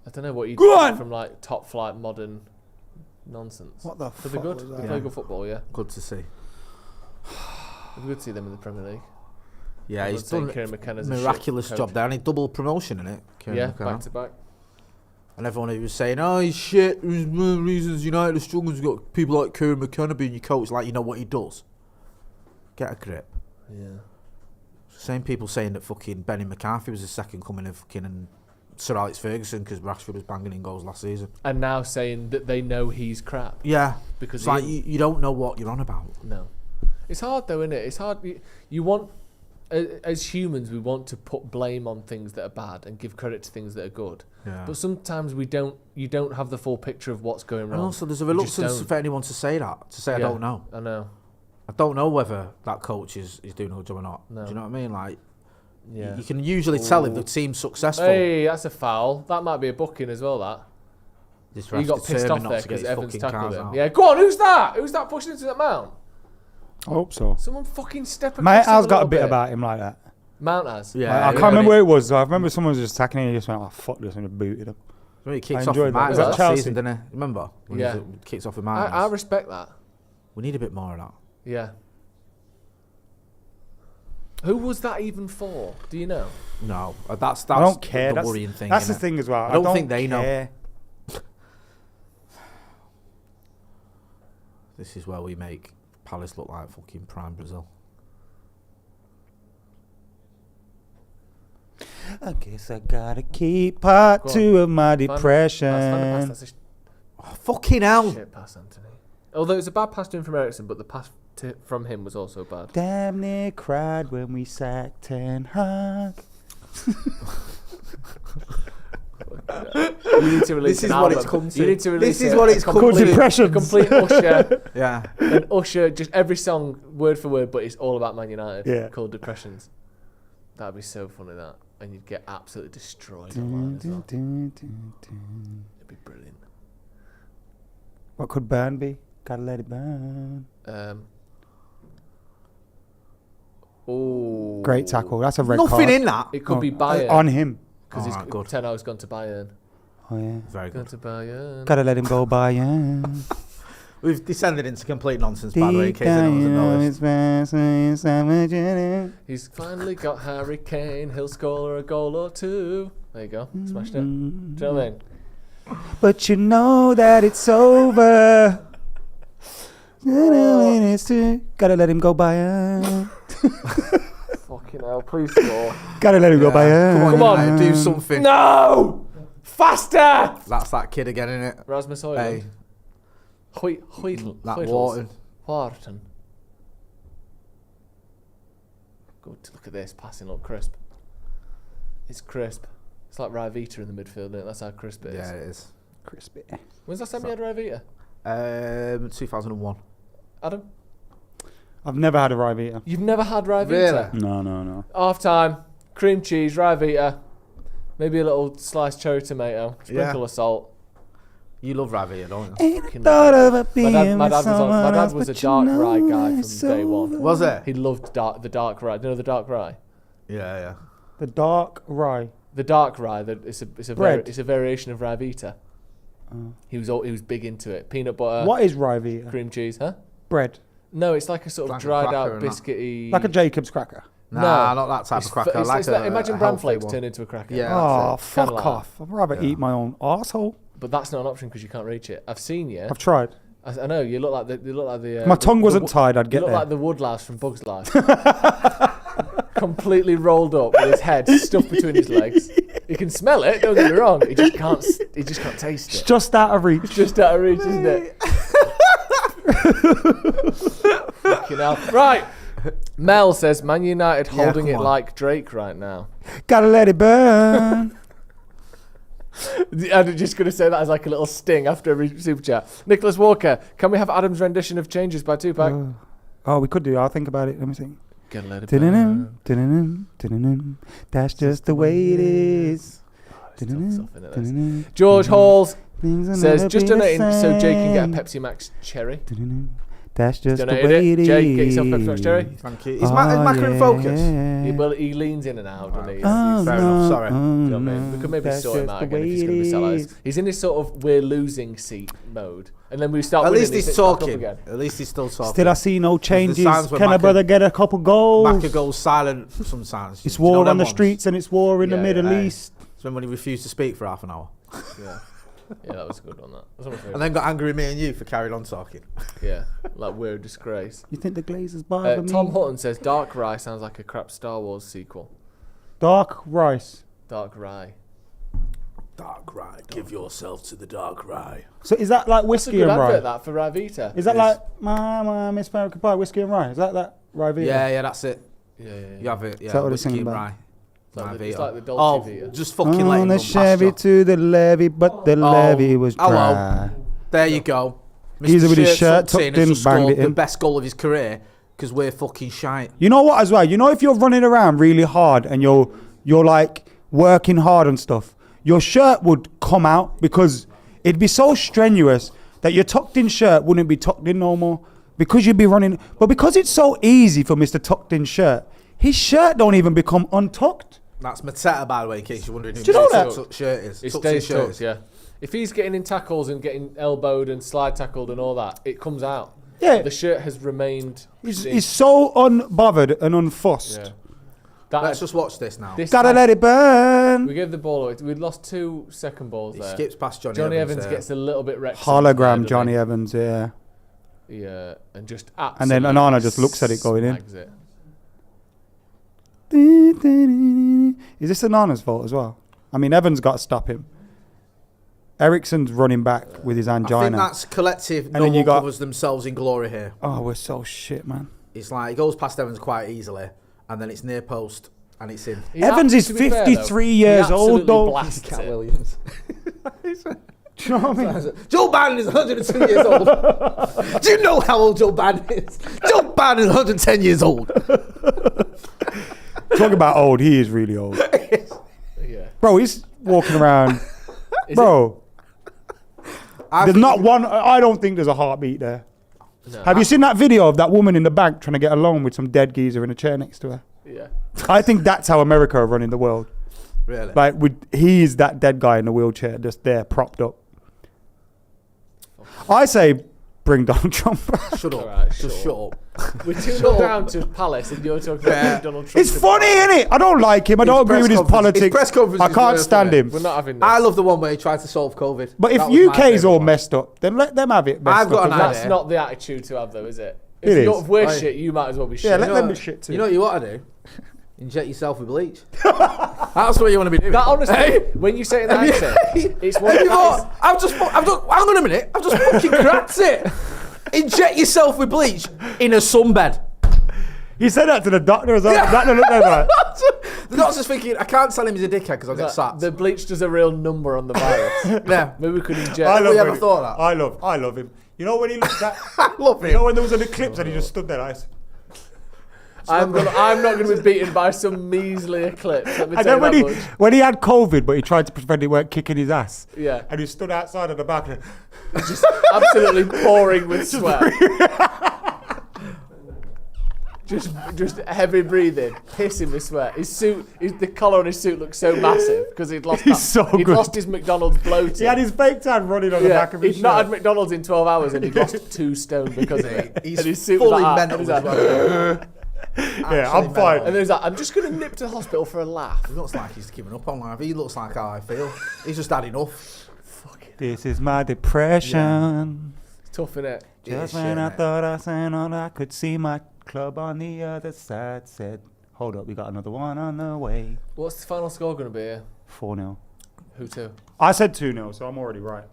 I don't know what you Go do on! from like top flight modern nonsense. What the But fuck they're good. was They that? play good football, yeah. Good to see. It'd be good to see them in the Premier League. Yeah, he's saying done Kieran McKenna's a miraculous shit job coach. there. And he double promotion in it. Kieran Yeah, McKenna. back to back. And everyone who was saying, oh, he's shit. There's more reasons United are struggling. You've got people like Kieran McKenna being your coach. Like, you know what he does. Get a grip. Yeah. Same people saying that fucking Benny McCarthy was the second coming of fucking Sir Alex Ferguson because Rashford was banging in goals last season. And now saying that they know he's crap. Yeah. Because It's like, you don't know what you're on about. No. It's hard though, isn't it? It's hard. You want as humans, we want to put blame on things that are bad and give credit to things that are good. Yeah. But sometimes we don't. You don't have the full picture of what's going wrong. And also, there's a You just reluctance don't. for anyone to say that. To say, I Yeah, don't know. I know. I don't know whether that coach is doing a good job or not. No. Do you know what I mean? Like, Yeah. you can usually tell if the team's successful. Hey, that's a foul. That might be a booking as well. That This he ref's got pissed off determined not there to get because his Evans fucking tackled cars him. out. Yeah, go on. Who's that? Who's that pushing into that mount? I hope so. Someone fucking step across. Mate, him Al's a got a little bit about him like that. Mount has. Yeah, Like, I yeah, can't remember where it was. So I remember someone was just attacking him and he just went, oh, fuck this, and he booted him. He kicks I off with enjoyed that. Martin Was that last Chelsea? season, didn't he? Remember? When Yeah. he kicks off with Martin. I respect that. We need a bit more of that. Yeah. Who was that even for? Do you know? No, that's I don't care. the That's, worrying thing. that's the innit? thing as well. I don't think they know. care. This is where we make Palace look like fucking prime Brazil. I guess I gotta keep part Go on. 2 of my Find the depression. pass. That's a Oh, fucking hell! shit pass, Anthony. Although it was a bad pass to him from Ericsson, but the pass from him was also bad. Damn near cried when we sacked Ten Hag. You need to release This is an what album. it's come to. You need to release This is what it's come Called to. depression. complete Usher. Yeah. And Usher, just every song, word for word, but it's all about Man United. Yeah. Called Depressions. That'd be so funny, that. And you'd get absolutely destroyed online as well. It'd be brilliant. What could burn be? Gotta let it burn. Oh. Great tackle. That's a red Nothing card. in that. It could Oh, be Bayern. on him. Because Alright, good. Ten Hag's gone to Bayern. Oh yeah. Very Gone good. to Bayern. Gotta let him go, Bayern. We've descended into complete nonsense, by the way, in case anyone doesn't know this. He's finally got Harry Kane. He'll score a goal or two. There you go. Smashed it. Do you know what I mean? But you know that it's over. Gotta let him go, Bayern. Fucking hell, please score. Gotta let him go, Bayern. Come on, Come on. do something. No! Faster! That's that kid again, innit? Rasmus Højlund. Hey, that Wharton. Wharton. Good. Look at this. Passing look crisp. It's crisp. It's like Ryvita in the midfield, isn't it? That's how crisp it is. Yeah, it is. Crispy. When's the last time you had Ryvita? 2001. Adam? I've never had a Ryvita. You've never had Ryvita? Really? No. Half time. Cream cheese, Ryvita. Maybe a little sliced cherry tomato. Sprinkle Yeah. of salt. You love Ravia, don't you? Fucking Thought love it. of it being My dad with was someone my dad else, was a but you dark know rye guy it's from day over. one. Was it? He loved the dark rye. Do you know the dark rye? Yeah, yeah. The dark rye. The dark rye. It's a Bread. it's a variation of Ryvita. He was big into it. Peanut butter, What is Ryvita? cream cheese, huh? Bread. No, it's like a sort of Like a dried cracker out and that. biscuity. Like a Jacob's cracker. Nah, not that type It's of cracker. it's- like it's like- imagine a bran healthy flakes one. turned into a cracker. Yeah. Oh, that's it. fuck Kinda like off. I'd rather Yeah. eat my own arsehole. But that's not an option because you can't reach it. I've seen you. I've tried. I know you look like the. My tongue wasn't wo- tied, I'd You get look there. like the woodlouse from Bug's Life. Completely rolled up with his head stuffed between his legs. He can smell it. Don't get me wrong. He just can't. He just can't taste It's it. just out of reach. It's just out of reach, isn't it? Fucking hell. Right. Mel says Man United Yeah, holding come it on. like Drake right now. Gotta let it burn. I'm just going to say that as like a little sting after every super chat. Nicholas Walker, can we have Adam's rendition of Changes by Tupac? Oh, we could do. I'll think about it. Let me think. Gonna let it Dun-dun-dun, burn. dun-dun-dun, dun-dun-dun. That's just the way it is. It's tough stuff, innit, this? Dun-dun-dun, George Halls things will says, never just be the donating so Jay can get a same. Pepsi Max cherry. Dun-dun-dun. That's just the Donated way it. it is. Jay, get yourself a Pepsi Max cherry. Thank you. Is Macron in focus? He leans in and out, doesn't he? Oh, Fair enough, sorry. Do you know what I mean? We could maybe That's sort him just out the again if way he's going to be it sellouts. is. He's in this sort of we're losing seat mode. And then we start At winning, least he he's sits back up talking. again. At least he's still talking. Still, I see no changes. signs where Can a Macca- brother get a couple goals? Macca goes silent sometimes. It's Do you know war on them the ones? streets and it's war in the Yeah, Middle yeah. East. It's when he refused to speak for half an hour. Yeah. Yeah, that was a good one, that. That's one of my And favourites. then got angry at me and you for carrying on talking. Yeah, like we're a disgrace. You think the Glazers bother me? Tom Hutton says Dark Rye sounds like a crap Star Wars sequel. Dark rice. Dark Rye. Dark rye. Give yourself to the dark rye. So is that like That's a whiskey good and rye? advert, that, for Ryvita. Is that like my Miss American Pie, whiskey and rye? Is that Ryvita? Yeah, that's it. You have it. Yeah. Is that what it's singing keep about? right. It's like the Dolce Vita. Just fucking On let him the run Chevy past you. to the levee, but the levee was dry. Hello. There you go. He's with his shirt tucked has in, just banged scored it the in. best goal of his career because we're fucking shite. You know what as well? You know if you're running around really hard and you're like working hard and stuff, your shirt would come out because it'd be so strenuous that your tucked in shirt wouldn't be tucked in no more because you'd be running. But because it's so easy for Mr. Tucked In shirt, his shirt don't even become untucked. That's Mateta, by the way, in case you're wondering who Do you know that? tucked shirt is. It Tucked in stays shirt. tucked, yeah. If he's getting in tackles and getting elbowed and slide tackled and all that, it comes out. Yeah. The shirt has remained. He's so unbothered and unfussed. Yeah. Let's just watch this now. Gotta let it burn. We gave the ball away. We'd lost 2 second balls He there. skips past Johnny Evans gets a little bit wrecked. Hologram Johnny Evans, yeah. Yeah, and just And then absolutely Onana just looks at it going in. snags it. Is this Onana's fault as well? I mean, Evans got to stop him. Ericsson's running back with his angina. I think that's collective. And No then you one got- covers themselves in glory here. Oh, we're so shit, man. It's like he goes past Evans quite easily, and then it's near post, and it's in. He Evans is to be fair, though, 53 he years old, absolutely though. blasts Cat it. Williams. Do you know what I mean? Joe Biden is 102 years old. Do you know how old Joe Biden is? Joe Biden is 110 years old. Talk about old, he is really old. Yeah. Bro, he's walking around. Is Bro, I there's think- not one, I don't think there's a heartbeat there. No. Have you seen that video of that woman in the bank trying to get a loan with some dead geezer in a chair next to her? Yeah. I think that's how America are running the world. Really? Like, he's that dead guy in the wheelchair just there, propped up. I say, bring Donald Trump. Shut up. Alright, Just shut up. We're 2-0 down to Palace, and you're talking about Donald Trump. It's funny, innit? I don't like him. I don't agree with his politics. press conference I is can't worth stand it. him. We're not having this. I love the one where he tried to solve COVID. But if That was my UK's favourite all one. messed up, then let them have it messed I've got up an as well. idea. That's not the attitude to have, though, is it? It If is. we're Right. shit, you might as well be shit. Yeah, let You them know- be shit too. You know what you want to do? Inject yourself with bleach. That's what you want to be doing. That honestly, when you say it in that accent, it's one You of know what? I've just hang on a minute. I've just fucking cracked it. Inject yourself with bleach in a sunbed. He said that to the doctor as well. The doctor looked at him like, The doctor's thinking, I can't tell him he's a dickhead because I'll get sacked. The bleach does a real number on the virus. Yeah. Maybe we could inject. I Have love we when ever he- thought that? I love him. You know when he looked at, I love you know him. when there was an eclipse and he just stood there like, I'm not going to be beaten by some measly eclipse. Let me and tell then you that much. when he had COVID, but he tried to prevent it weren't kicking his ass. Yeah. And he stood outside of the back and Just absolutely pouring with sweat. Just heavy breathing, pissing with sweat. His suit, the collar on his suit looks so massive because he'd lost. He's so he'd good. lost his McDonald's bloating. he had his fake tan running on the back of his he'd not shirt. had McDonald's in 12 hours and he'd lost 2 stone because of it. He's and his suit was fully like that. mental And as he's like, well. Yeah, I'm Actually fine. and then he's like, I'm just going to nip to the hospital for a laugh. He looks like he's giving up on life. He looks like how I feel. He's just had enough. This is my depression. It's tough, innit? Just Yeah, when I shit, thought I seen all I could see, my club on the other side said, hold up, we got another one on the way. What's the final score going to be here? 4-0. Who to? I said 2-0, so I'm already right.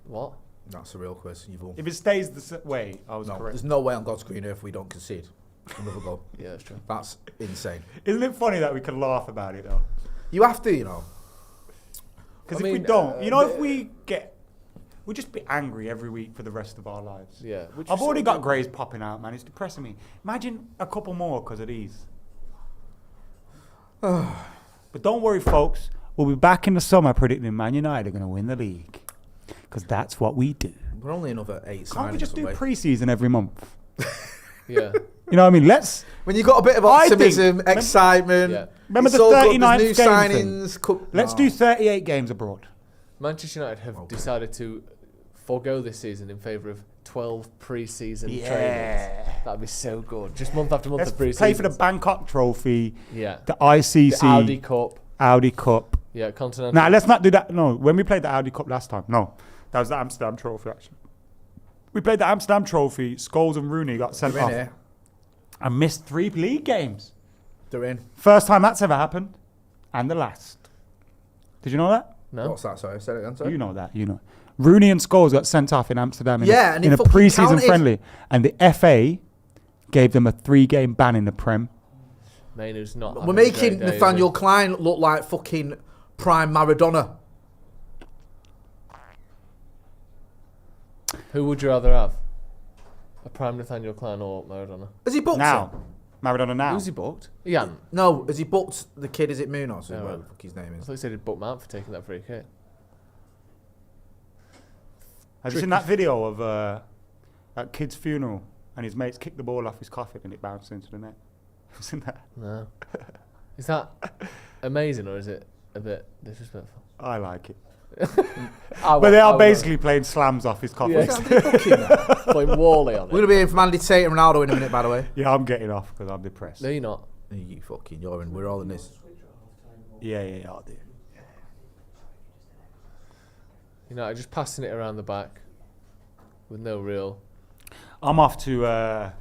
What? That's a real quiz. You've won. If it stays the way, I was No, correct. there's no way on God's green earth we don't concede another goal. Yeah, that's true. That's insane. Isn't it funny that we can laugh about it though? You have to, you know. Because I if we mean, don't, if we get, we'll just be angry every week for the rast of our lives. Yeah. which I've is already sort got greys popping out, man. It's depressing me. Imagine a couple more because of these. But don't worry, folks. We'll be back in the summer predicting Man United are going to win the league. Because that's what we do. We're only another 8 signings Can't we just do away. pre-season every month? Yeah. You know what I mean? Let's... When you've got a bit of I think- optimism, excitement. Yeah. Remember it's the all good, 39th there's game new thing? signings. Let's do 38 games abroad. Manchester United have decided to forego this season in favour of 12 pre-season trainings. That'd be so good. Just month after month Let's of pre-season. play for the Bangkok Trophy, Yeah. the ICC, The Audi Cup. Audi Cup. Yeah, Continental. Nah, let's not do that. No, when we played the Audi Cup last time, no. That was the Amsterdam Trophy, actually. We played the Amsterdam Trophy. Scholes and Rooney got sent They're in off. here. I missed 3 league games. They're in. First time that's ever happened. And the last. Did you know that? No? What's that? Sorry, say it again. Sorry. You know that. You know. Rooney and Scholes got sent off in Amsterdam Yeah, and in it a fucking pre-season counted. friendly. And the FA gave them a 3-game ban in the Prem. Mainoo's not. We're having a making great day, is Nathaniel Klein look like fucking prime Maradona. he? Who would you rather have? A prime Nathaniel Klein or Maradona? Has he booked Now. him? Maradona now. Who's he booked? He hadn't. No, has he booked the kid? Is it Munoz? No, Whatever the fuck his name I is. thought he said he'd booked Mount for taking that free kick. Have you seen that video of at kid's funeral and his mates kicked the ball off his coffin and it bounced into the net? Have you seen that? No. Is that amazing or is it a bit disrespectful? I like it. But But they are basically playing slams off his coffin. Yeah. Is that booking that? playing Wally on We're going it. to be in from Andy Tate and Ronaldo in a minute, by the way. Yeah, I'm getting off because I'm depressed. No, you're not. You fucking, you're in. We're all in this. Yeah, I'll do. You know, just passing it around the back with no real. I'm off to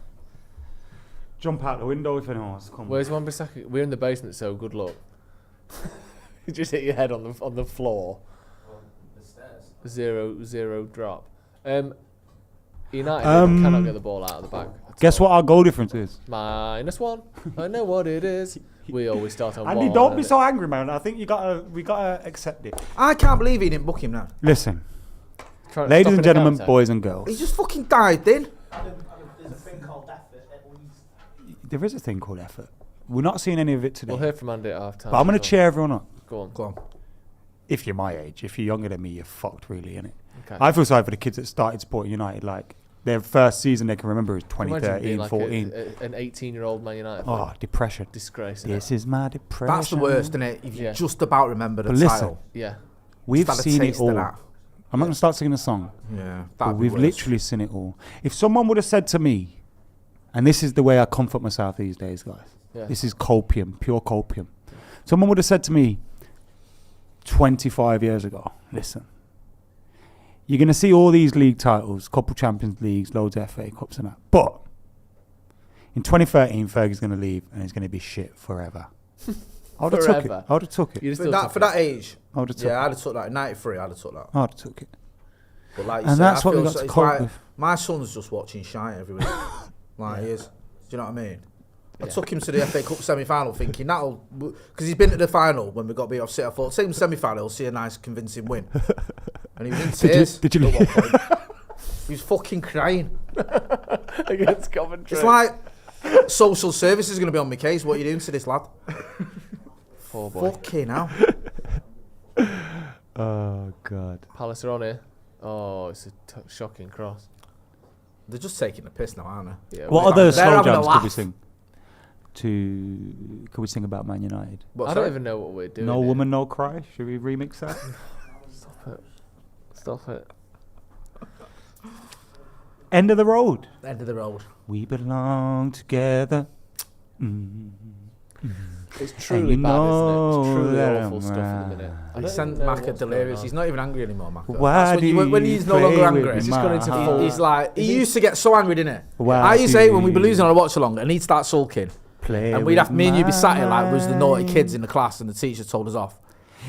jump out the window if anyone wants to come. Where's Wan-Bissaka? We're in the basement, so good luck. You just hit your head on the floor. The stairs. Zero drop. United cannot get the ball out of the back. Guess what our goal difference is? -1. I know what it is. We always start on Andy, one. don't be so angry, man. I think we gotta accept it. I can't believe he didn't book him now. Listen, Trying to ladies stop and an gentlemen, counter. boys and girls, He just fucking dived in. There's a thing called effort at least. there is a thing called effort. We're not seeing any of it today. We'll hear from Andy at half time. But I'm gonna cheer everyone up. Go on. Go on. If you're my age, if you're younger than me, you're fucked, really, innit? Okay. I feel sorry for the kids that started supporting United. Like their first season they can remember is Imagine 2013, being like 14. an 18-year-old Man United. Oh, depression. Disgrace. Innit? This is my depression. That's the worst, isn't it? If you Yeah. just about remember the But listen, title. Yeah. We've Just had a seen it taste of all. that. I'm not gonna start singing a song. Yeah. But that'd be we've worse. literally seen it all. If someone would have said to me, and this is the way I comfort myself these days, guys. Yeah. This is copium, pure copium. Someone would have said to me 25 years ago, listen, you're going to see all these league titles, couple Champions Leagues, loads of FA Cups and that. But in 2013, Fergie's going to leave and it's going to be shit forever. I would have took it. Forever. I would have took it. You'd For still that, took for it. that age. I would have took Yeah, it. I'd have took that. In 93, I'd have took that. I would have took it. But like you And said, that's I what we feel got so- to it's cope like with. my son's just watching shite every week. Like he is. Do you know what I mean? I Yeah. took him to the FA Cup semi-final thinking that'll... Because he's been to the final when we got beat off City. I thought, take him semi-final, he'll see a nice convincing win. And he was in tears. Did you at one point. He was fucking crying. Against Coventry. It's like social service is going to be on my case. What are you doing to this lad? Poor boy. Fucking hell. Oh, God. Palace are on here. Oh, it's a shocking cross. They're just taking the piss now, aren't they? Yeah. What we- other They're slow having a jams could we laugh. sing? Could we sing about Man United? What's I don't that? even know what we're doing. No here. Woman, No Cry? Should we remix that? Stop it. End of the road. End of the road. We belong together. It's truly you bad, isn't it? know It's truly that awful I'm stuff at the right. minute. I He don't sent even know Maka what's going delirious. on. He's not even angry anymore, Maka. Why That's do when you he's no play longer with angry. He's just gone into my full- heart? He's like, he used to get so angry, didn't he? Why I used to hate when we do be losing on a watch along and he'd start sulking. Play And we'd have, with me and you'd be sat here like we was the naughty mine. kids in the class and the teacher told us off.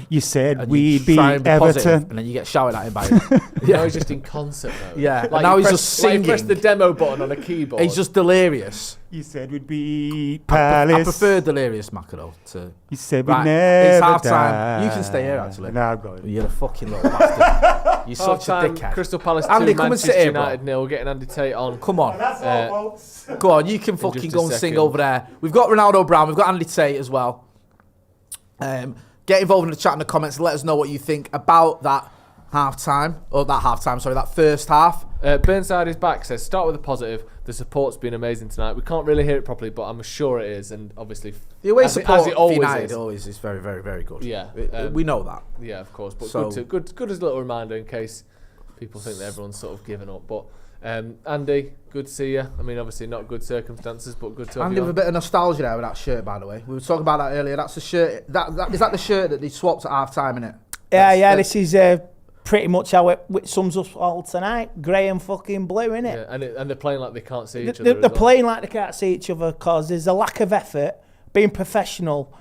You said And we'd you'd be try and be positive, Everton. and then you get shouted at him by him. Now he's just in concert mode. Yeah, Like now you he's press- just like you press singing. the demo button on a keyboard. He's just delirious. You said we'd be I Palace. prefer delirious Maka though. To You said we'd Right, never it's half time. die. You can stay here, actually. No, I'm going. You're a fucking little bastard. You're such a Half-time, dickhead. Crystal Palace 2, Andy, come and Manchester sit here, bro. United 0. Getting Andy Tate on. Come on. That's Uh, all, folks. Go on, you can just fucking a go and sing second. over there. We've got Ronaldo Brown, we've got Andy Tate as well. Get involved in the chat in the comments and let us know what you think about that that first half. Burnside is back, says, start with a positive. The support's been amazing tonight. We can't really hear it properly, but I'm sure it is. And obviously, The away as it support for always United is. always is very, very, very good. Yeah, We know that. Yeah, of course. But So- good as a little reminder in case people think that everyone's sort of given up. But Andy, good to see you. I mean, obviously not good circumstances, but good to have Andy you with a on. bit of nostalgia there with that shirt, by the way. We were talking about that earlier. That's the shirt. Is that the shirt that they swapped at half time, innit? Yeah, this is pretty much how it sums us all tonight. Grey and fucking blue, innit? Yeah, and they're playing like they can't see each They're other. as well. playing like they can't see each other because there's a lack of effort, being professional,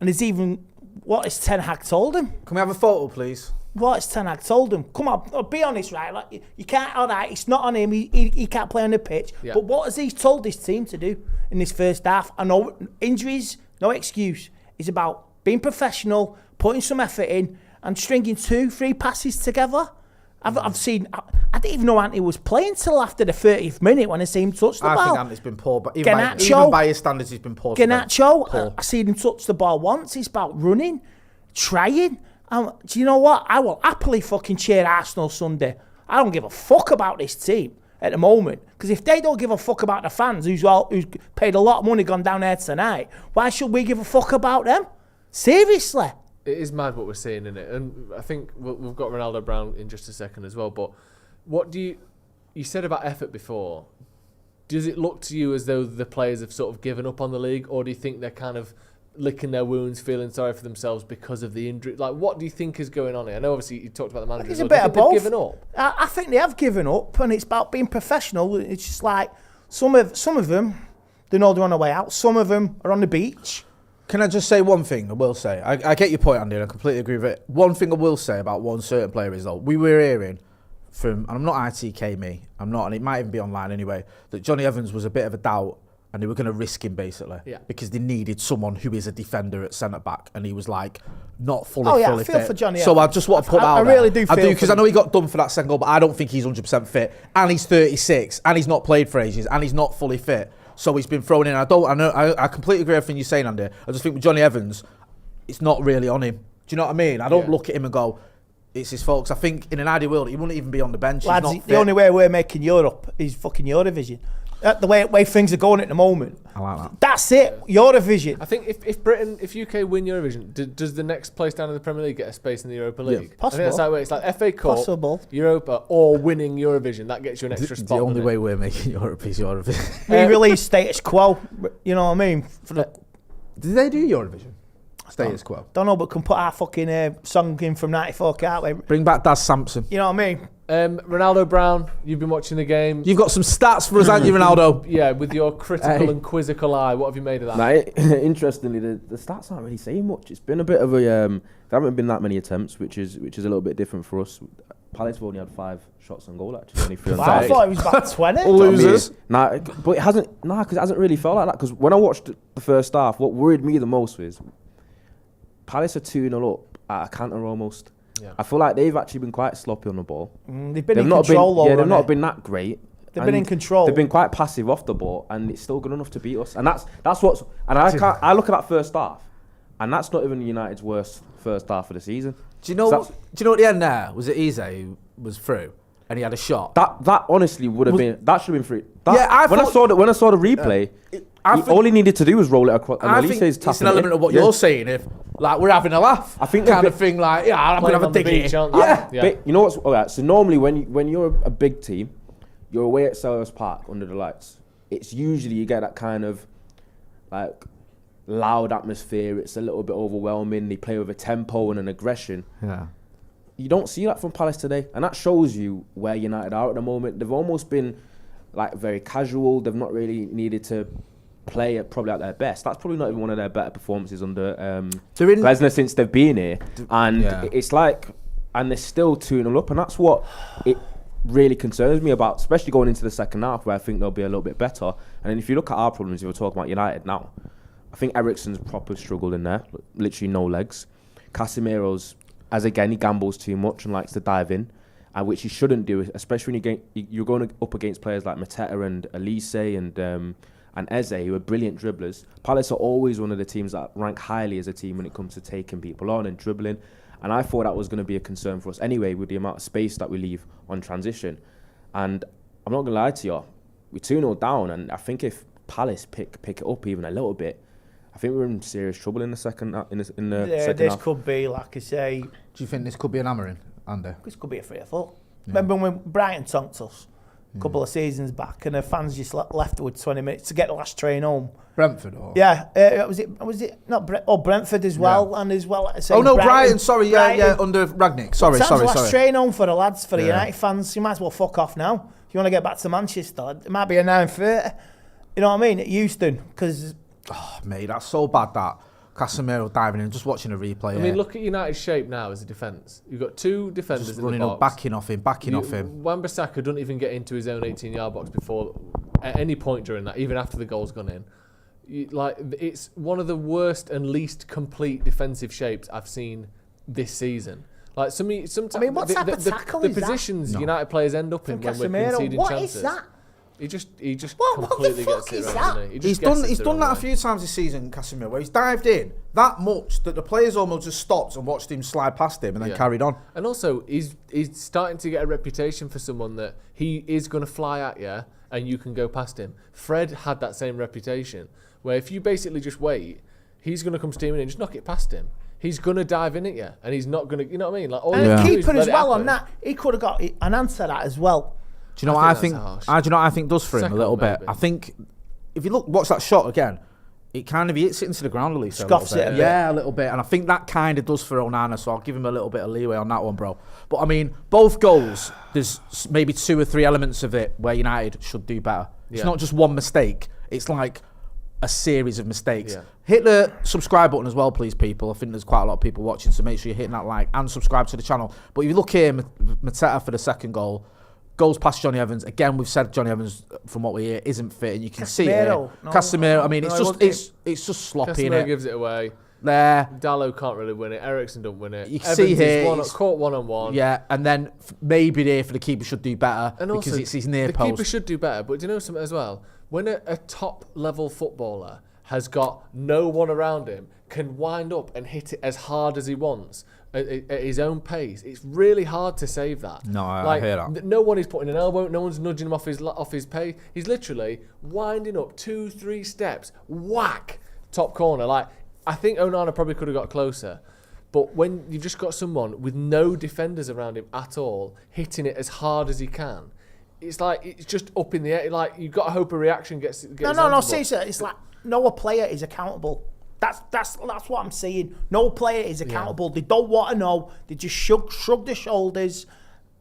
and there's even what has Ten Hag told him. Can we have a photo, please? What has Ten Hag told him? Come on, be honest, right? Like you can't. All right, it's not on him. He can't play on the pitch. Yeah. But what has he told his team to do? in this first half. I know injuries, no excuse. It's about being professional, putting some effort in, and stringing 2-3 passes together. I've seen. I didn't even know Ante was playing till after the 30th minute when I seen him touch the ball. I think Ante's been poor, but even by his standards, he's been poor. Garnacho, I seen him touch the ball once. It's about running, trying. Do you know what? I will happily fucking cheer Arsenal Sunday. I don't give a fuck about this team at the moment. Because if they don't give a fuck about the fans who's paid a lot of money gone down there tonight, why should we give a fuck about them? Seriously. It is mad what we're seeing in it. And I think we've got Ronaldo Brown in just a second as well. But what do you said about effort before. Does it look to you as though the players have sort of given up on the league? Or do you think they're kind of licking their wounds, feeling sorry for themselves because of the injury? Like, what do you think is going on here? I know obviously you talked about the manager. It's a bit of both. Given up? I think they have given up, and it's about being professional. It's just like some of them, they know they're on their way out. Some of them are on the beach. Can I just say one thing? I will say. I get your point, Andy, and I completely agree with it. One thing I will say about one certain player is, though, we were hearing from, and I'm not ITK me, I'm not, and it might even be online anyway, that Johnny Evans was a bit of a doubt. And they were going to risk him basically because they needed someone who is a defender at centre back, and he was like not fully I feel fit. for Johnny. So I just want to put that out there. I really do. I do because I know he got done for that second goal, but I don't think he's 100% fit. And he's 36, and he's not played for ages, and he's not fully fit. So he's been thrown in. I completely agree with everything you're saying, Andy. I just think with Johnny Evans, it's not really on him. Do you know what I mean? I don't look at him and go, it's his fault. 'Cause I think in an ideal world, he wouldn't even be on the bench. Lads, he's not the only way we're making Europe is fucking Eurovision. The way things are going at the moment. I like that. That's it. Eurovision. I think if UK win Eurovision, does the next place down in the Premier League get a space in the Europa League? Possible. I think that's that way. It's like FA Cup, Possible. Europa, or winning Eurovision. That gets you an extra spot. The only way we're making Europe is Eurovision. We release Status Quo. You know what I mean? Did they do Eurovision? Status Quo. Don't know, but can put our fucking song in from '94, can't we? Bring back Daz Sampson. You know what I mean? Ronaldo Brown, you've been watching the game. You've got some stats for us, haven't you, Ronaldo? Yeah, with your critical and quizzical eye, what have you made of that? Nah, interestingly, the stats aren't really saying much. It's been a bit of a there haven't been that many attempps, which is a little bit different for us. Palace have only had 5 shots on goal actually. Only 3 on I thought it was about 20. Losers. Nah, but it hasn't. Nah, because it hasn't really felt like that. Because when I watched the first half, what worried me the most was Palace are 2-0 up at a canter almost. Yeah. I feel like they've actually been quite sloppy on the ball. They've been in control. They've not been that great. They've been in control. They've been quite passive off the ball, and it's still good enough to beat us. And that's what's. And I look at that first half, and that's not even United's worst first half of the season. Do you know at the end there was it Eze who was through and he had a shot? That honestly would have been. That should have been free. When I saw the replay. All he needed to do was roll it across. And I think it's an element of what you're saying. If like we're having a laugh, I think kind of thing. Like I'm gonna have a dig here. Yeah. But you know what's alright? So normally when you're a big team, you're away at Selhurst Park under the lights. It's usually you get that kind of like loud atmosphere. It's a little bit overwhelming. They play with a tempo and an aggression. Yeah. You don't see that from Palace today, and that shows you where United are at the moment. They've almost been like very casual. They've not really needed to play probably at their best. That's probably not even one of their better performances under Lesnar since they've been here. And it's like, and they're still 2-0 up, and that's what it really concerns me about, especially going into the second half, where I think they'll be a little bit better. And then if you look at our problems, if we're talking about United now, I think Eriksen's proper struggled in there, literally no legs. Casemiro's, as again, he gambles too much and likes to dive in, which he shouldn't do, especially when you're going up against players like Mateta and Elise and Eze, who are brilliant dribblers. Palace are always one of the teams that rank highly as a team when it comes to taking people on and dribbling. And I thought that was going to be a concern for us anyway, with the amount of space that we leave on transition. And I'm not going to lie to you, we're 2-0 down, and I think if Palace pick it up even a little bit, I think we're in serious trouble in the second half. This could be, like I say. Do you think this could be an hammering, Andy? This could be a 3-4. Remember when Brighton tonked us? Couple of seasons back, and the fans just left with 20 minutes to get the last train home. Brentford, or was it not Brentford as well, and as well. Brighton. Sorry, Brighton. Under Ragnick. Sorry. Last train home for the lads, for the United fans. You might as well fuck off now. If you want to get back to Manchester, it might be a 9:30. You know what I mean? At Euston, because mate, that's so bad that. Casemiro diving in, just watching a replay. I mean, look at United's shape now as a defence. You've got 2 defenders just in running the up, box. backing off him. Wan-Bissaka doesn't even get into his own 18-yard box before at any point during that, even after the goal's gone in. It's one of the worst and least complete defensive shapes I've seen this season. Like sometimes, what type of tackle the is that? positions United players end up in when we're conceding what chances. What is that? He just What completely the fuck gets it is wrong, that? doesn't he? He's done that a few times this season, Casemiro, where he's dived in that much that the players almost just stopped and watched him slide past him and then carried on. And also, he's starting to get a reputation for someone that he is going to fly at you and you can go past him. Fred had that same reputation, where if you basically just wait, he's going to come steaming in and just knock it past him. He's going to dive in at you, and he's not going to, you know what I mean? Like, and the keeper as well on that, he could have got an answer to that as well. Do you know what I think? Do you know what I think does for him a little bit? I think if you watch that shot again, it kind of hits it into the ground a little. Scoffs it a bit. Yeah, a little bit. And I think that kind of does for Onana, so I'll give him a little bit of leeway on that one, bro. But I mean, both goals, there's maybe 2 or 3 elements of it where United should do better. It's not just one mistake. It's like a series of mistakes. Yeah. Hit the subscribe button as well, please, people. I think there's quite a lot of people watching, so make sure you're hitting that like and subscribe to the channel. But if you look here, Mateta for the second goal, goes past Johnny Evans. Again, we've said Johnny Evans, from what we hear, isn't fit, and you can see it. Casemiro, I mean, it's just sloppy. Casemiro gives it away. There. Dalot can't really win it. Ericsson don't win it. You can see here. Caught one-on-one. Yeah, and then maybe there for the keeper should do better and because also, it's his near the post. The keeper should do better, but do you know something as well? When a top-level footballer has got no one around him, can wind up and hit it as hard as he wants at his own pace, it's really hard to save that. No, I hear that. No one is putting an elbow, no one's nudging him off his pace. He's literally winding up 2-3 steps, whack, top corner. Like, I think Onana probably could have got closer. But when you've just got someone with no defenders around him at all, hitting it as hard as he can, it's like, it's just up in the air. Like, you've got to hope a reaction gets No, seriously, it's like no player is accountable. That's what I'm saying. No player is accountable. They don't want to know. They just shrug their shoulders.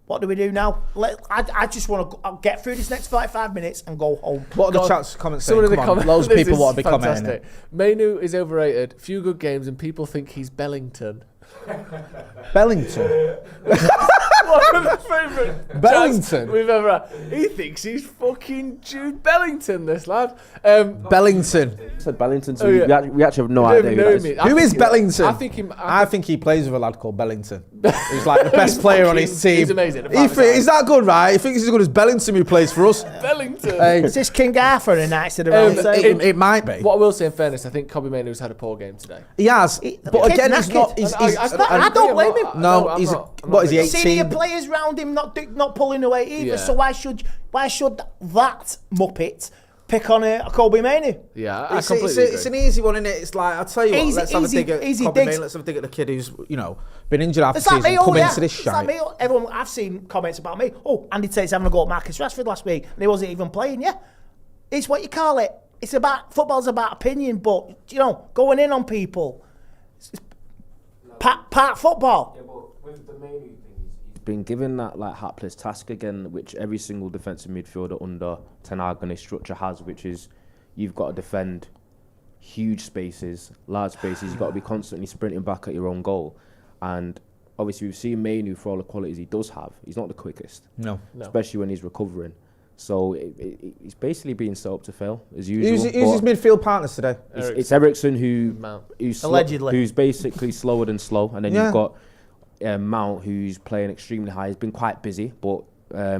What do we do now? I just want to get through this next 45 minutes and go home. What are the chat's comments saying? Loads of people want to be commenting. Manu is overrated. Few good games and people think he's Bellington. Bellington? One of the favourite Bellington we've ever had. He thinks he's fucking Jude Bellington, this lad. Bellington. I said Bellington, so we actually have no idea. Who is Bellington? I think he plays with a lad called Bellington. He's like the best player on his team. He's amazing. Is that good, right? He thinks he's as good as Bellington, who plays for us. Bellington. Is this King Arthur in Knights of the Round Table? It might be. What I will say, in fairness, I think Kobe Manu's had a poor game today. He has, but again, he's not. I don't blame him. No, he's. What is he? 18. Senior players round him not pulling away either. Yeah. So why should that muppet pick on a Kobe Manu? Yeah, I completely agree. It's an easy one, isn't it? It's like, I'll tell you what, let's have a dig at Kobe Manu. Let's have a dig at the kid who's, been injured after season, come into this shite. Like me. Everyone, I've seen comments about me. Oh, Andy Tate's having a go at Marcus Rashford last week, and he wasn't even playing. Yeah, it's what you call it. It's about football's about opinion, but going in on people. Part football. Yeah, but with the Manu thing, he's been given that like hapless task again, which every single defensive midfielder under Ten Hag and his structure has, which is you've got to defend huge spaces, large spaces. You've got to be constantly sprinting back at your own goal, and obviously we've seen Manu for all the qualities he does have. He's not the quickest, no. Especially when he's recovering. So he's basically being set up to fail as usual. Who's his midfield partners today? It's Ericsson who's allegedly who's basically slower than slow, and then you've got Mount who's playing extremely high. He's been quite busy, but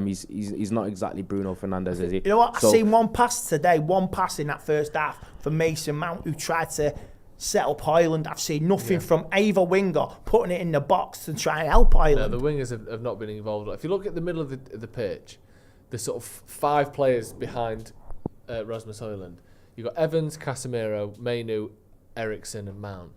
he's not exactly Bruno Fernandes, is he? You know what? I've seen one pass today, one pass in that first half for Mason Mount, who tried to set up Ireland. I've seen nothing from either winger putting it in the box to try and help Ireland. No, the wingers have not been involved. If you look at the middle of the pitch, the sort of 5 players behind Rasmus Højlund, you've got Evans, Casemiro, Manu, Ericsson and Mount.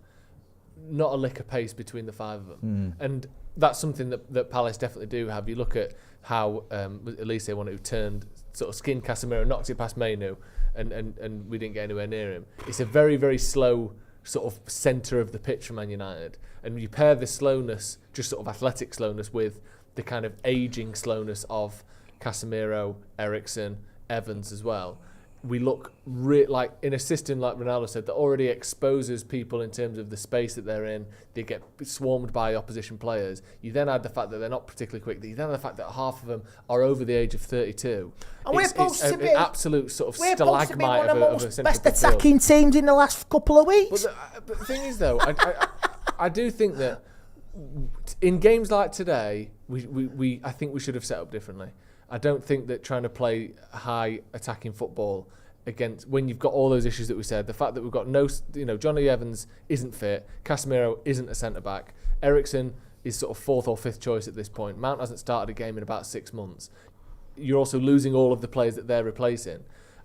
Not a lick of pace between the 5 of them. And that's something that Palace definitely do have. You look at how Elise, one who turned, sort of skinned Casemiro, knocked it past Manu, and we didn't get anywhere near him. It's a very, very slow sort of centre of the pitch for Man United. And you pair the slowness, just sort of athletic slowness, with the kind of ageing slowness of Casemiro, Ericsson, Evans as well. we look like in a system like Ronaldo said that already exposes people in terms of the space that they're in. They get swarmed by opposition players. You then add the fact that they're not particularly quick. You then add the fact that half of them are over the age of 32. And we're supposed to be an absolute sort of stalagmite of a the central best midfield. attacking teams in the last couple of weeks. But the thing is, though, I do think that in games like today, I think we should have set up differently. I don't think that trying to play high attacking football against when you've got all those issues that we said, the fact that we've got Johnny Evans isn't fit, Casemiro isn't a centre back, Eriksen is sort of fourth or fifth choice at this point. Mount hasn't started a game in about 6 months. You're also losing all of the players that they're replacing.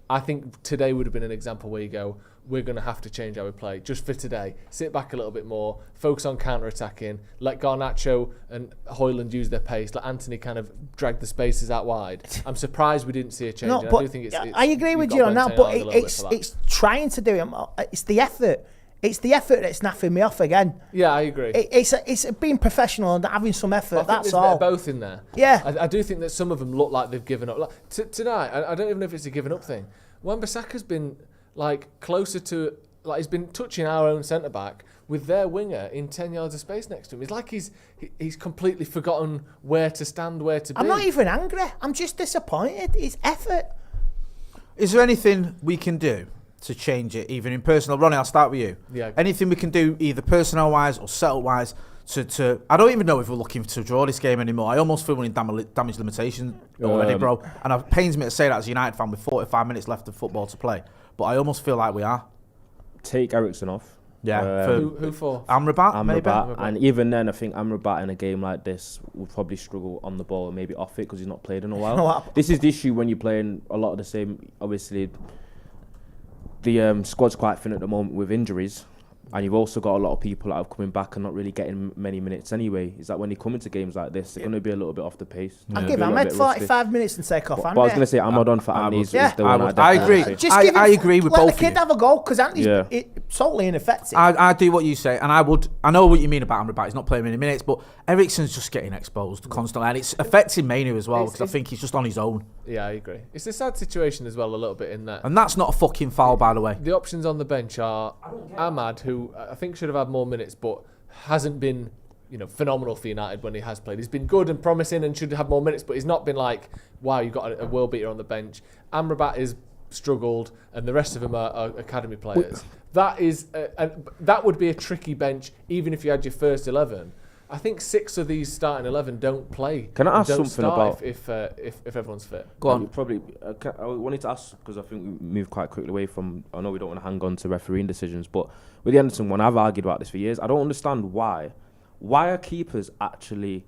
I think today would have been an example where you go, we're going to have to change how we play just for today. Sit back a little bit more, focus on counter-attacking, let Garnacho and Højlund use their pace, let Anthony kind of drag the spaces out wide. I'm surprised we didn't see a change. No, I but do think I agree with you on that, but it's trying to do it. It's the effort. It's the effort that's naffing me off again. Yeah, I agree. It's being professional and having some effort. That's all. They're both in there. Yeah. I do think that some of them look like they've given up. Like, tonight, I don't even know if it's a given up thing. Wan-Bissaka's been closer to, he's been touching our own centre back with their winger in 10 yards of space next to him. It's like he's completely forgotten where to stand, where to be. I'm not even angry. I'm just disappointed. It's effort. Is there anything we can do to change it, even in personal? Ronnie, I'll start with you. Yeah. Anything we can do, either personnel-wise or setup-wise, to I don't even know if we're looking to draw this game anymore. I almost feel we're in damage limitation already, bro. And it pains me to say that as a United fan with 45 minutes left of football to play. But I almost feel like we are. Take Eriksen off. Yeah. Who for? Amrabat, maybe. And even then, I think Amrabat in a game like this would probably struggle on the ball and maybe off it because he's not played in a while. This is the issue when you're playing a lot of the same. Obviously, the squad's quite thin at the moment with injuries. And you've also got a lot of people that are coming back and not really getting many minutes anyway. Is that when they come into games like this, they're going to be a little bit off the pace. I'll give Ahmed 45 minutes and take off Andy. But I was going to say, Ahmed on for Andy is the one I agree. I agree with both of you. Let the kid have a go, because Andy's totally ineffective. I do what you say, and I know what you mean about Amrabat. He's not playing many minutes, but Eriksen's just getting exposed constantly, and it's affecting Manu as well, because I think he's just on his own. Yeah, I agree. It's a sad situation as well, a little bit in that. And that's not a fucking foul, by the way. The options on the bench are Ahmad, who I think should have had more minutes, but hasn't been, phenomenal for United when he has played. He's been good and promising and should have more minutes, but he's not been like, wow, you've got a world beater on the bench. Amrabat is struggled, and the rest of them are academy players. That would be a tricky bench, even if you had your first 11. I think 6 of these starting 11 don't play. Can I ask something about if everyone's fit? Go on. I wanted to ask because I think we moved quite quickly away from. I know we don't want to hang on to refereeing decisions, but with the Anderson one, I've argued about this for years. I don't understand why. Why are keepers actually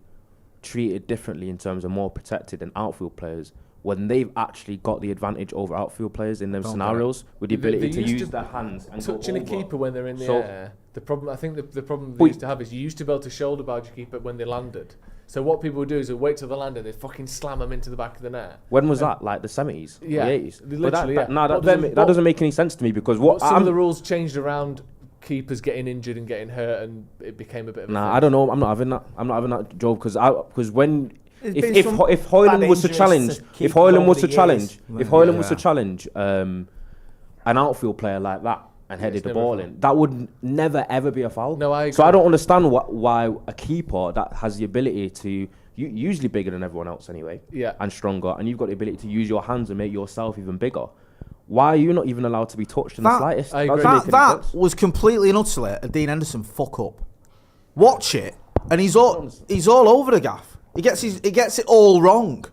treated differently in terms of more protected than outfield players when they've actually got the advantage over outfield players in them scenarios with the ability to use their hands and touching go a over. keeper when they're in the air. The problem, I think, the problem they used to have is you used to be able to shoulder barge your keeper when they landed. So what people would do is they'd wait till they landed, they'd fucking slam them into the back of the net. When was that? Like the 70s? Yeah, the 80s? literally. That doesn't make any sense to me because some of the rules changed around keepers getting injured and getting hurt, and it became a bit of a thing. I don't know. I'm not having that, Joe, because when. If Højlund was to challenge, an outfield player like that and headed the ball in, that would never ever be a foul. No, I agree. So I don't understand why a keeper that has the ability to, usually bigger than everyone else anyway, and stronger, and you've got the ability to use your hands and make yourself even bigger. Why are you not even allowed to be touched in the slightest? I agree. That was completely and utterly a Dean Henderson fuck up. Watch it, and he's all over the gaff. He gets it all wrong,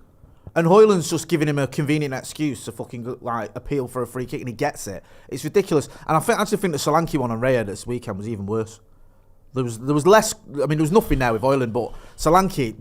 and Højlund's just giving him a convenient excuse to fucking appeal for a free kick, and he gets it. It's ridiculous, and I actually think the Solanke one on Raya this weekend was even worse. There was less. I mean, there was nothing there with Højlund, but Solanke,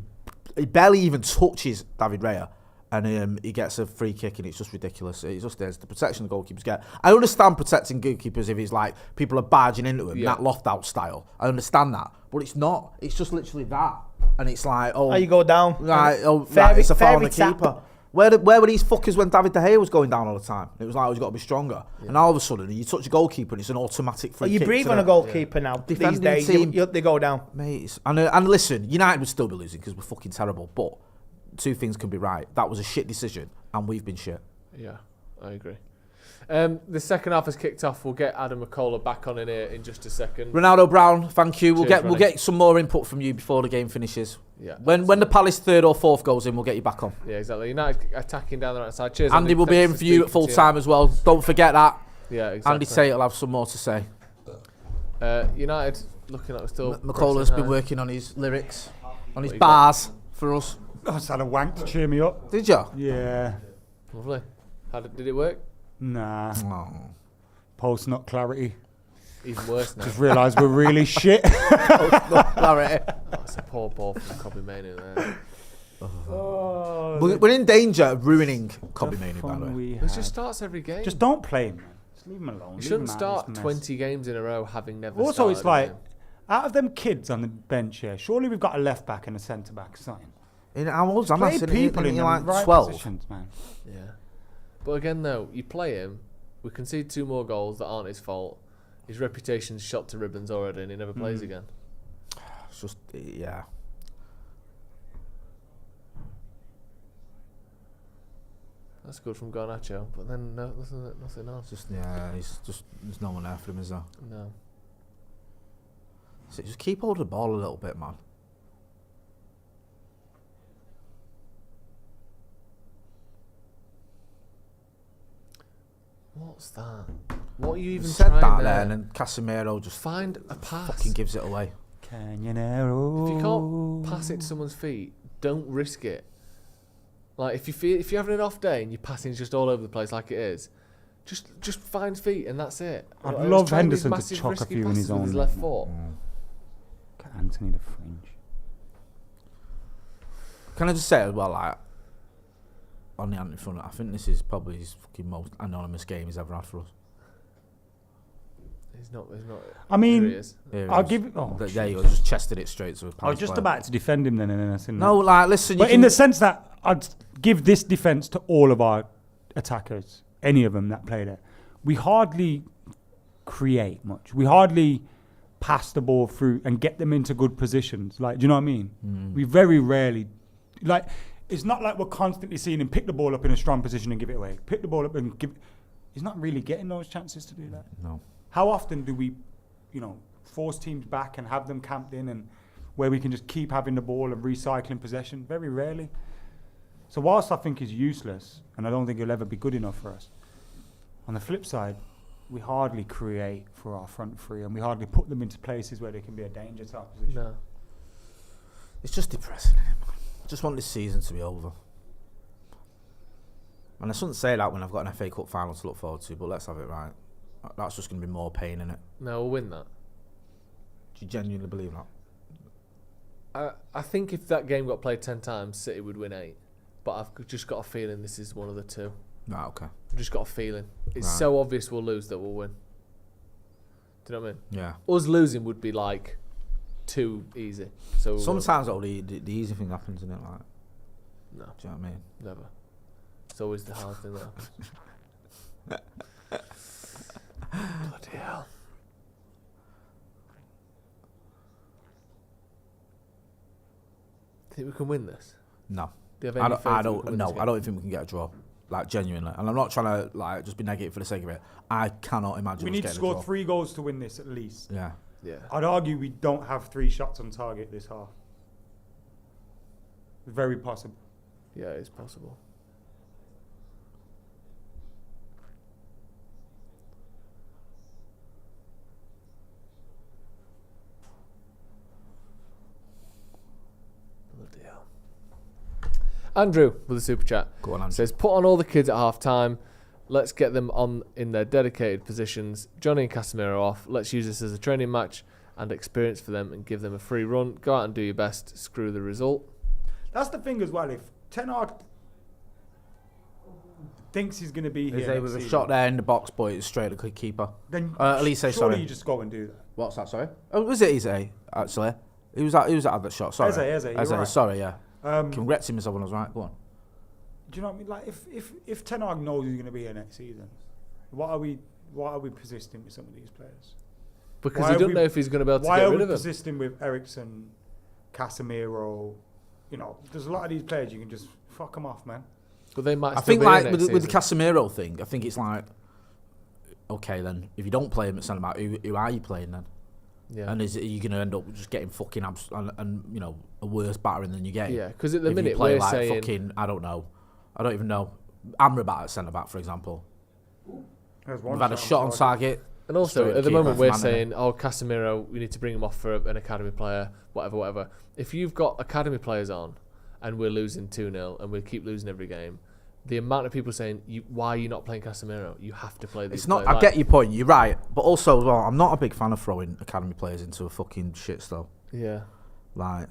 he barely even touches David Raya, and he gets a free kick, and it's just ridiculous. It's just there's the protection the goalkeepers get. I understand protecting goalkeepers if it's like people are barging into him, that loft out style. I understand that, but it's not. It's just literally that. And it's like, how you go down. Right, it's a foul on the keeper. Where were these fuckers when David De Gea was going down all the time? It was like, he's got to be stronger. Yeah. And all of a sudden, you touch a goalkeeper and it's an automatic free kick. You breathe on a goalkeeper now. These days, they go down. Mate, and listen, United would still be losing because we're fucking terrible. But two things can be right. That was a shit decision, and we've been shit. Yeah, I agree. The second half has kicked off. We'll get Adam McCullough back on in here in just a second. Ronaldo Brown, thank you. Cheers, We'll get some more input from you before the game finishes. Yeah. When the Palace third or fourth goes in, we'll get you back on. Yeah, exactly. United attacking down the right side. Cheers, Andy will be Thanks in for you at full time as well. Don't forget that. Yeah, exactly. Andy Tate will have some more to say. United looking like we're still. McCullough's been working on his lyrics, on his bars for us. I just had a wank to cheer me up. Did you? Yeah. Lovely. Did it work? Nah. Oh. Post nut clarity. Even worse now. Just realised we're really shit. Clarity. That's a poor ball from Cobby Manu there. We're in danger of ruining Cobby Manu, by the way. It just starts every game. Just don't play him, man. Just leave him alone. You shouldn't start 20 games in a row having never started. Also, it's like, out of them kids on the bench here, surely we've got a left back and a centre back, something. I'm Play people in the like right 12. positions, man. Yeah. But again, though, you play him, we concede 2 more goals that aren't his fault. His reputation's shot to ribbons already, and he never plays again. It's just, yeah. That's good from Garnacho, but then nothing else. Just there's no one there for him, is there? No. So just keep hold of the ball a little bit, man. What's that? What are you even said trying that there? there, and then Casemiro just Find a pass. fucking gives it away. Canyonero. If you can't pass it to someone's feet, don't risk it. Like if you're having an off day and your passing's just all over the place like it is, just find feet and that's it. I'd Like, love try and do Henderson to massive chuck a risky few in his passes with own his left leg. foot. Look at Anthony the Fringe. Can I just say as well, like, on the Anthony front, I think this is probably his fucking most anonymous game he's ever had for us. He's not. I mean, Here he is. Here I'll it is. give it. Oh, There you go, just chested it straight to his I was just about to defend him then, and then I said No, like, listen, But in the sense that I'd give this defence to all of our attackers, any of them that play there. We hardly create much. We hardly pass the ball through and get them into good positions. Like, do you know what I mean? We very rarely, like, it's not like we're constantly seeing him pick the ball up in a strong position and give it away. Pick the ball up and give. He's not really getting those chances to do that. No. How often do we, force teams back and have them camped in and where we can just keep having the ball and recycling possession? Very rarely. So whilst I think he's useless, and I don't think he'll ever be good enough for us, on the flip side, we hardly create for our front three and we hardly put them into places where they can be a danger to our position. No. It's just depressing, isn't it, man? I just want this season to be over. And I shouldn't say that when I've got an FA Cup final to look forward to, but let's have it right. That's just going to be more pain, innit? No, we'll win that. Do you genuinely believe that? I think if that game got played 10 times, City would win 8. But I've just got a feeling this is one of the 2. Right, okay. I've just got a feeling. It's Right. so obvious we'll lose that we'll win. Do you know what I mean? Yeah. Us losing would be like too easy. So Sometimes though, the easy thing happens, innit? Like, no, do you know what I mean? never. It's always the hard thing that happens. Bloody hell. Think we can win this? No. Do you have any faith I we don't. can win No, this game? I don't think we can get a draw. Like, genuinely, and I'm not trying to like just be negative for the sake of it. I cannot imagine. We us need to getting a score draw. 3 goals to win this at least. Yeah. Yeah. I'd argue we don't have 3 shots on target this half. Very possible. Yeah, it's possible. Bloody hell. Andrew with a super chat Go on, Andrew. says, put on all the kids at half time. Let's get them on in their dedicated positions. Johnny and Casemiro off. Let's use this as a training match and experience for them and give them a free run. Go out and do your best. Screw the result. That's the thing as well. If Ten Hag thinks he's going to be here, There was a shot there in the box, but it's straight at the keeper. then At least say surely sorry. you just go and do that. What's that? Sorry. Oh, was it Eze? Actually, he was at that shot. Sorry. Eze, you're right. Sorry, yeah. Do Congrats him myself when I was right. Go on. you know what I mean? Like if Ten Hag knows he's going to be here next season, why are we persisting with some of these players? Because Why you are don't we- know if he's going to be able to Why get are rid we of him. persisting with Eriksen, Casemiro? There's a lot of these players you can just fuck them off, man. But they might I still think be here like next with the season. Casemiro thing, I think it's like okay, then if you don't play him at centre back, who are you playing then? Yeah. And are you going to end up just getting fucking and you know, a worse battering than you get? Yeah, because at the if minute you play we're like saying fucking, I don't even know, Amrabat at centre back, for example. We've had a shot on target. And also, straight at the keeper moment, for we're Man saying, oh, Casemiro, we need to bring him off for an academy player, whatever. If you've got academy players on and we're losing 2-0 and we keep losing every game, the amount of people saying, why are you not playing Casemiro? You have to play these It's not. players. I get your point. You're right, but also, well, I'm not a big fan of throwing academy players into a fucking shitstorm. Yeah. Like,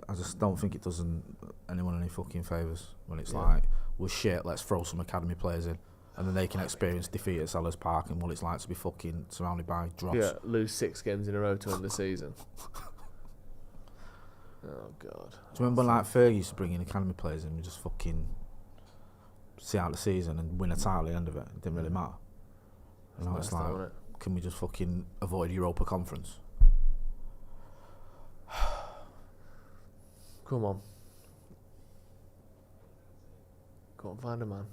I just don't think it does anyone any fucking favours when it's like, we're shit, let's throw some academy players in. And then they can experience defeat at Sellers Park and what it's like to be fucking surrounded by dross. Yeah, lose 6 games in a row to end the season. Oh, God. Do you remember when like Fergie used to bring in academy players and we just fucking see out the season and win a title at the end of it? It didn't really matter. You know, it's like, can we just fucking avoid Europa Conference? Come on. Go on, find a man.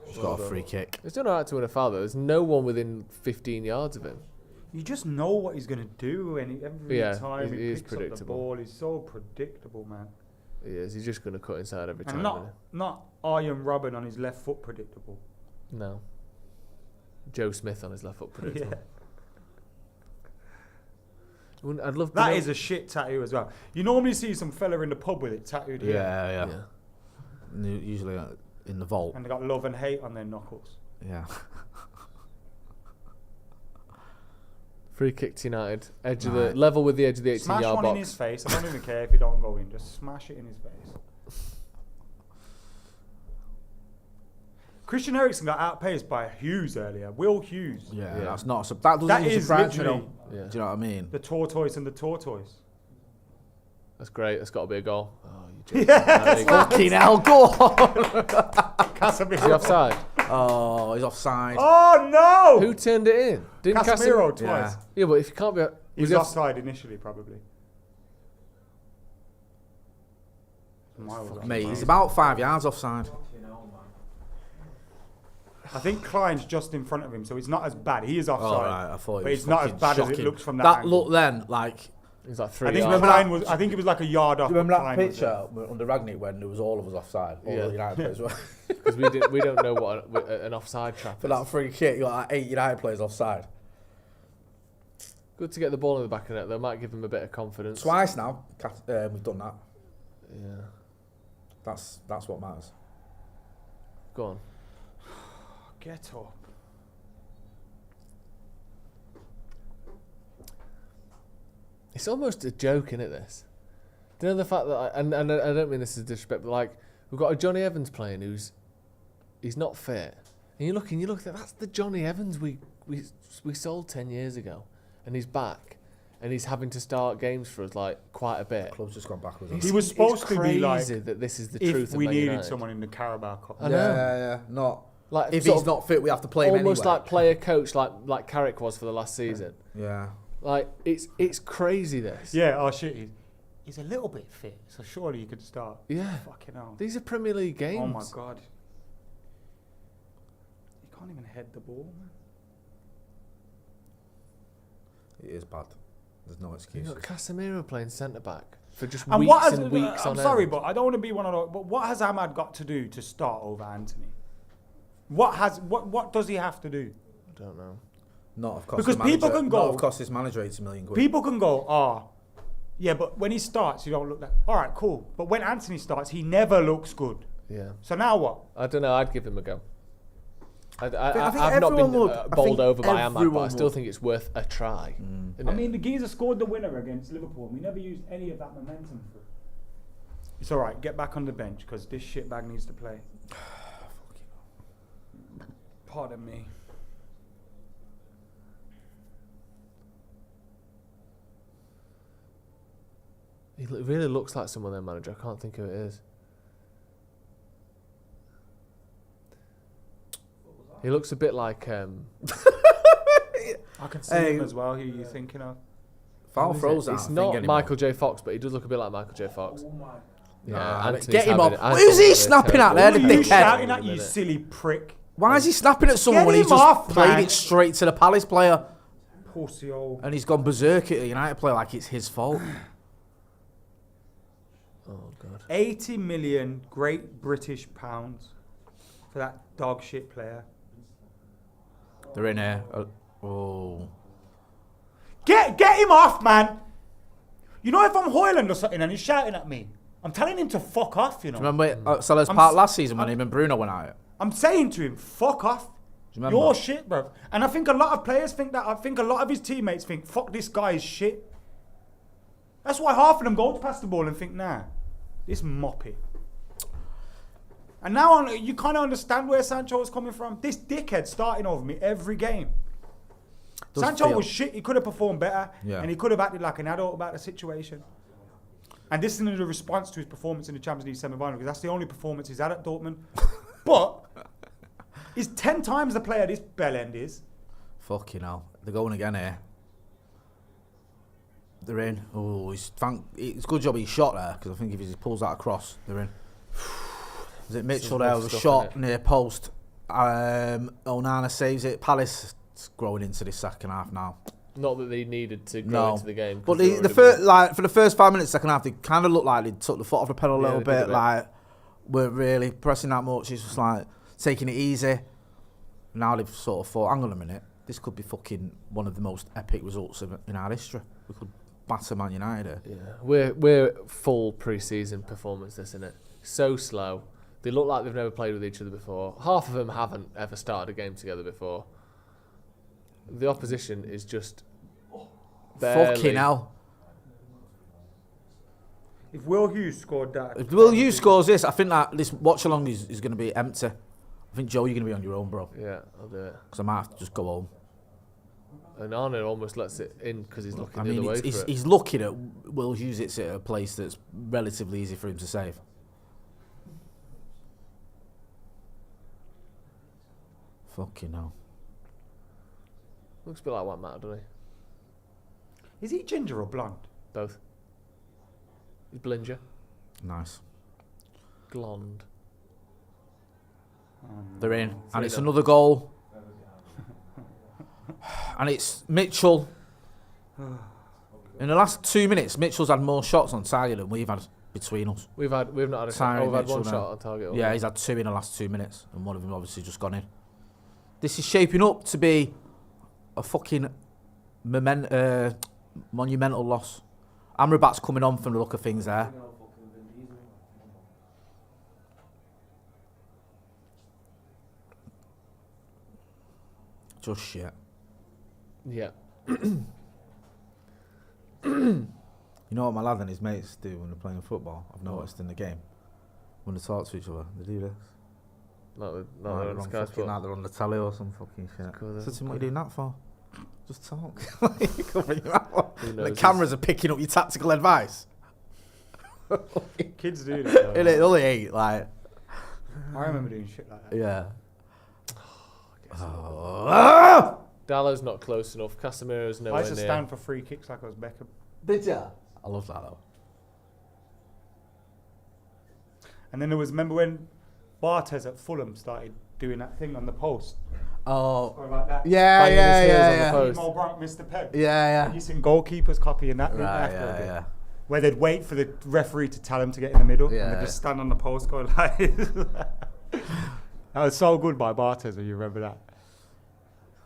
He's got a free kick. He's done alright to win a foul, though. There's no one within 15 yards of him. You just know what he's going to do every time he is picks up the ball. He's so predictable, man. He is. He's just going to cut inside every time. And not Arjen Robben on his left foot predictable. No. Joe Smith on his left foot predictable. Yeah. I'd love that is a shit tattoo as well. You normally see some fella in the pub with it tattooed here. Yeah. Usually in the vault. And they got love and hate on their knuckles. Yeah. Free kick to United. Edge of the level with the edge of the 18-yard box. Smash one in his face. I don't even care if he don't go in. Just smash it in his face. Christian Eriksen got outpaced by Hughes earlier. Will Hughes. Yeah. That's not. That doesn't even surprise me. Do you know what I mean? The tortoise and the tortoise. That's great. That's got to be a goal. Oh, you fucking hell, go on. Casemiro. Is he offside? Oh, he's offside. Oh, no! Who turned it in? Didn't Casemiro twice. Yeah, but if you can't be... He was offside initially, probably. Mate, he's about 5 yards offside. I think Klein's just in front of him, so it's not as bad. He is offside. Oh, right. I thought but it's not as bad shocking. as it looks from that That angle. look then, like... He's like 3 yards. I think it was like a yard off. Do you remember that picture under Ragnick when there was all of us offside? All the United players were. Because we don't know what an offside trap For is. that free kick, you got like 8 United players offside. Good to get the ball in the back of the net, though. Might give them a bit of confidence. Twice now, we've done that. Yeah. That's what matters. Go on. Get up. It's almost a joke, innit, this? Do you know the fact that... and I don't mean this as disrespect, but like, we've got a Johnny Evans playing he's not fit. And you look at that's the Johnny Evans we sold 10 years ago. And he's back. And he's having to start games for us, like, quite a bit. The club's just gone backwards. He was supposed to be like... that this is the if truth of we Man needed United. someone in the Carabao Cup. I know. Yeah. Not... Like, if he's not fit, we have to play him anyway. Almost like player coach, like Carrick was for the last season. Yeah. Like, it's crazy, this. Yeah, oh shit. He's a little bit fit, so surely you could start. Yeah. Fucking hell. These are Premier League games. Oh my God. You can't even head the ball, man. It is bad. There's no excuse. You've got Casemiro playing centre-back for just And weeks and weeks on I'm sorry, end. but I don't want to be one of those. But what has Ahmad got to do to start over Anthony? What does he have to do? I don't know. Not of course. Because people can go. Not of course, his manager 80 million quid. People can go, yeah, but when he starts, you don't look that. All right, cool. But when Anthony starts, he never looks good. Yeah. So now what? I don't know. I'd give him a go. I think I've not been bowled over by Ahmad, but I still would. think it's worth a try. I mean, the geezer scored the winner against Liverpool. We never used any of that momentum for it. It's all right. Get back on the bench because this shitbag needs to play. Pardon me. He really looks like someone, their manager. I can't think who it is. He looks a bit like... I can see him as well. Who are you thinking of? Foul throws It's not Michael J. Fox, but he does look a bit like Michael J. Fox. Yeah, Anthony's get him having off. Who's he snapping at there, the Who are you dickhead? shouting at, you silly prick? Why is he snapping at someone Get when he him just off, played man. it straight to the Palace player? Pussy old. And he's gone berserk at the United player like it's his fault. Oh god. 80 million Great British pounds for that dog shit player. They're in here. Oh. Get him off, man. You know, if I'm Hoyland or something and he's shouting at me, I'm telling him to fuck off, you know. Remember at Sellers Park last season when him and Bruno went at it? I'm saying to him, fuck off. remember? You're shit, bro. And I think a lot of players think that. I think a lot of his teammates think, fuck, this guy is shit. That's why half of them go to pass the ball and think, nah, this moppy. And now you kind of understand where Sancho was coming from. This dickhead starting over me every game. Sancho was shit. He could have performed better. Yeah. And he could have acted like an adult about the situation. And this isn't a response to his performance in the Champions League semi-final, because that's the only performance he's had at Dortmund. But he's 10 times the player this bellend is. Fucking hell. They're going again here. They're in. Oh, it's a good job he shot there, because I think if he pulls that across, they're in. Is it Mitchell there with a shot near post? Onana saves it. Palace is growing into this second half now. Not that they needed to go into the game. But the first, like, for the first 5 minutes second half, they kind of looked like they took the foot off the pedal a little bit. Like, weren't really pressing that much. It's just like taking it easy. Now they've sort of thought, hang on a minute, this could be fucking one of the most epic results in our history. We could batter Man United here. Yeah, we're full pre-season performance, isn't it? So slow. They look like they've never played with each other before. Half of them haven't ever started a game together before. The opposition is just barely. Fucking hell. If Will Hughes scored that... If Will Hughes scores this, I think that this watch-along is going to be empty. I think, Joe, you're going to be on your own, bro. Yeah, I'll do it. Because I might have to just go home. And Arnold almost lets it in because he's looking the other way for it. He's looking at Will Hughes. It's at a place that's relatively easy for him to save. Fucking hell. Looks a bit like White Matter, doesn't he? Is he ginger or blonde? Both. He's Blinger. Nice. Glond. They're in. And it's another goal. And it's Mitchell. In the last 2 minutes, Mitchell's had more shots on target than we've had between us. We've not had a shot. We've had one shot on target. Yeah, he's had 2 in the last 2 minutes, and one of them obviously just gone in. This is shaping up to be a fucking monumental loss. Amrabat's coming on from the look of things there. Just shit. Yeah. You know what my lad and his mates do when they're playing football? I've noticed in the game. When they talk to each other, they do this. Not Like on Sky Sport. like they're on the telly or some fucking shit. Cool, So to him, what are you doing that for? Just talk. Who knows? The cameras are picking up your tactical advice. Kids do that. It only ain't like. I remember doing shit like that. Yeah. Dallow's not close enough. Casemiro's I nowhere used to near. stand for free kicks like I was Beckham. Did ya? I love that though. And then remember when Bartes at Fulham started doing that thing on the post? Oh. Or like that. Yeah, Banging his heels on the yeah. post. Mo Bronk missed the pen. Yeah, You seen goalkeepers copying that. Right, after a bit. yeah. Where they'd wait for the referee to tell them to get in the middle, Yeah. and they'd just stand on the post going like that was so good by Bartes, when you remember that.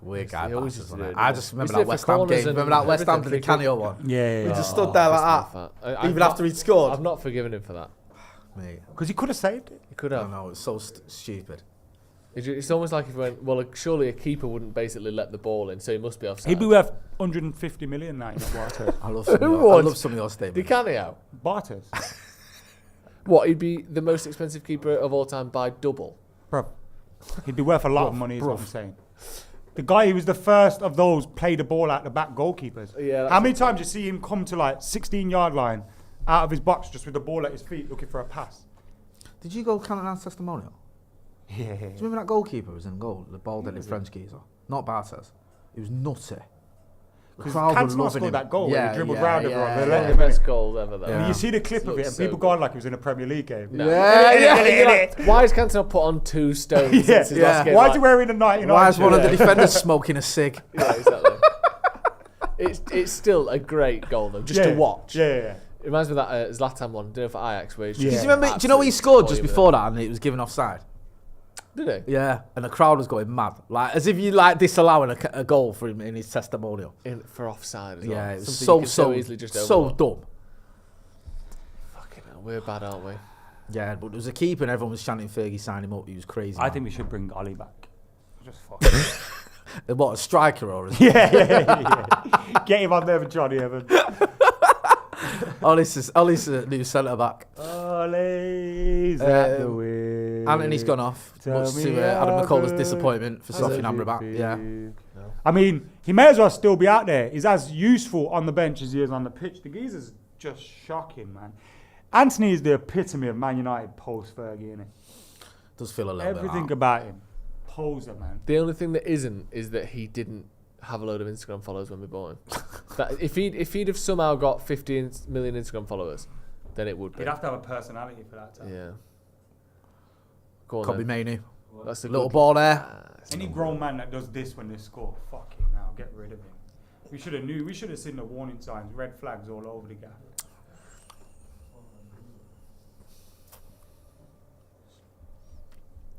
Weird guy. He always Bartes, used to wasn't do it? it, I didn't just he? remember He used to that do it West for Ham corners game. and Remember that West Ham everything, to the Canio one? Yeah, He just stood there like that. Even after he'd scored. I've not forgiven him for that. Mate, because he could have saved it. He could I have. know, it's so stupid. It's almost like if he went, well, surely a keeper wouldn't basically let the ball in, so he must be offside. He'd be worth 150 million now, not Bartes. I love some of your statements. Di Canio? Bartes, What, he'd be the most expensive keeper of all time by double? bro, he'd be worth a lot of money. Is what I'm saying. The guy who was the first of those play the ball out the back goalkeepers. Yeah. How many times you see him come to like 16-yard line out of his box just with the ball at his feet looking for a pass? Did you go Cannon's testimonial? Yeah. Do you remember that goalkeeper was in goal? The bald-headed French geezer? Not Bartes. He was nutty. Because crowd were Cantona loving scored him. that goal where Yeah, he dribbled yeah, round yeah, everyone. yeah. They One let of him the in. best goals ever, though. Yeah. You see the clip of it, Looks and so people good. going like he was in a Premier League game. No. Yeah. You're like, why is Cantona put on 2 stones Yeah. since his last game? Why is Like, he wearing a 99? Why is one of the shirt? defenders smoking a cig? Yeah, exactly. It's still a great goal though, just to watch. Yeah. It reminds me of that Zlatan one, do you know, for Ajax, where he's Yeah. just Do you remember? Do you know he absolutely scored just spoiling before that, and it was given offside? it. Did he? Yeah, and the crowd was going mad, like as if you like disallowing a goal for him in his testimonial. For offside as well. Yeah, it was Something you so can easily just so overlook. dumb. Fucking hell, we're bad, aren't we? Yeah, but there was a keeper, and everyone was chanting Fergie sign him up. He was crazy. I man. think we should bring Ollie back. Just fuck. What, a striker or? yeah. Get him on there with Johnny Evans. Ollie's a new centre back. Ollie's at the wheel. Anthony's gone off, Tell much me to Adam how McCullough's good disappointment for does Sophie it Amrabat. feel? Yeah. I mean, he may as well still be out there. He's as useful on the bench as he is on the pitch. The geezer's just shocking, man. Anthony is the epitome of Man United post-Fergie, innit? Does feel a little bit Everything like about him. Poser, man. The only thing that isn't is that he didn't have a load of Instagram followers when we bought him. That if he'd have somehow got 15 million Instagram followers, then it would be. He'd have to have a personality for that. Yeah. Go on Kobe then. Mainoo. That's a Little good- ball there. Any grown man that does this when they score, fuck it now, get rid of him. We should have seen the warning signs, red flags all over the gap.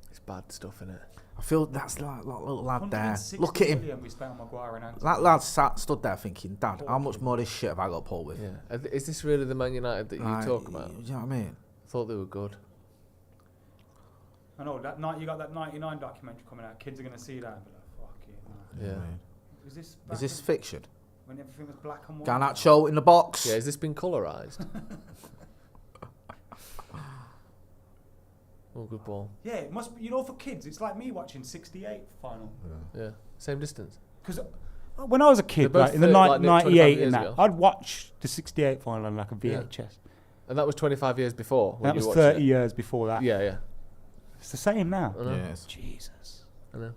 It's bad stuff, innit? I feel that's that little lad there. 160 Look at him. million we spent on Maguire and Anthony. That lad stood there thinking, Dad, how much more of this shit have I got to pull with? Yeah. Is this really the Man United that you talk about? You know what I mean? I thought they were good. I know that night you got that 99 documentary coming out. Kids are gonna see that and be like, fuck it. Man. Yeah. Is this? Is back this in- fiction? when everything was black and white? Garnacho in the box. Yeah, has this been colorised? Oh, good ball. Yeah, it must be. You know, for kids, it's like me watching '68 final. Yeah. Same distance. Because when I was a kid, They're both like, in the 30, like, 98 25 and years that, ago. I'd watch the '68 final on like a Yeah. VHS. And that was 25 years before. when That you was watched 30 it. years before that. Yeah, yeah. It's the same now. I know. Yes. Jesus. I know.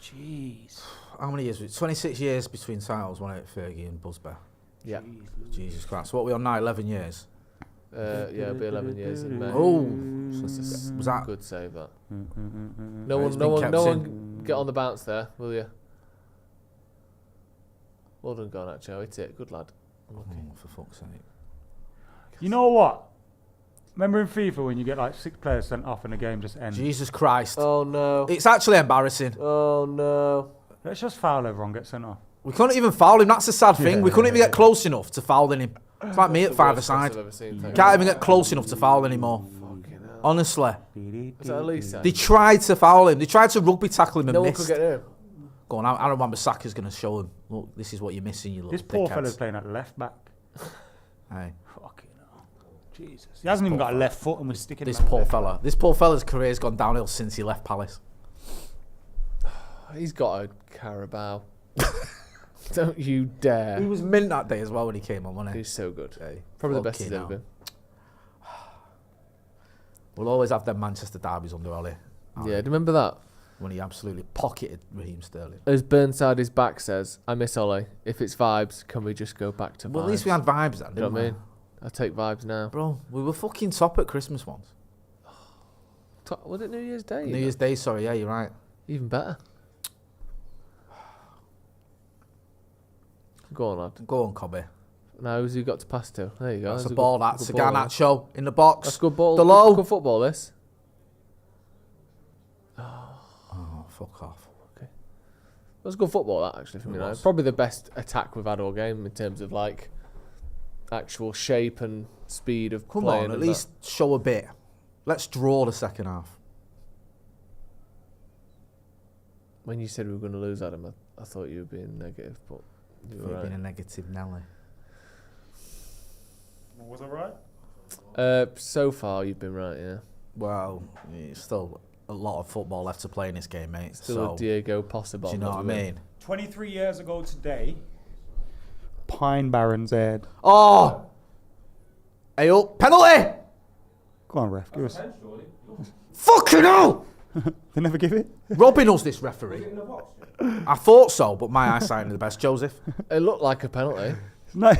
Jeez. How many years? 26 years between titles, wasn't it, Fergie and Busby? Yeah. Jesus Christ. What are we on now? 11 years. Yeah, it'll be 11 years in May. Oh. Was that- Good save that. Mm-hmm. No It's one, been no one, kept no in. one. Get on the bounce there, will you? Well done, Garnacho. Hit it. Good lad. Unlucky. Oh, for fuck's sake. You know what? Remember in FIFA when you get like 6 players sent off and the game just ends? Jesus Christ. Oh no. It's actually embarrassing. Oh no. Let's just foul everyone, get sent off. We couldn't even foul him. That's the sad thing. We couldn't even get close enough to fouling him. It's like me at That's the 5-a-side. worst I've ever seen, thank Can't you. even get close enough to foul anymore. Fucking hell. Honestly. Was that Elise? They tried to foul him. They tried to rugby tackle him and No one missed. could get near him. Go on, Aaron Wan-Bissaka's going to show him. Look, this is what you're missing, you little This poor dickheads. fella's playing at left back. Hey, Fucking hell. Jesus. He hasn't even got a left foot and we're sticking this him at poor left fella. This poor fella's career's gone downhill since he left Palace. He's got a Carabao. Don't you dare. He was mint that day as well when he came on, wasn't he? He's so good. Hey, Probably the best fucking he's ever hell. been. We'll always have them Manchester derbies under Ollie. Yeah, do you remember that? When he absolutely pocketed Raheem Sterling. As Burnside his back says, I miss Ollie. If it's vibes, can we just go back to vibes? Well, at least we had vibes then, You know didn't what I we? mean? I take vibes now. Bro, we were fucking top at Christmas once. Was it New Year's Day? New Year's Day, sorry, yeah, you're right. Even better. Go on, lad. Go on, Cobby. Now, who's he got to pass to? There you go. That's That's a ball, good- that's a good ball, that. Garnacho in the box. That's good ball. The low. Good football, this. Oh, fuck off. That's good football, that, actually, from It United. was. Probably the best attack we've had all game in terms of, like, actual shape and speed of Come playing. on, at and that. least show a bit. Let's draw the second half. When you said we were going to lose, Adam, I thought you were being negative, but you were You've been a right. negative Nelly. Was I right? So far, you've been right, yeah. Well, it's still a lot of football left to play in this game, mate. Still so, a Diego possible. do you know what I mean? 23 years ago today, Pine Barrens aired. Oh! Hey, up. Penalty! Go on, ref. Give us. Fucking hell! They never give it. Robbing us, this referee. I thought so, but my eyesight ain't the best, Joseph. It looked like a penalty. No.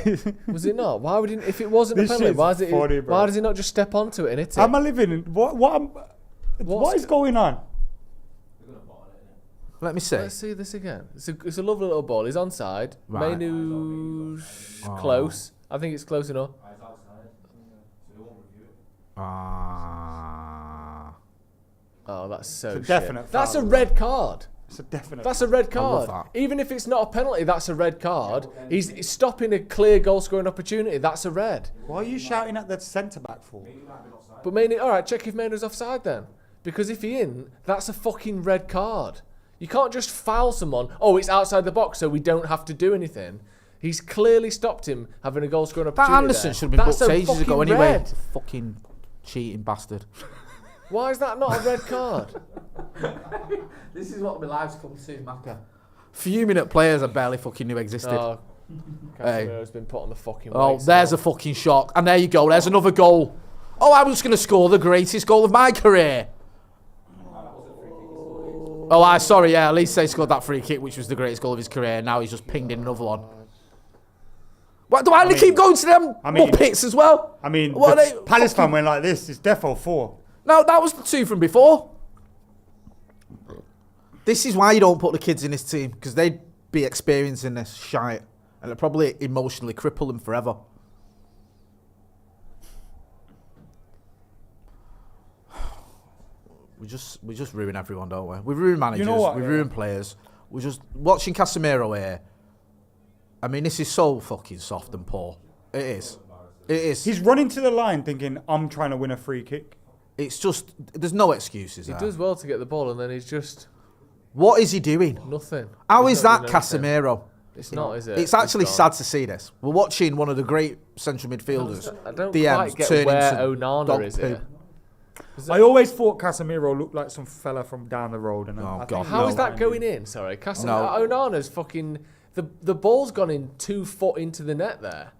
Was it not? Why would he, if it wasn't a This penalty, shit's funny, bro. why does he not just step onto it and hit it? Am I living in what is going on? Let me see. Let's see this again. It's a lovely little ball. He's onside. Right. Mainu's close. I think it's close enough. Oh, that's so It's a shit. definite That's a foul. red card. It's a definite. That's a red love card. that. Even if it's not a penalty, that's a red card. He's stopping a clear goal scoring opportunity. That's a red. Why are you shouting at the centre back for? But Mainu, all right, check if Mainu's offside then. Because if he isn't, that's a fucking red card. You can't just foul someone. Oh, it's outside the box, so we don't have to do anything. He's clearly stopped him having a goal scoring That opportunity. Anderson should have been booked ages ago fucking anyway. red. Fucking cheating bastard. Why is that not a red card? This is what my life's come to, Macca. Few minute players I barely fucking knew existed. Oh, Casemiro's been put on the fucking Oh, weights there's now. a fucking shock. And there you go. There's another goal. Oh, I was going to score the greatest goal of my career. Oh, sorry, yeah. At least they scored that free kick, which was the greatest goal of his career. Now he's just pinged in another one. What, do I keep going to them Muppets as well? I mean, What the are they Palace fucking- fan went like this. It's defo 4. No, that was the 2 from before. This is why you don't put the kids in this team, because they'd be experiencing this shite, and it'd probably emotionally cripple them forever. We just ruin everyone, don't we? We ruin managers, what, we yeah. ruin players. We're just watching Casemiro here. I mean, this is so fucking soft and poor. It is. It is. He's running to the line thinking, I'm trying to win a free kick. It's just, there's no excuses He there. does well to get the ball, and then he's just What is he doing? nothing. How He's is not that doing anything. Casemiro? It's not, is it? It's actually gone. sad to see this. We're watching one of the great central midfielders. I don't DMs quite get turn where into Onana dog is poo. here. I always thought Casemiro looked like some fella from down the road. And Oh, I God. think How is no. that going in? Sorry, Casemiro. No. Onana's fucking the ball's gone in 2 foot into the net there.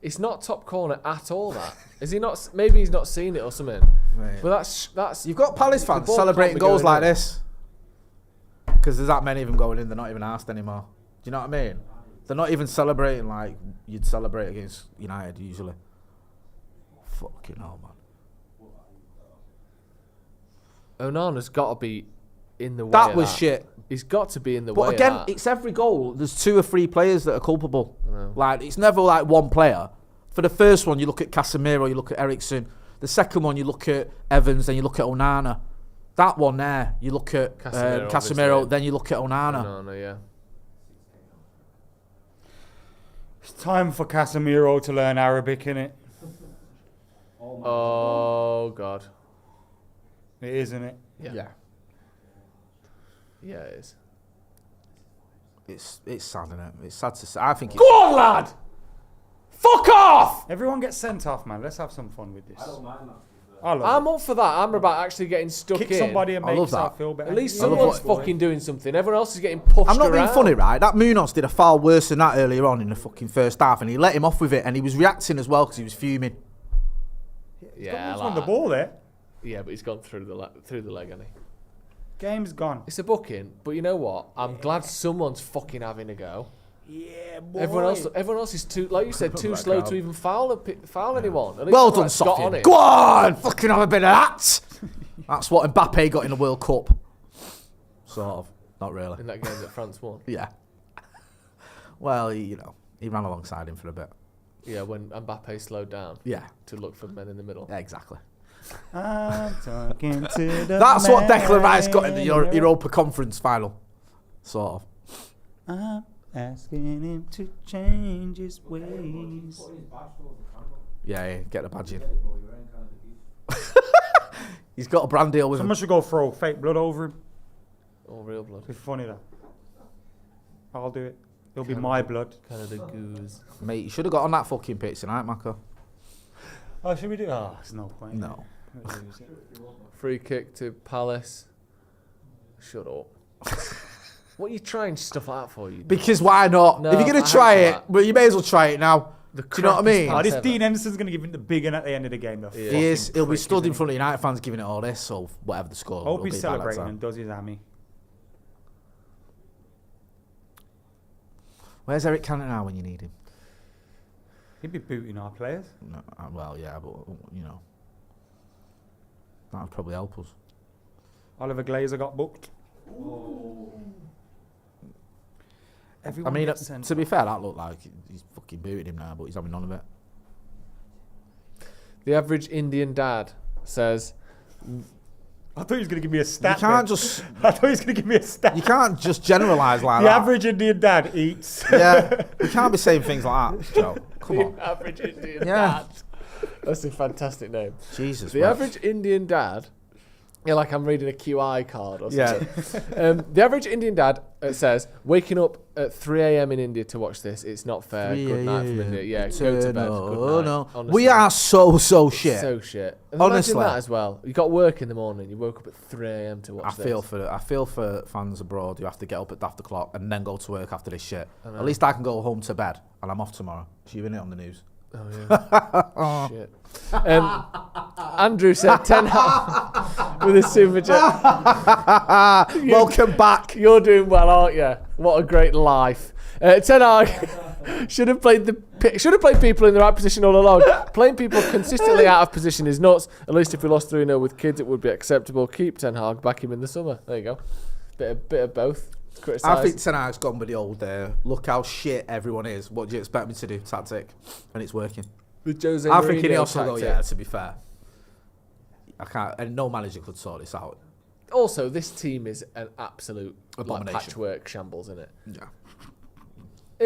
It's not top corner at all. That is he not? Maybe he's not seen it or something. Right. But that's You've got Palace the fans ball celebrating can't be goals going like in. this. Because there's that many of them going in, they're not even asked anymore. Do you know what I mean? They're not even celebrating like you'd celebrate against United usually. Fucking hell, man. Onana's got to be in the way. That of was shit. He's got to be in the But way. again, of that. it's every goal. There's 2 or 3 players that are culpable. know. Like, it's never like one player. For the first one, you look at Casemiro, you look at Eriksen. The second one, you look at Evans, then you look at Onana. That one there, you look at Casemiro, Casemiro, obviously. then you look at Onana. Onana, yeah. It's time for Casemiro to learn Arabic, innit? Oh God. It is, isn't it? Yeah. Yeah, it is. It's sad, isn't it? It's sad to say. I think it's... Go on, lad. Fuck off. Everyone gets sent off, man. Let's have some fun with this. I don't mind that. I love I'm up for that. I'm about actually getting stuck Kick in. somebody and I make love yourself that. feel better. At least I love someone's it, boy. fucking doing something. Everyone else is getting pushed I'm not being around. funny, right? That Munoz did a foul worse than that earlier on in the fucking first half, and he let him off with it, and he was reacting as well because he was fuming. Yeah, He's like on the that. ball there. Yeah, but he's gone through the leg, hasn't he? Game's gone. It's a booking, but you know what? I'm glad someone's fucking having a go. Yeah, boy. Everyone else is too, like you said, too slow to even foul anyone. At least Well someone done, that's got on Sofian. it. Go on! Fucking have a bit of that! That's what Mbappe got in the World Cup. Sort of. Not really. In that game that France won. Yeah. Well, he ran alongside him for a bit. Yeah, when Mbappe slowed down Yeah. to look for men in the middle. Yeah, exactly. I'm talking to the That's what Declan Rice got in the man. Europa Conference final. Sort of. I'm asking him to change his ways. Yeah, get the badge in. He's got a brand deal with him. Someone should go throw fake blood over him. All real blood. It's funny that. I'll do it. It'll be my blood. Canada Goose. Mate, you should have got on that fucking pitch tonight, Mako. Oh, should we do? Oh, there's no point. No. Free kick to Palace. Shut up. What are you trying stuff out for? You? Because why not? No, if you're going I to try hate it, that. well, you may as well try it now. The Do you know what I mean? Oh, this Dean Henderson's going to give him the big one at the end of the game, though. Yeah. He is. He'll be stood in front of United fans giving it all this, so whatever the score. I hope it'll he's be by that celebrating time. and does his hammy. Where's Eric Cantona when you need him? He'd be booting our players. No, well, yeah, but you know, that would probably help us. Oliver Glazer got booked. Everyone gets sent to be off. fair, that looked like he's fucking booted him now, but he's having none of it. The average Indian dad says, I thought he was going to give me a stat. You can't then. just I thought he was going to give me a stat. you can't just generalise like The that. average Indian dad eats. Yeah, you can't be saying things like that, Joe. Come on. the average Indian Yeah. dad. That's a fantastic name. Jesus. The right. average Indian dad. Yeah, like I'm reading a QI card or Yeah. something. The average Indian dad says, waking up at 3 a.m. in India to watch this, it's not fair. Good night from India. Yeah, go to bed. No, Good night. no. Honestly. We are so shit. So shit. And Honestly. imagine that as well. You got work in the morning. You woke up at 3 a.m. to watch I this. feel for fans abroad who have to get up at daft o'clock and then go to work after this shit. I know. At least I can go home to bed and I'm off tomorrow. So you're in it on the news. Oh, yeah. Shit. Andrew said 10 with a super chat. Welcome back. You're doing well, aren't you? What a great life. Ten Hag should have played people in the right position all along. Playing people consistently out of position is nuts. At least if we lost 3-0 with kids, it would be acceptable. Keep Ten Hag, back him in the summer. There you go. Bit of both. Criticise. I think Ten Hag's gone with the old look how shit everyone is. What do you expect me to do? Tactic. And it's working. With Jose I think Mourinho he also go, tactic. yeah, to be fair. I can't, and no manager could sort this out. Also, this team is an absolute Abomination. patchwork shambles, isn't it? Yeah.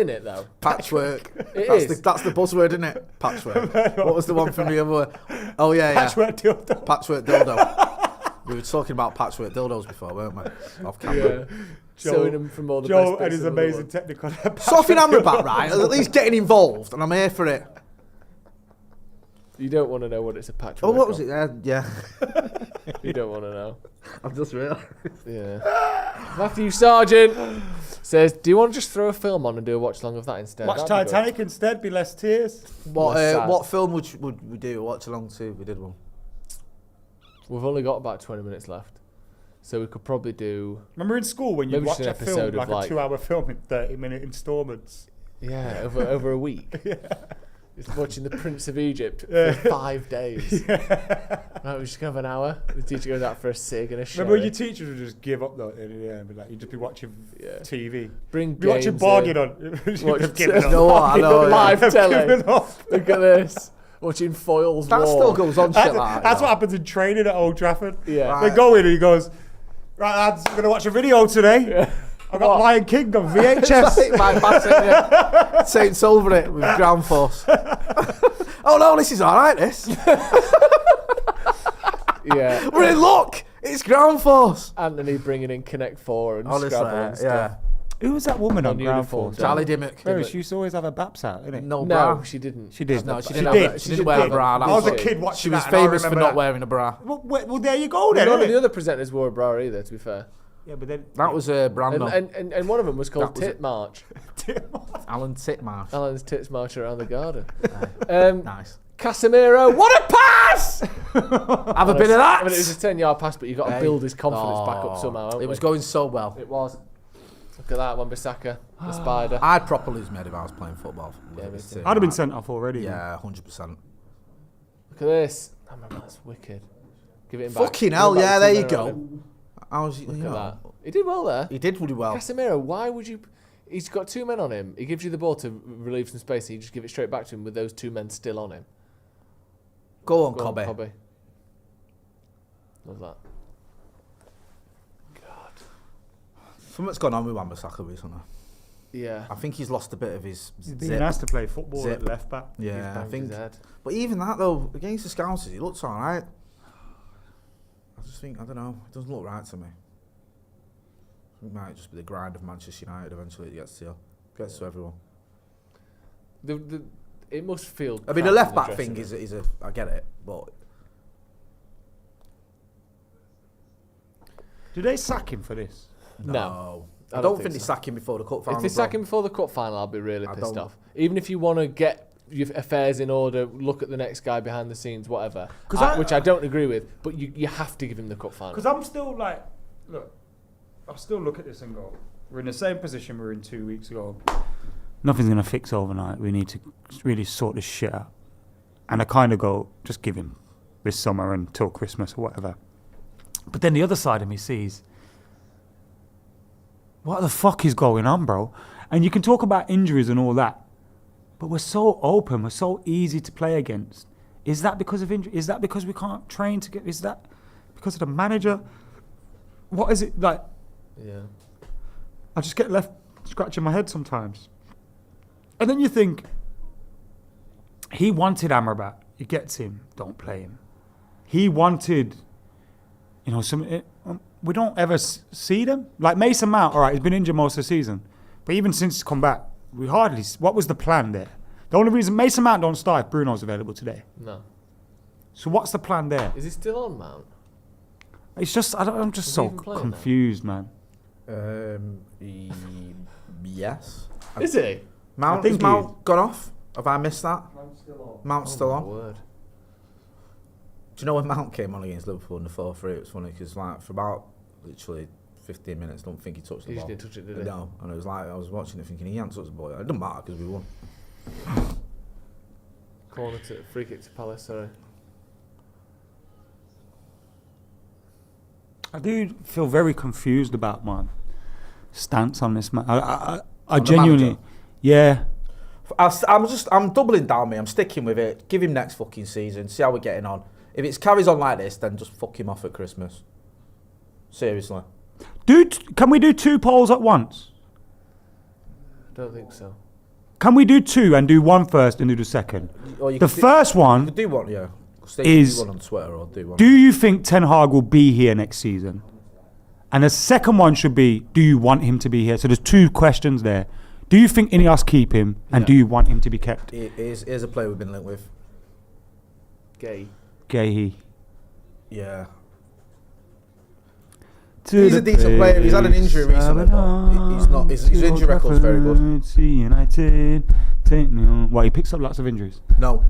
In it though. Patchwork. It that's is. that's the buzzword, isn't it? Patchwork. What was the one from the other? Oh yeah, yeah. Patchwork dildo. Patchwork dildo. We were talking about patchwork dildos before, weren't we? Off camera. Yeah. Showing him from all the Joe best and his bits of the amazing world. technical. Sophie Amrabat, right? At least getting involved, and I'm here for it. You don't want to know what it's a patchwork. Oh, what was of. it? Yeah. You don't want to know. I've just realised. Yeah. Matthew Sargent says, "Do you want to just throw a film on and do a watch along of that instead?" Watch That'd be good. Titanic instead. Be less tears. What film would we do? Watch along to? We did one. We've only got about 20 minutes left, so we could probably do. Remember in school when you Maybe watch just a an film episode like of, like- a 2-hour film in 30-minute installments? Yeah, over a week. Just watching The Prince of Egypt for 5 days. Right, we're just gonna have an hour. The teacher goes out for a cig and a sherry. Remember when your teachers would just give up though at the end of the day and be like, you'd just be watching Yeah. TV. Bring Be watching games Bargain in. on. Watch You've given up. No, I know. Yeah. Live I've telly. given up. Look at this. Watching Foyle's That War. still goes on shit That's, like that. that's you what know. happens in training at Old Trafford. Yeah. Right. They go in and he goes, right lads, we're going to watch a video today. Yeah. I've got What? Lion King on VHS. My batter, Saints over it with ground force. Oh no, this is alright, this. Yeah. We're in luck. It's ground force. Anthony bringing in Connect 4 and Honestly, Scrabble and stuff. Who was that woman on On ground uniform, force? Charlie Dimmock. Very, she used to always have her baps out, innit? No, No, bra. she didn't. She did. No, she She didn't. did. She didn't wear a bra. I That was was a it. kid watching She was that and I famous for remember not that. wearing a bra. Well, there you go then, None of innit? the other presenters wore a bra either, to be fair. Yeah, but then... That was Brando. And one of them was called That was Tit March. Alan Titmarsh. Alan's tits march around the garden. Nice. Casemiro, what a pass! Have a bit of that. I mean, it was a 10-yard pass, but you've got to Hey. build his confidence back up somehow. haven't It was we? going so well. It was. Look at that, Wan-Bissaka, the spider. I'd properly lose mad if I was playing football. Yeah, me too. I'd have been sent off already. Yeah, 100%. Look at this. Oh, man, that's wicked. Give it him back. Fucking Give it hell, back yeah, to there you Casemiro. go. I was, you Look at know, that. He did well there. he did really well. Casemiro, why would you... He's got 2 men on him. He gives you the ball to relieve some space. And you just give it straight back to him with those 2 men still on him. Go on, Go on, Cobby. Cobby. Love that. God. Something's gone on with Wan-Bissaka recently. Yeah. I think he's lost a bit of his He's being zip. asked to play football Zip. at left back. He's Yeah, I banged think. his head. But even that though, against the Scousers, he looks alright. I just think, I don't know, it doesn't look right to me. It might just be the grind of Manchester United eventually. It gets to you, gets to everyone. It must feel. I mean, the crap left in back dressing thing room. is a, I get it, but Do they sack him for this? No. I don't think they sack him before the cup final. If they sack him before the cup final, I'll be really I pissed don't- off. Even if you want to get your affairs in order, look at the next guy behind the scenes, whatever. Which I don't agree with, but you have to give him the cup final. Because I'm still like, look, I still look at this and go, we're in the same position we were in 2 weeks ago. Nothing's going to fix overnight. We need to really sort this shit out. And I kind of go, just give him this summer until Christmas or whatever. But then the other side of me sees, what the fuck is going on, bro? And you can talk about injuries and all that, but we're so open, we're so easy to play against. Is that because of injury? Is that because we can't train to get? Is that because of the manager? What is it like? Yeah. I just get left scratching my head sometimes. And then you think, he wanted Amrabat. He gets him. Don't play him. He wanted, we don't ever see them. Like Mason Mount, all right, he's been injured most of the season. But even since he's come back, we hardly... What was the plan there? The only reason Mason Mount don't start if Bruno's available today. No. So what's the plan there? Is he still on Mount? It's just... I'm just so confused, man. Yes. Is he? Has Mount gone off? Have I missed that? Mount's still on. Word. Do you know when Mount came on against Liverpool in the 4-3? It was funny because like for about literally 15 minutes, I don't think he touched the ball. He just didn't touch it, did he? No, and it was like I was watching it thinking he hadn't touched the ball. It doesn't matter because we won. Corner to free kick to Palace. Sorry. I do feel very confused about my stance on this, man. I genuinely, yeah. I'm doubling down, mate. I'm sticking with it. Give him next fucking season. See how we're getting on. If it carries on like this, then just fuck him off at Christmas. Seriously. Can we do 2 polls at once? Don't think so. Can we do 2 and do one first and do the second? The first one you could do one, yeah. Is, do one on Twitter or do one. Do you think Ten Hag will be here next season? And the second one should be, do you want him to be here? So there's 2 questions there. Do you think Ineos keep him, and do you want him to be kept? Here's a player we've been linked with. Gay. Yeah. He's a decent player. He's had an injury recently, but he's not. His injury record's very good. United, well, he picks up lots of injuries. No,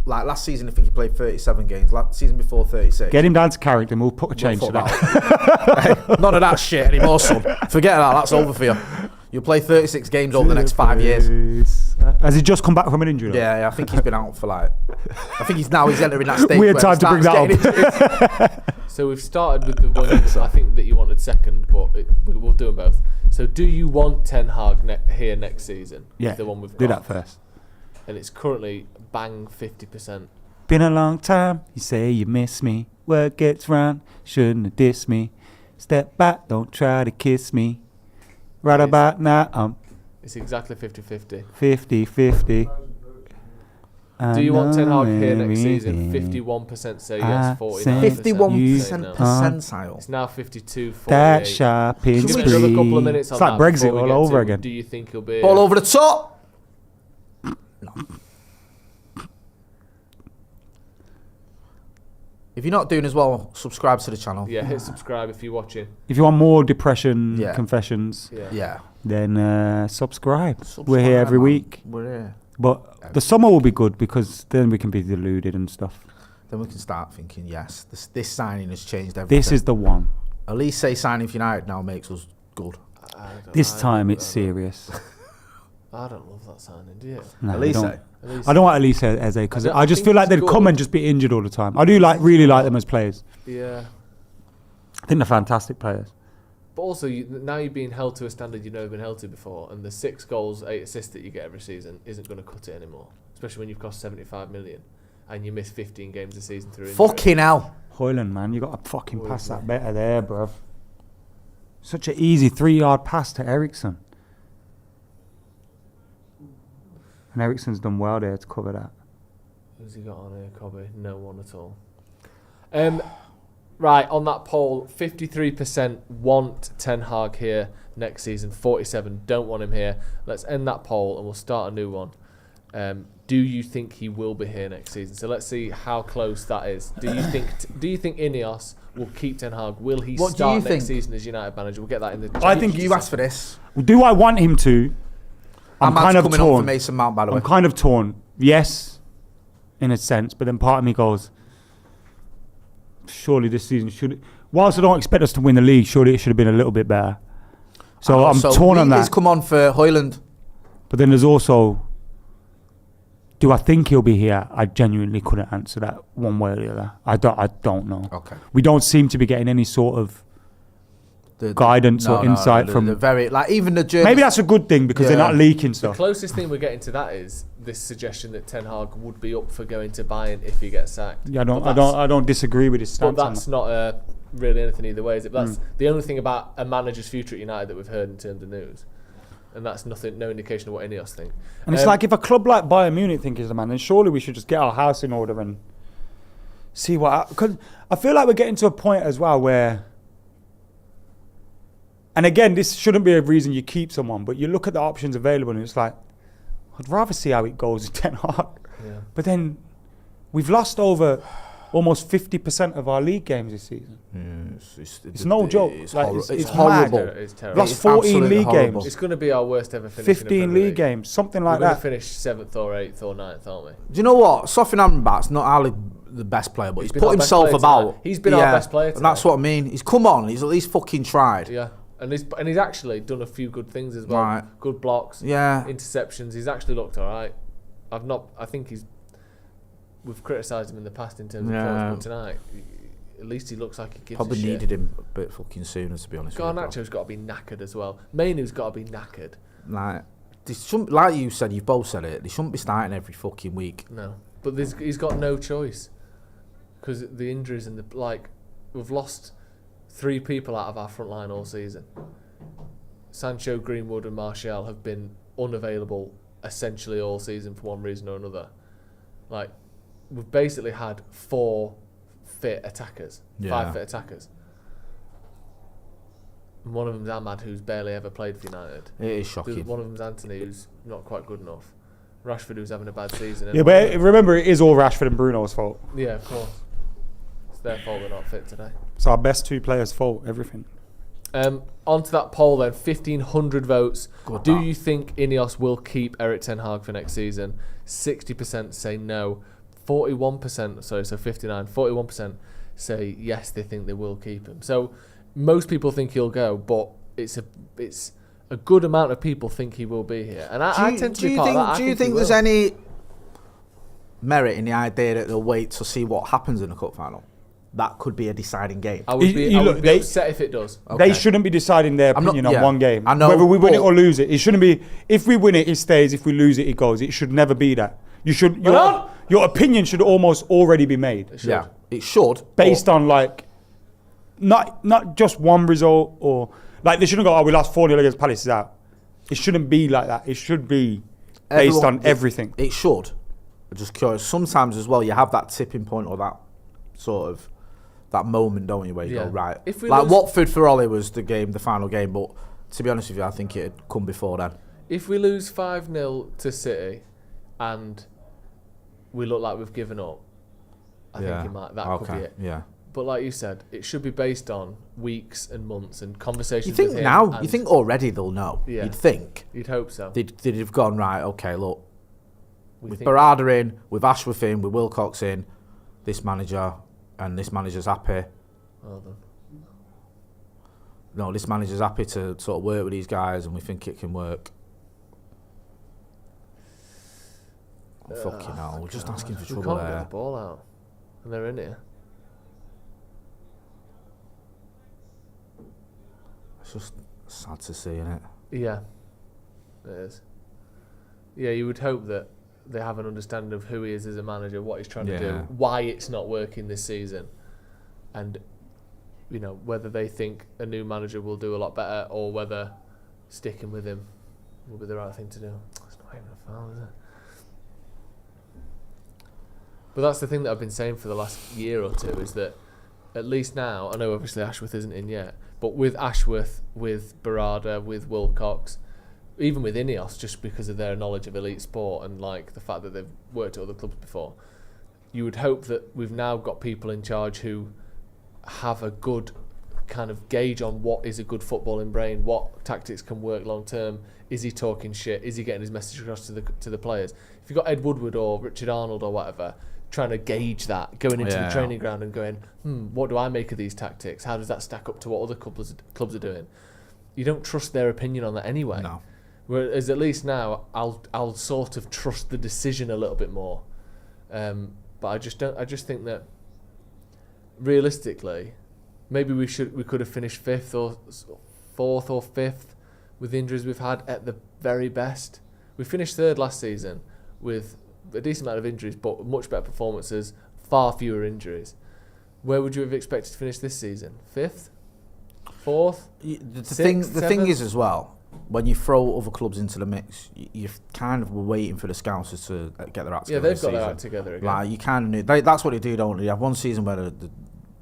like last season, I think he played 37 games. Last season before 36. Get him down to character, and we'll put a change to that. Hey, none of that shit anymore, son. Forget that. That's over for you. You'll play 36 games over the next 5 years. Has he just come back from an injury? Yeah, I think he's been out for like... I think he's entering that stage. Weird time to bring that up. So we've started with the one I think that you wanted second, but we'll do them both. So do you want Ten Hag here next season? Yeah, the one we've got. Do that first. And it's currently bang 50%. Been a long time, you say you miss me. Word gets round, shouldn't have dissed me. Step back, don't try to kiss me. Right about now, it's exactly 50-50. 50-50. Do you want Ten Hag here next season? 51% say yes, 49% 51% percentile. It's now 52, 48. That sharp in Give me another couple of minutes on it's like that Brexit all over again. Do you think he'll be all over the top? No. If you're not doing as well, subscribe to the channel. Yeah, hit subscribe if you're watching. If you want more depression confessions, then subscribe. We're here every week. We're here. But the summer will be good because then we can be deluded and stuff. Then we can start thinking, yes, this signing has changed everything. This is the one. At least say signing for United now makes us good. This time it's serious. I don't love that signing, do you? No, Elise. I don't want Elise Eze because I just feel like they'd come and just be injured all the time. I do really like them as players. Yeah. I think they're fantastic players. But also, now you're being held to a standard you've never been held to before, and the 6 goals, 8 assists that you get every season isn't going to cut it anymore. Especially when you've cost 75 million and you miss 15 games a season through injury. Fucking hell. Hoyland, man, you got to fucking pass that better there, bruv. Such an easy 3-yard pass to Ericsson. And Ericsson's done well there to cover that. Who's he got on here, Cobby? No one at all. Right, on that poll, 53% want Ten Hag here next season, 47% don't want him here. Let's end that poll and we'll start a new one. Do you think he will be here next season? So let's see how close that is. Do you think Ineos will keep Ten Hag? Will he start next season as United manager? We'll get that in the chat. I think you asked for this. Do I want him to? I'm kind of torn. For Mason Mount, by the way. I'm kind of torn yes, in a sense, but then part of me goes, surely this season should. Whilst I don't expect us to win the league, surely it should have been a little bit better. So I'm torn on that. He's come on for Hoyland. But then there's also, do I think he'll be here? I genuinely couldn't answer that one way or the other. I don't know. Okay. We don't seem to be getting any sort of guidance or insight from the very even the journey. Maybe that's a good thing because they're not leaking The stuff. closest thing we're getting to that is this suggestion that Ten Hag would be up for going to Bayern if he gets sacked. Yeah, I don't disagree with his stance. But that's not really anything either way, is it? But that's the only thing about a manager's future at United that we've heard in terms of news. And that's no indication of what any of us think. And it's like, if a club like Bayern Munich think is the man, then surely we should just get our house in order and see what. Because I feel like we're getting to a point as well where, and again, this shouldn't be a reason you keep someone, but you look at the options available and it's like, I'd rather see how it goes with Ten Hag. Yeah. But then we've lost over almost 50% of our league games this season. It's no joke. It's, like, it's horrible. It's terrible. Lost 14 league games. It's going to be our worst ever finish. 15 league games, something like We're that. going to finish 7th or 8th or 9th, aren't we? Do you know what? Sofian Amrabat's not Ali the best player, but he's been put our best himself player about. tonight. He's been our best player and that's what I mean. He's come on. He's at least fucking tried. Yeah. And he's actually done a few good things as well. Right. Good blocks. Yeah. Interceptions. He's actually looked all right. I think we've criticised him in the past in terms of points, but tonight, at least he looks like he gives Probably a shit. needed him a bit fucking sooner, to be honest with you. Garnacho's got to be knackered as well. Mainu's got to be knackered. Like you said, you've both said it, they shouldn't be starting every fucking week. No. But he's got no choice. Because the injuries and we've lost 3 people out of our front line all season. Sancho, Greenwood and Martial have been unavailable essentially all season for one reason or another. We've basically had 4 fit attackers, 5 fit attackers. And one of them's Ahmad, who's barely ever played for United. It is shocking. One of them's Anthony, who's not quite good enough. Rashford, who's having a bad season. Yeah, but remember, it is all Rashford and Bruno's fault. Yeah, of course. It's their fault they're not fit today. It's our best 2 players' fault, everything. On to that poll then, 1,500 votes. Do you think Ineos will keep Erik Ten Hag for next season? 60% say no. 41% say yes, they think they will keep him. So most people think he'll go, but it's a good amount of people think he will be here. And I tend to be part of that. Do you think there's any merit in the idea that they'll wait to see what happens in the cup final? That could be a deciding game. I would be upset if it does. Okay. They shouldn't be deciding their opinion on one game. I know, whether we win it or lose it. It shouldn't be, if we win it, it stays. If we lose it, it goes. It should never be that. Your opinion should almost already be made. It should. Based on not just one result, or they shouldn't go, we lost 4-0 against Palace, is out. It shouldn't be like that. It should be based on everything. It should. I'm just curious. Sometimes as well, you have that tipping point or that sort of that moment, don't you, where you go, right. Watford for Ollie was the final game, but to be honest with you, I think it had come before then. If we lose 5-0 to City and we look like we've given up, I think that could be it. Yeah. But like you said, it should be based on weeks and months and conversations. You think with him now? You think already they'll know? Yeah. You'd think. You'd hope so. They'd have gone, right, okay, look, with Barada in, with Ashworth in, with Wilcox in, this manager, and this manager's happy. Well done. No, this manager's happy to sort of work with these guys, and we think it can work. Fucking hell, we're just asking for trouble there. We can't there. get the ball out, and they're in here. It's just sad to see, isn't it? Yeah, it is. Yeah, you would hope that they have an understanding of who he is as a manager, what he's trying to do, why it's not working this season, and whether they think a new manager will do a lot better or whether sticking with him will be the right thing to do. It's not even a foul, is it? But that's the thing that I've been saying for the last year or two, is that at least now, I know obviously Ashworth isn't in yet, but with Ashworth, with Barada, with Wilcox, even with Ineos, just because of their knowledge of elite sport and the fact that they've worked at other clubs before, you would hope that we've now got people in charge who have a good kind of gauge on what is a good footballing brain, what tactics can work long term. Is he talking shit? Is he getting his message across to the players? If you've got Ed Woodward or Richard Arnold or whatever trying to gauge that, going into the training ground and going, what do I make of these tactics? How does that stack up to what other clubs are doing? You don't trust their opinion on that anyway. No. Whereas at least now I'll sort of trust the decision a little bit more. But I just think that realistically, maybe we could have finished fifth or fourth or fifth with the injuries we've had at the very best. We finished third last season with a decent amount of injuries, but much better performances, far fewer injuries. Where would you have expected to finish this season? Fifth? Fourth? The thing is as well, when you throw other clubs into the mix, you're kind of waiting for the Scousers to get their act together. Yeah, they've got their act together again. Like, you kind of that's what they do, don't they? You have one season where they're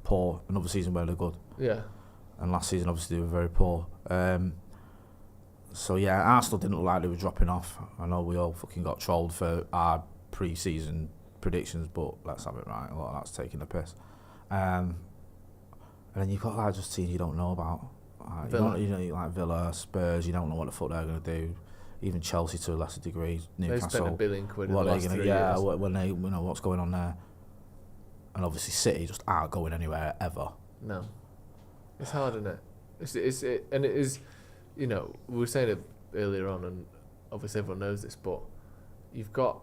poor, another season where they're good. Yeah. And last season, obviously, they were very poor. So, yeah, Arsenal didn't look like they were dropping off. I know we all fucking got trolled for our pre-season predictions, but let's have it right. A lot of that's taking the piss. And then you've got like just teams you don't know about. You know, like Villa, Spurs, you don't know what the fuck they're going to do. Even Chelsea to a lesser degree, Newcastle. They've spent £1 billion in the what last 3 years. Yeah, when they, you know, what's going on there. And obviously City just aren't going anywhere ever. No. It's hard, isn't it? And it is, you know, we were saying it earlier on, and obviously everyone knows this, but you've got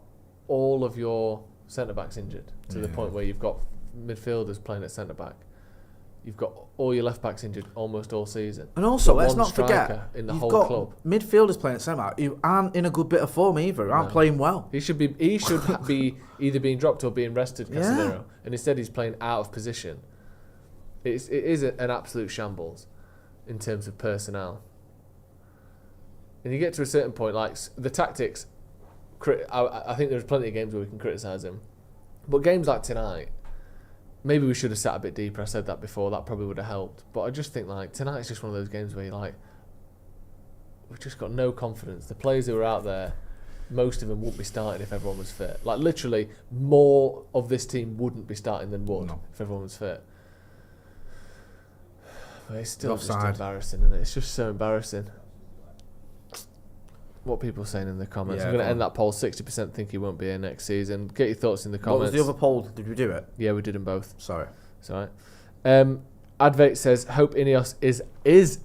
all of your centre-backs injured to the point where you've got midfielders playing at centre-back. You've got all your left-backs injured almost all season. And also, let's not striker forget, in the you've whole got club. midfielders playing at centre-back who aren't in a good bit of form either, aren't playing well. He should be either being dropped or being rested, Casemiro, and instead he's playing out of position. It is an absolute shambles in terms of personnel. And you get to a certain point, like the tactics, I think there's plenty of games where we can criticise him. But games like tonight, maybe we should have sat a bit deeper. I said that before. That probably would have helped. But I just think like tonight's just one of those games where you're like, we've just got no confidence. The players who are out there, most of them wouldn't be starting if everyone was fit. Like literally, more of this team wouldn't be starting than would if everyone was fit. But it's still just embarrassing, isn't it? It's just so embarrassing. What people are saying in the comments. I'm going to end that poll. 60% think he won't be here next season. Get your thoughts in the comments. What was the other poll? Did we do it? Yeah, we did them both. Sorry. It's all right. Advait says, hope Ineos is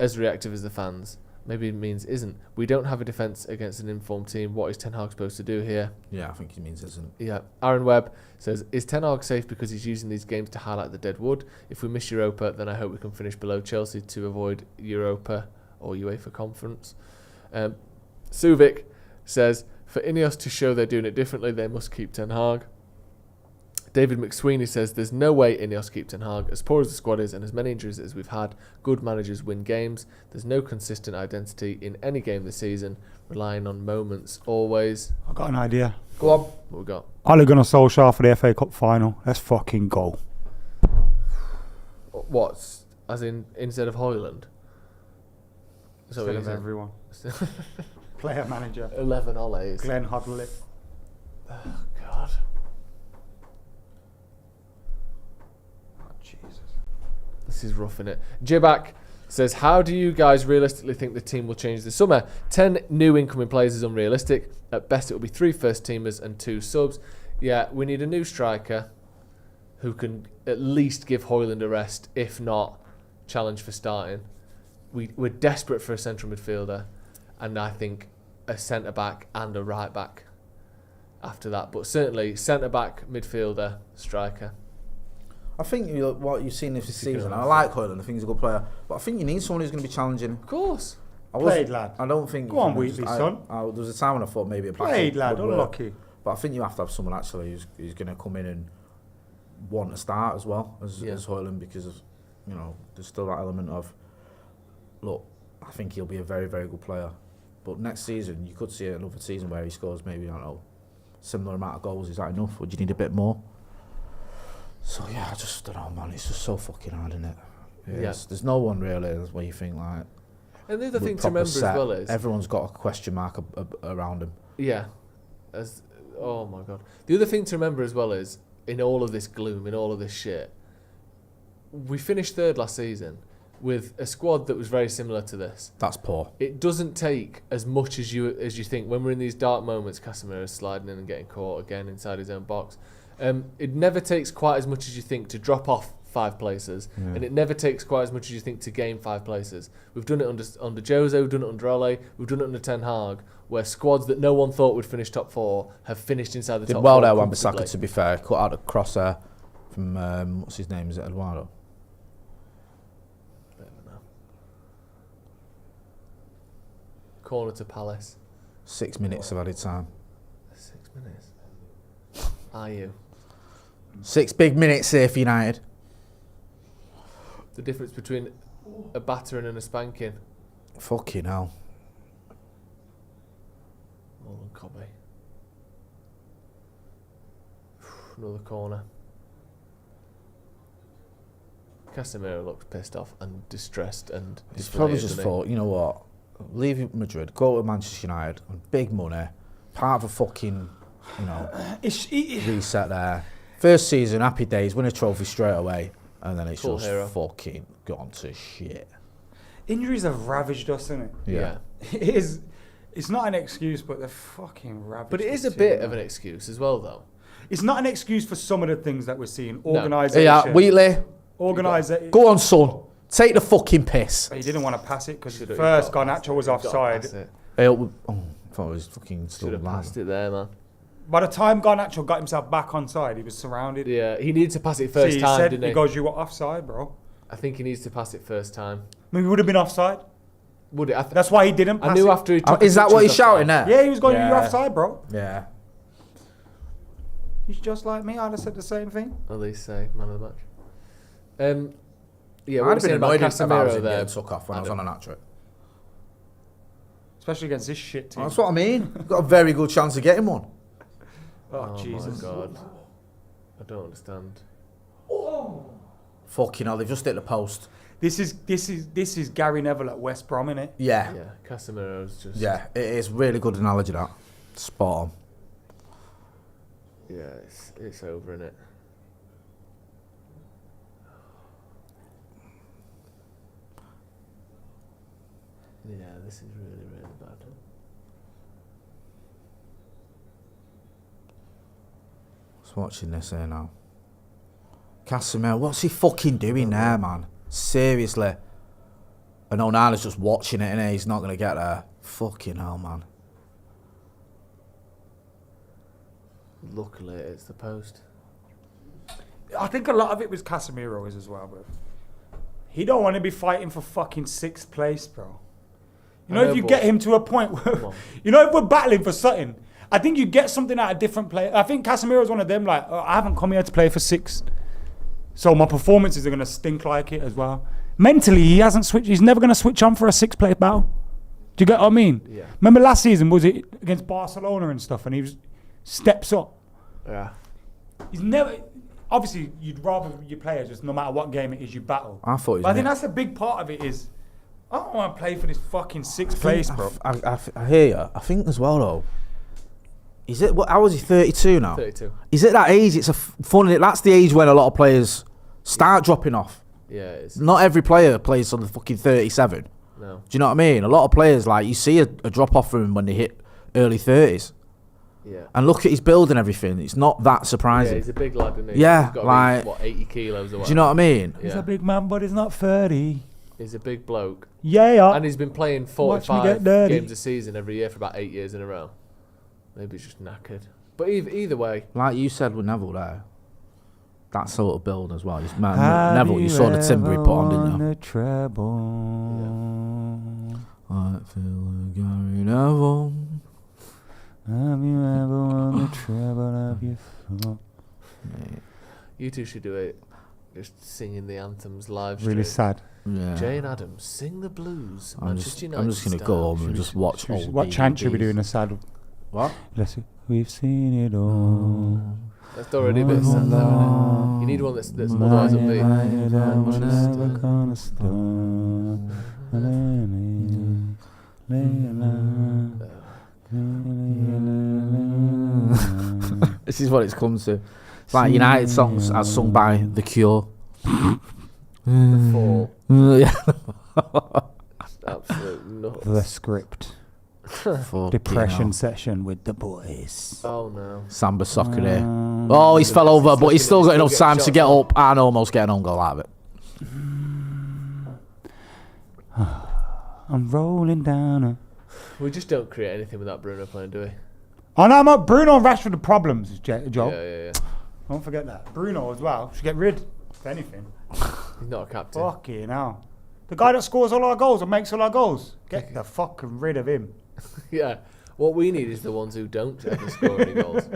as reactive as the fans. Maybe it means isn't. We don't have a defence against an informed team. What is Ten Hag supposed to do here? Yeah, I think he means isn't. Yeah. Aaron Webb says, is Ten Hag safe because he's using these games to highlight the dead wood? If we miss Europa, then I hope we can finish below Chelsea to avoid Europa or UEFA Conference. Suvic says, for Ineos to show they're doing it differently, they must keep Ten Hag. David McSweeney says, there's no way Ineos keep Ten Hag. As poor as the squad is and as many injuries as we've had, good managers win games. There's no consistent identity in any game this season, relying on moments always. I've got an idea. Go on. What we got? Ole Gunnar Solskjaer for the FA Cup final. Let's fucking go. What? As in, instead of Hoyland? Instead of everyone. Player manager. 11 Oles. Glenn Hoddle. Oh, God. Jesus. This is rough, innit? Jibak says, how do you guys realistically think the team will change this summer? 10 new incoming players is unrealistic. At best, it will be 3 first-teamers and 2 subs. Yeah, we need a new striker who can at least give Hoyland a rest, if not challenge for starting. We're desperate for a central midfielder, and I think a centre-back and a right-back after that. But certainly, centre-back, midfielder, striker. I think what you've seen this season, I like Hoyland, I think he's a good player, but I think you need someone who's going to be challenging. Of course. Played, lad. I don't think... Go on, Wheatley, son. There was a time when I thought maybe a black Played, lad, unlucky. But I think you have to have someone actually who's going to come in and want to start as well as Hoyland, because of, you know, there's still that element of, look, I think he'll be a very, very good player. But next season, you could see another season where he scores maybe, I don't know, similar amount of goals. Is that enough? Or do you need a bit more? So, yeah, I just don't know, man. It's just so fucking hard, isn't it? Yes. There's no one really where you think, like... And the other thing to remember as well is... Everyone's got a question mark around him. Yeah. Oh, my God. The other thing to remember as well is, in all of this gloom, in all of this shit, we finished third last season. with a squad that was very similar to this. That's poor. It doesn't take as much as you think. When we're in these dark moments, Casemiro's sliding in and getting caught again inside his own box. It never takes quite as much as you think to drop off 5 places, and it never takes quite as much as you think to gain 5 places. We've done it under Jose, we've done it under Ole, we've done it under Ten Hag, where squads that no one thought would finish top 4 have finished inside the top 4. Did well there, Wan-Bissaka, to be fair. Cut out a crosser from, what's his name, is it Eduardo? Corner to Palace. 6 minutes of added time. 6 minutes. Are you? 6 big minutes here for United. The difference between a battering and a spanking. Fucking hell. More than Cobby. Another corner. Casemiro looks pissed off and distressed and He's probably just thought, you know what, leave Madrid, go to Manchester United, on big money, part of a fucking, you know, reset there. First season, happy days, win a trophy straight away, and then it's Full just hero. fucking gone to shit. Injuries have ravaged us, isn't it? Yeah. It is. It's not an excuse, but they're fucking ravaged. But it is a the bit team, of an excuse as well, though. It's not an excuse for some of the things that we're seeing. No. Organisation. Yeah, Wheatley, Organisation. go on, son. Take the fucking piss. He didn't want to pass it because Should've first got past Garnacho it. was You've got to offside. pass it. I thought it was fucking still Should have alive. passed it there, man. By the time Garnacho got himself back onside, he was surrounded. Yeah, he needed to pass it first See, time, said, didn't he? He goes, "You were offside, bro." I think he needs to pass it first time. I mean, we would have been offside. Would it? That's why he didn't pass I knew it. after he took Is that what he's shouting there? there? Yeah, he was going, Yeah. "You're offside, bro." Yeah. He's just like me. I'd have said the same thing. At least say man of the match. Yeah, I'd what have we're been saying about annoyed if I was Casemiro in there. and took off when I was on an hat-trick. Especially against this shit team. That's what I mean. Got a very good chance of getting one. Oh, Jesus. my God. I don't understand. Fucking hell, they've just hit the post. This is Gary Neville at West Brom, innit? Yeah. Yeah, Casemiro's just... Yeah, it is really good analogy, that. Spot on. Yeah, it's over, innit? Yeah, this is really, really bad. Just watching this here now. Casemiro, what's he fucking doing there, man? Seriously. And Onana's just watching it, innit? He's not going to get there. Fucking hell, man. Luckily, it's the post. I think a lot of it was Casemiro as well, bro. He don't want to be fighting for fucking 6th place, bro. You know, if you get him to a point where, you know, if we're battling for something, I think you get something out of different players. I think Casemiro's one of them, like, oh, I haven't come here to play for 6th. So my performances are going to stink like it as well. Mentally, he hasn't switched. He's never going to switch on for a 6th place battle. Do you get what I mean? Yeah. Remember last season, was it against Barcelona and stuff, and he was steps up. Yeah. He's never... Obviously, you'd rather your players, just no matter what game it is, you battle. I thought he was But I think that's a big part of it is, I don't want to play for this fucking 6th place, bro. I hear you. I think as well, though. Is it? How old is he? 32 now. 32. Is it that age? It's funny. That's the age when a lot of players start dropping off. Yeah, it's... Not every player plays on the fucking 37. No. Do you know what I mean? A lot of players, like, you see a drop off from him when they hit early 30s. Yeah. And look at his build and everything. It's not that Yeah, surprising. he's a big lad, isn't he? Yeah, He's got like- to be, what, 80 kilos or whatever. Do you know what I mean? He's Yeah. a big man, but he's not 30. He's a big bloke. Yeah. And he's been playing Watch me 45 get dirty. games a season every year for about 8 years in a row. Maybe he's just knackered. But either way, Like you said with Neville there, that sort of build as well. Neville, you saw the timber he put on, didn't you? I feel like Gary Neville. Have you ever won the treble of your foot? you two should do it. Just singing the anthems live. Really stream. sad. Yeah. Jane Addams, sing the blues. I'm Manchester just United going to style. go home and just watch all What chant should we do in DVDs. a sad? What? We've seen it all. That's already a bit sad, though, isn't it? You need one that's otherwise upbeat. Never gonna stop. This is what it's come to. It's like United songs as sung by The Cure. The fall. Yeah. Absolute nuts. The script. Depression session with the boys. Oh no. Samba soccer there. Oh, he's fell over, but he's still got enough time to get up and almost get an own goal out of it. I'm rolling down. We just don't create anything without Bruno playing, do we? Oh no, I'm Bruno and Rashford the problems, Joe. Yeah. Don't forget that. Bruno as well. Should get rid, if anything. He's not a captain. Fucking hell. The guy that scores all our goals and makes all our goals. Get the fucking rid of him. Yeah. What we need is the ones who don't ever score any goals.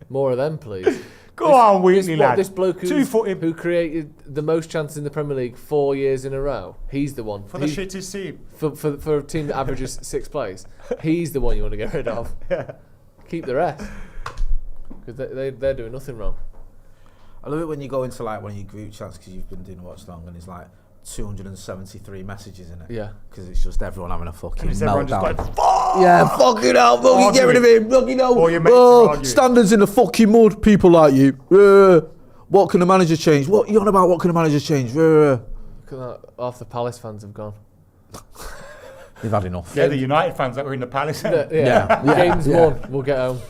More of them, please. Go on, Wheatley, lad. This bloke Two-footed. who created the most chances in the Premier League 4 years in a row, he's the one. For the shittest team. For a team that averages 6th place, he's the one you want to get rid of. Yeah. Keep the rest. Because they're doing nothing wrong. I love it when you go into like one of your group chats because you've been doing WatchAlong and it's like 273 messages in it. Yeah. Because it's just everyone having a fucking Everyone just meltdown. going, fuck! Yeah, fucking hell, fucking get rid of him, fucking hell. Or your mates are arguing. Standards in the fucking mud, people like you. What can the manager change? What you on about? What can the manager change? Look at that. Half the Palace fans have gone. They've had enough. They're the United fans that were in the Palace. Yeah. Game's won. We'll get home.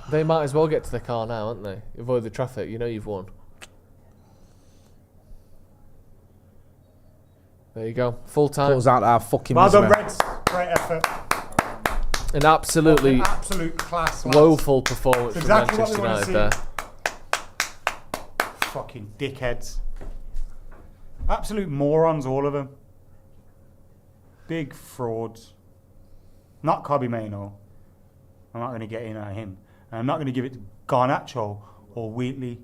They might as well get to the car now, aren't they? Avoid the traffic. You know you've won. There you go. Full time. Put us out our fucking Well done, misery. Reds. Great effort. An absolutely Absolute class. lads. woeful performance It's from exactly what we Manchester wanna United see. there. Fucking dickheads. Absolute morons, all of them. Big frauds. Not Kobe Mainoo. I'm not going to get in at him. And I'm not going to give it to Garnacho or Wheatley.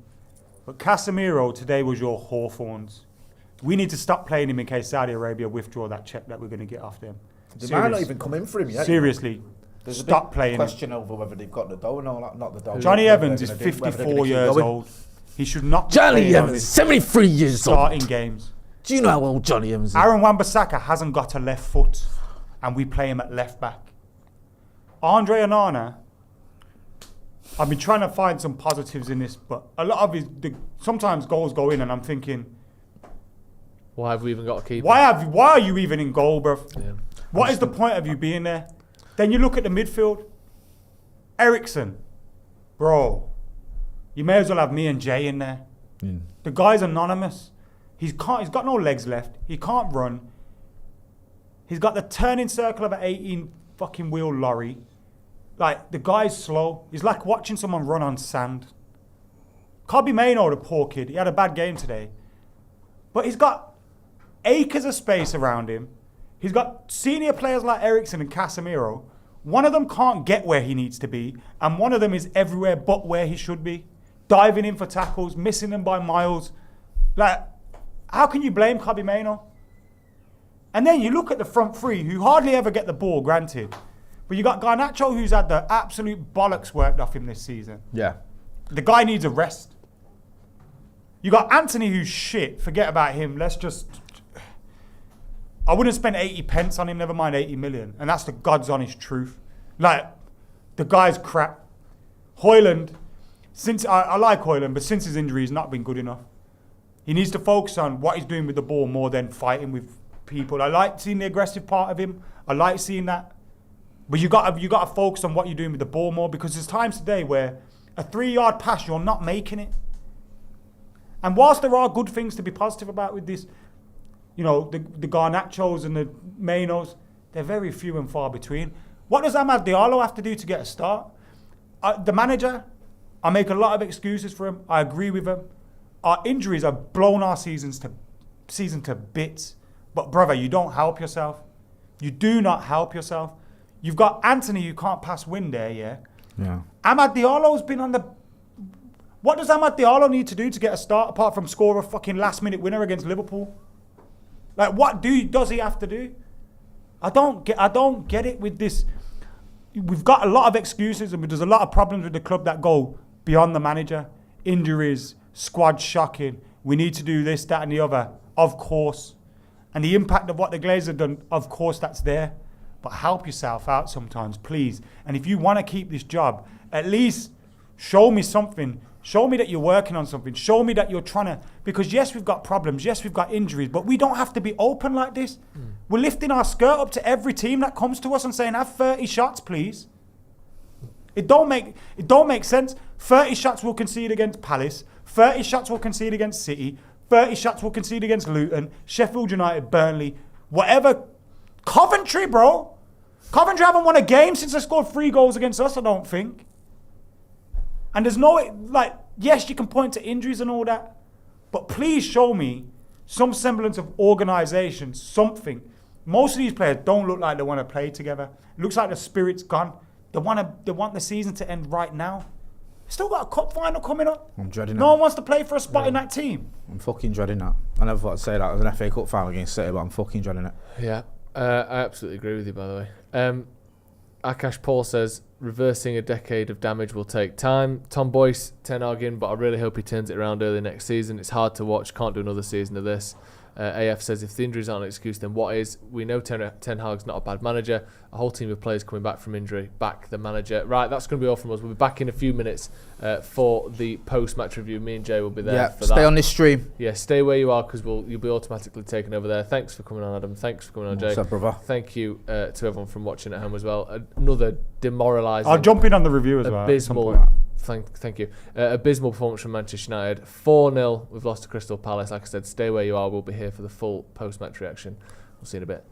But Casemiro today was your Hawthorns. We need to stop playing him in case Saudi Arabia withdraw that check that we're going to get off them. They might not even come in for him yet. Seriously, There's stop a big playing him. question over whether they've got the dough or not the dough. Johnny Whether Evans is they're gonna do- whether they're 54 gonna keep years going. old. He should not be Johnny playing on Evans, this 73 years old. starting games. Do you know how old Johnny Evans is? Aaron Wan-Bissaka hasn't got a left foot, and we play him at left back. Andre Onana, I've been trying to find some positives in this, but a lot of sometimes goals go in, and I'm thinking, Why have we even got a keeper? why are you even in goal, bruv? Yeah. What is the point of you being there? Then you look at the midfield. Ericsson, bro, you may as well have me and Jay in there. The guy's anonymous. He's got no legs left. He can't run. He's got the turning circle of an 18 fucking wheel lorry. Like, the guy's slow. He's like watching someone run on sand. Kobe Mainoo, the poor kid, he had a bad game today. But he's got acres of space around him. He's got senior players like Ericsson and Casemiro. One of them can't get where he needs to be, and one of them is everywhere but where he should be. Diving in for tackles, missing them by miles. Like, how can you blame Kobe Mainoo? And then you look at the front three, who hardly ever get the ball, granted. But you got Garnacho, who's had the absolute bollocks worked off him this season. Yeah. The guy needs a rest. You got Anthony, who's shit. Forget about him. I wouldn't spend 80 pence on him, never mind 80 million. And that's the God's honest truth. Like, the guy's crap. Højlund, I like Højlund, but since his injury, he's not been good enough. He needs to focus on what he's doing with the ball more than fighting with people. I like seeing the aggressive part of him. I like seeing that. But you got to focus on what you're doing with the ball more, because there's times today where a 3-yard pass, you're not making it. And whilst there are good things to be positive about with this, you know, the Garnachos and the Mainos, they're very few and far between. What does Amad Diallo have to do to get a start? The manager, I make a lot of excuses for him. I agree with him. Our injuries have blown our season to bits. But brother, you don't help yourself. You do not help yourself. You've got Anthony who can't pass wind there, yeah? Yeah. Amad Diallo's been on the... What does Amad Diallo need to do to get a start apart from score a fucking last-minute winner against Liverpool? Like, what does he have to do? I don't get it with this. We've got a lot of excuses, and there's a lot of problems with the club that go beyond the manager. Injuries, squad shocking. We need to do this, that, and the other. Of course. And the impact of what the Glazers have done, of course, that's there. But help yourself out sometimes, please. And if you want to keep this job, at least show me something Show me that you're working on something. Show me that you're trying to... Because yes, we've got problems. Yes, we've got injuries. But we don't have to be open like this. We're lifting our skirt up to every team that comes to us and saying, have 30 shots, please. It don't make sense. 30 shots we'll concede against Palace. 30 shots we'll concede against City. 30 shots we'll concede against Luton. Sheffield United, Burnley. Whatever. Coventry, bro. Coventry haven't won a game since they scored 3 goals against us, I don't think. And there's no, like, yes, you can point to injuries and all that, but please show me some semblance of organisation, something. Most of these players don't look like they want to play together. It looks like the spirit's gone. They want the season to end right now. Still got a cup final coming up. I'm dreading No that. one wants to play for a spot in that team. I'm fucking dreading that. I never thought I'd say that as an FA Cup final against City, but I'm fucking dreading it. Yeah, I absolutely agree with you, by the way. Akash Paul says, reversing a decade of damage will take time. Tom Boyce, Ten Hag in, but I really hope he turns it around early next season. It's hard to watch, can't do another season of this. AF says, if the injuries aren't an excuse, then what is? We know Ten Hag's not a bad manager. A whole team of players coming back from injury. Back the manager. Right, that's going to be all from us. We'll be back in a few minutes for the post-match review. Me and Jay will be there for that. Stay on this stream. Yeah, stay where you are because you'll be automatically taken over there. Thanks for coming on, Adam. Thanks for coming on, Jay. What's up, brother? Thank you to everyone from watching at home as well. Another demoralising... I'll jump in on the review as well. Abysmal... Thank you. Abysmal performance from Manchester United. 4-0. We've lost to Crystal Palace. Like I said, stay where you are. We'll be here for the full post-match reaction. We'll see you in a bit.